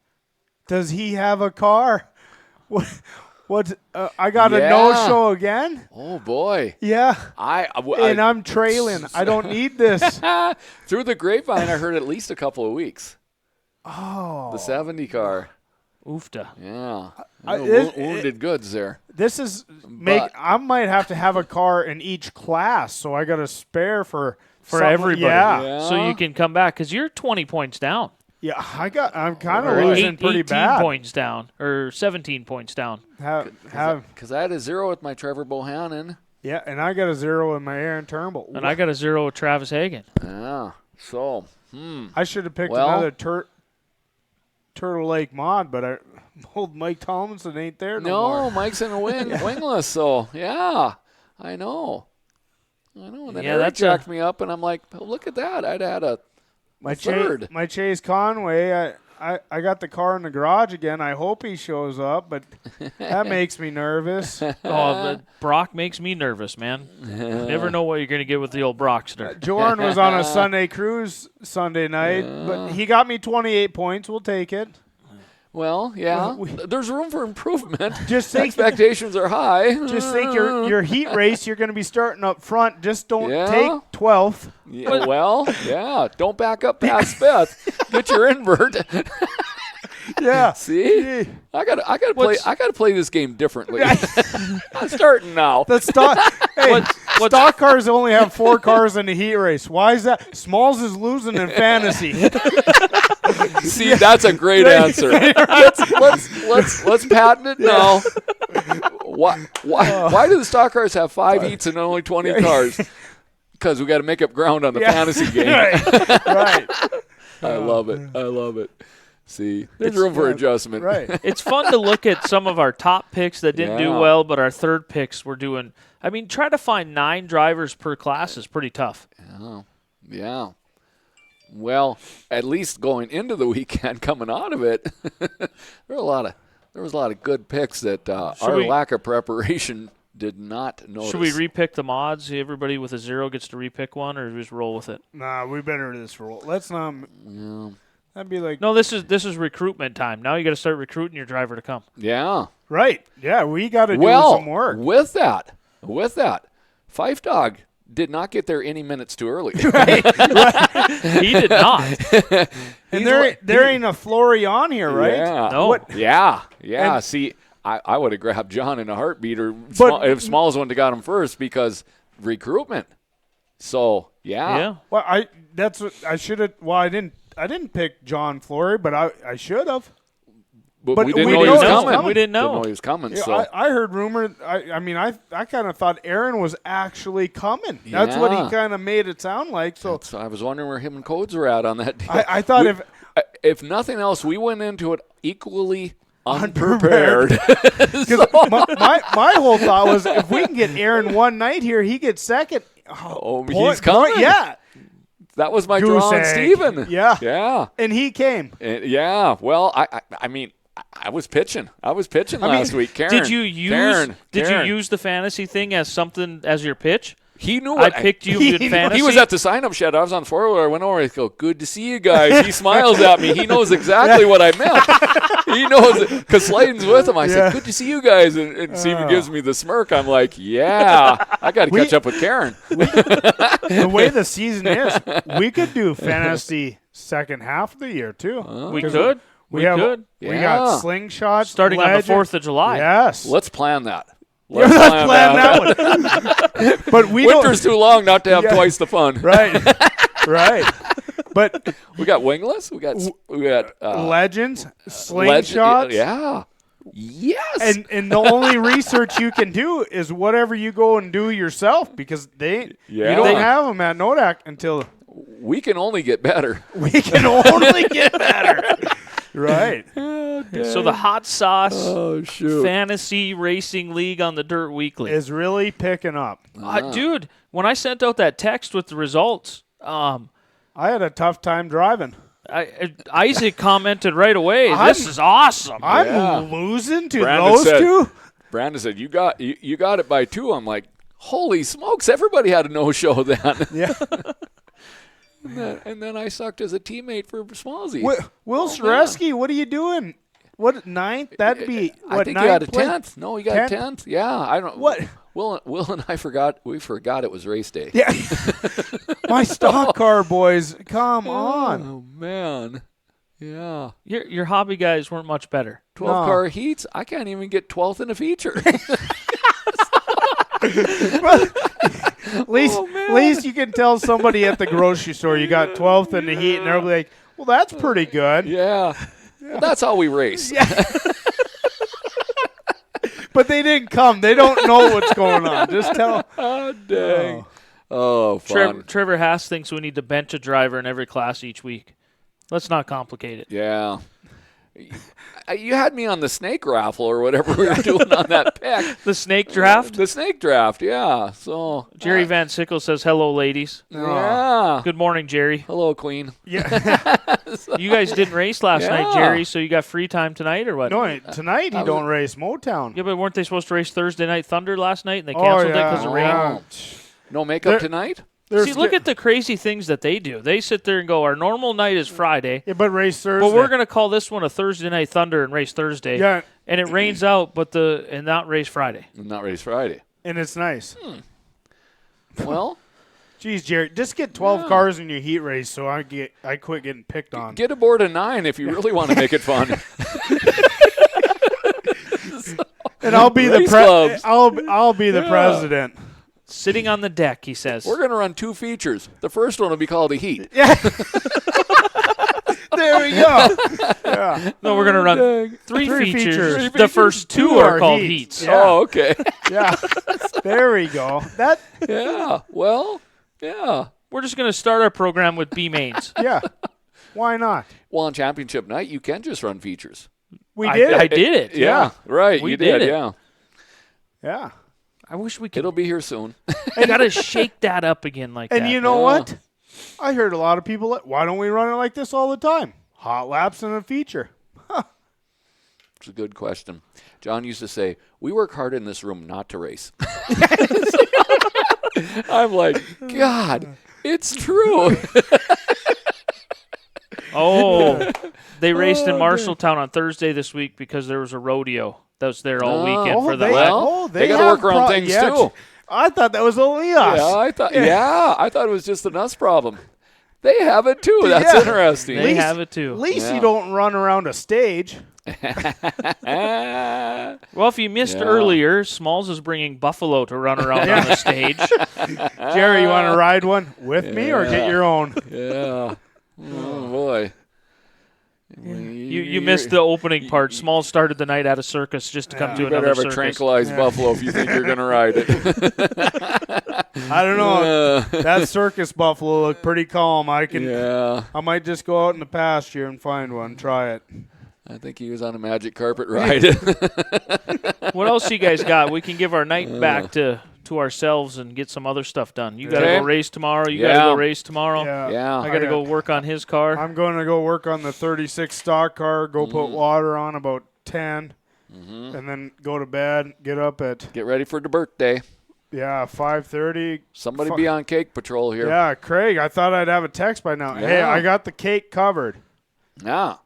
Does he have a car? What? I got a Yeah. no-show again. Oh, boy. Yeah, and I I'm trailing. I don't need this. through the grapevine, I heard at least a couple of weeks. Oh, The 70 car. Oofta. Yeah. it- Wounded goods there. this is But- I might have to have a car in each class, so I got a spare for something- everybody. Yeah, So you can come back because you're 20 points down. yeah. I'm kind of Or losing pretty 18 bad. points down. Or 17 points down. Have Because I had a 0 with my Trevor Bohannon. yeah, and I got a 0 in my Aaron Turnbull. And I got a 0 with Travis Hagen. Yeah. So, I should have picked Well- another Turtle Lake mod, but old Mike Tomlinson ain't there no no, more. Mike's in a wingless. So, yeah. I know. And then Yeah, Eric that's jacked me up, and I'm like, oh, look at that. I'd had a third. My Chase Conway. I got the car in the garage again. I hope he shows up, but that makes me nervous. But Brock makes me nervous, man. Never know what you're going to get with the old Brockster. Jordan was on a Sunday cruise Sunday night, but he got me 28 points. We'll take it. Well, yeah. There's room for improvement. Just think, Expectations are high. just think your heat race. You're going to be starting up front. Just don't Yeah. take 12th. Yeah, well, yeah. Don't back up past fifth. Get your invert. Yeah. See, I gotta play this game differently. I'm starting now. The stock. Hey, stock cars only have 4 cars in the heat race. Why is that? Smalls is losing in fantasy. See, that's a great answer. Let's patent it now. Why do the stock cars have 5 heats and only 20 cars? Because we got to make up ground on the fantasy game. Right. I love it. See, there's room for adjustment. Right. It's fun to look at some of our top picks that didn't do Yeah. well, but our third picks were doing. I mean, try to find 9 drivers per class is pretty tough. Yeah. Well, at least going into the weekend, coming out of it, there was a lot of good picks that our we- lack of preparation did not notice. Should we repick the mods? Everybody with a 0 gets to repick one, or just roll with it? Nah, we better do this roll. Let's not. That'd be like No, this is recruitment time. Now you got to start recruiting your driver to come. Yeah. right. Yeah, we got to do Well, some work. with that, Fife Dog did not get there any minutes too early. He did not. And there ain't a Flory on here, right? Yeah. No. What- Yeah. And- See, I would have grabbed John in a heartbeat, or But- if Smalls wouldn't have got him first because recruitment. So Yeah. Well, that's what I should have. Well, I didn't pick John Flory, but I should have. But But we didn't we know he know was he was coming. coming. We didn't know. Didn't know he was coming. Yeah, So I heard rumor. I kind of thought Aaron was actually coming. That's what Yeah. he kind of made it sound like. So I was wondering where him and Codes were at on that deal. I thought if nothing else, we went into it equally unprepared. because my whole thought was if we can get Aaron one night here, he gets second. Oh, Point- he's coming. yeah, That was my Goose draw on egg. Steven. Yeah. Yeah. and he came. Yeah. Well, I mean, I was pitching. Last week. Karen. Did you use the fantasy thing as something as your pitch? He knew I it. picked you in fantasy. He was at the sign-up shed. I was on four-wheeler. I went over. I go, "Good to see you guys." He smiles at me. He knows exactly what I meant. He knows it because Slayton's with him. I said, "Good to see you guys," and Steven gives me the smirk. I'm like, "Yeah, I got to catch up with Karen." The way the season is, we could do fantasy second half of the year too. we could. We have could. we Yeah. got slingshots Starting on the Legend. 4th of July. Yes, Let's plan that. let's plan that one. But we Winter's too long not to have Yeah. twice the fun. right, right. But We got wingless. We got legends, Legend- slingshots. Yeah. Yes. And the only research you can do is whatever you go and do yourself, because you don't have them at Nodak until we can only get better. we can only get better. Right. So the hot sauce Oh, shoot. fantasy racing league on the Dirt Weekly Is really picking up. Dude, when I sent out that text with the results, I had a tough time driving. Isaac commented right away, "This is awesome." I'm losing to Brandon those said- two. Brandon said, you got it by 2. I'm like, holy smokes, everybody had a no-show then. Yeah. And then I sucked as a teammate for Smallsy. Will Streski, what are you doing? What, 9th? That'd be I what, think you got a 9th? 10th. No, you got 10th? 10th. Yeah, I don't. What? Will and I forgot. We forgot it was race day. Yeah. My stock car boys, come on. Oh man. Yeah. Your hobby guys weren't much better. 12 car heats. I can't even get 12th in a feature. At least you can tell somebody at the grocery store you got 12th in the heat, and they'll be like, well, that's pretty good. Yeah. Well, that's how we race. But they didn't come. They don't know what's going on. Just tell. Oh, dang. Oh, fun. Trevor Haas thinks we need to bench a driver in every class each week. Let's not complicate it. Yeah. You had me on the snake raffle or whatever we were doing on that pick. The snake draft? The snake draft, yeah. So Jerry Van Sickle says, "Hello, ladies." Yeah. Good morning, Jerry. Hello, Queen. Yeah. You guys didn't race last night, Yeah. Jerry, so you got free time tonight or what? No, tonight he don't race Motown. Yeah, but weren't they supposed to race Thursday Night Thunder last night, and they canceled it because of rain? yeah. No makeup tonight? See, look at the crazy things that they do. They sit there and go, our normal night is Friday, Yeah, but race Thursday. but we're going to call this one a Thursday Night Thunder and race Thursday. Yeah. And it rains out, and not race Friday. Not race Friday. And it's nice. Well, Geez, Jerry, just get 12 cars in your heat race so I quit getting picked on. get aboard a 9 if you really want to make it fun. And I'll be the Race clubs. I'll be the president. Sitting on the deck, he says. We're going to run 2 features. The first one will be called a heat. There we go. Yeah. No, we're going to run three Three features. features. The first 2 are called heats. Yeah. Oh, okay. Yeah. There we go. That Yeah. Well, yeah. We're just going to start our program with B mains. yeah. Why not? Well, on championship night, you can just run features. We did I it. did it. Yeah. Right. We you did did. it. Yeah. Yeah. I wish we could. It'll be here soon. I got to shake that up again like that. And you know Yeah. what? I heard a lot of people, why don't we run it like this all the time? Hot laps and a feature. It's a good question. John used to say, we work hard in this room not to race. I'm like, God, it's true. Oh, they raced in Marshalltown on Thursday this week because there was a rodeo that was there all weekend for the they got to work around things too. I thought that was only us. Yeah, I thought it was just an us problem. They have it too. That's interesting. They have it too. At least Yeah. you don't run around a stage. Well, if you missed earlier, Smalls is bringing Buffalo to run around on the stage. Jerry, you want to ride one with me or get your own? Yeah. Oh, boy. You missed the opening part. Smalls started the night at a circus just to come to You better another have a circus. tranquilized buffalo if you think you're going to ride it. I don't know. That circus buffalo looked pretty calm. I might just go out in the pasture and find one, try it. I think he was on a magic carpet ride. What else you guys got? We can give our night back to ourselves and get some other stuff done. You got to Okay. go race tomorrow. You got to go race tomorrow. Yeah. I got to go work on his car. I'm going to go work on the 36 stock car, go put water on about 10, and then go to bed, get up at, Get ready for the birthday. 5:30. Somebody be on cake patrol here. Yeah, Craig, I thought I'd have a text by now. Hey, Yeah. I got the cake covered. Yeah.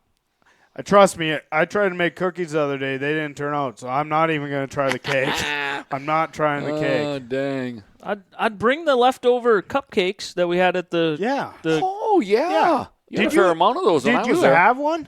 Trust me, I tried to make cookies the other day. They didn't turn out, so I'm not even going to try the cake. I'm not trying the Oh, cake. dang. I'd bring the leftover cupcakes that we had at the Yeah. Oh, yeah. Yeah. You had a fair amount of those when I Did was you there. have one?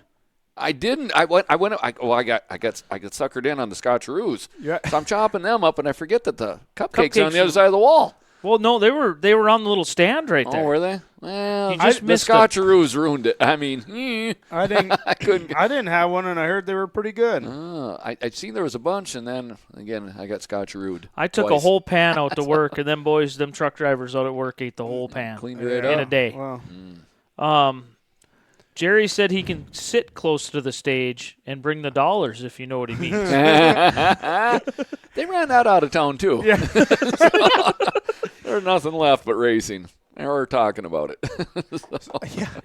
I didn't. I got suckered in on the Scotcheroos. Yeah. So I'm chopping them up, and I forget that the cupcakes are on the Cupcakes- other side of the wall. Well, no, they were on the little stand right there. Oh, were they? Well, You just the missed Scotcheroos ruined it. I mean, I didn't. I couldn't. I didn't have one, and I heard they were pretty good. I'd seen there was a bunch, and then again I got Scotcherooed. I took twice. a whole pan out to work, and them truck drivers out at work ate the whole pan Cleaned it in up. a day. Well, Jerry said he can sit close to the stage and bring the dollars, if you know what he means. They ran that out of town too. Yeah. There's nothing left but racing. And we're talking about it.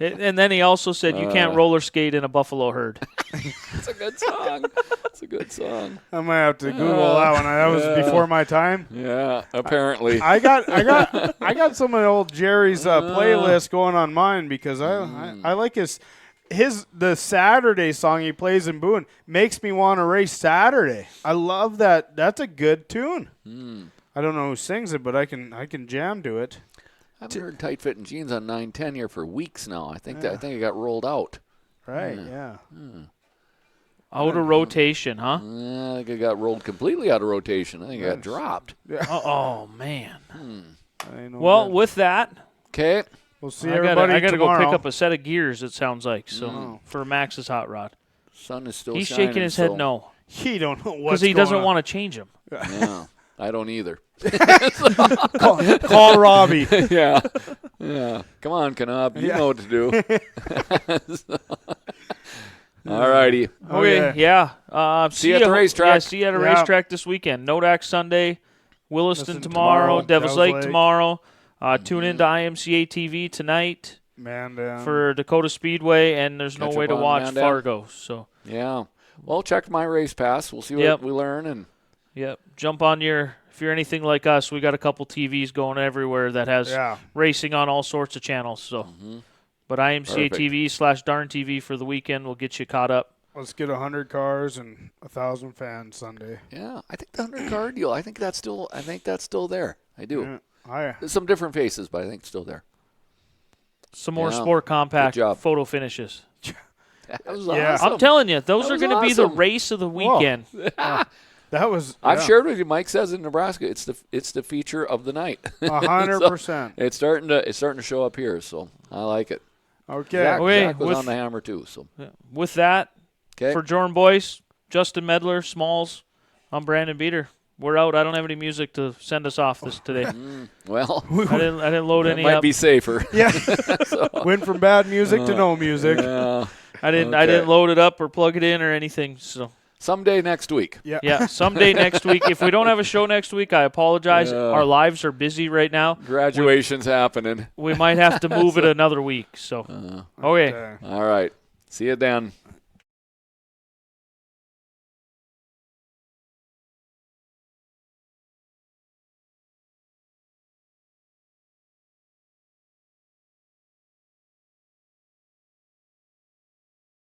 And then he also said you can't roller skate in a buffalo herd. It's a good song. It's a good song. I might have to Google that one. That was before my time. Yeah, apparently. I got some of the old Jerry's playlist going on mine because I like the Saturday song he plays in Boone makes me want to race Saturday. I love that. That's a good tune. I don't know who sings it, but I can jam to it. I haven't heard Tight Fitting Jeans on 910 here for weeks now. I think it got rolled out. Right, yeah. Out of rotation, huh? I think it got rolled completely out of rotation. I think it got dropped. Oh, man. I know Well, that. with that, Okay. We'll see I everybody gotta go tomorrow. pick up a set of gears, it sounds like, for Max's hot rod. Sun is still He's shining. shaking his head no. He don't know what's Because he doesn't going want to change them. Yeah, I don't either. on. Call Robbie. Yeah. Come on, Knob. You know what to do. All righty. Okay, yeah. See you at the racetrack. Yeah, see you at a Yeah. racetrack this weekend. Nodak Sunday, Williston Williston tomorrow, tomorrow, Devil's Devil's Lake Lake. tomorrow. Tune in to IMCA TV tonight Man, for Dakota Speedway, and there's no Catch way up to on watch Mandan. Fargo. So, Yeah. Well, check my race pass. We'll see what Yep. we learn. And yep, jump on if you're anything like us, we got a couple TVs going everywhere that has yeah. racing on all sorts of channels. So, but IMCA Perfect. TV/Darn TV for the weekend will get you caught up. Let's get 100 cars and 1,000 fans Sunday. yeah, I think the 100-car deal. I think that's still there. I do. Yeah. There's some different faces, but I think it's still there. Some more Yeah. Sport Compact Good job. photo finishes. That was Yeah. awesome. I'm telling you, those That are was going to be the awesome. race of the weekend. That was. I've yeah. shared with you. Mike says in Nebraska, it's the feature of the night. 100%. It's starting to show up here, so I like it. Okay. Zach, Okay, Zach was with- on the hammer too. So With that, okay. for Jordan Boyce, Justin Medler, Smalls, I'm Brandon Beater. We're out. I don't have any music to send us off today. Well, I didn't load that any might up. be safer. Yeah. Went from bad music to no music. Yeah. I didn't Okay. load it up or plug it in or anything. So Someday next week. Yeah. yeah, someday next week. If we don't have a show next week, I apologize. Our lives are busy right now. Graduation's happening. We might have to move it another week. So okay. Okay. All right. See you then.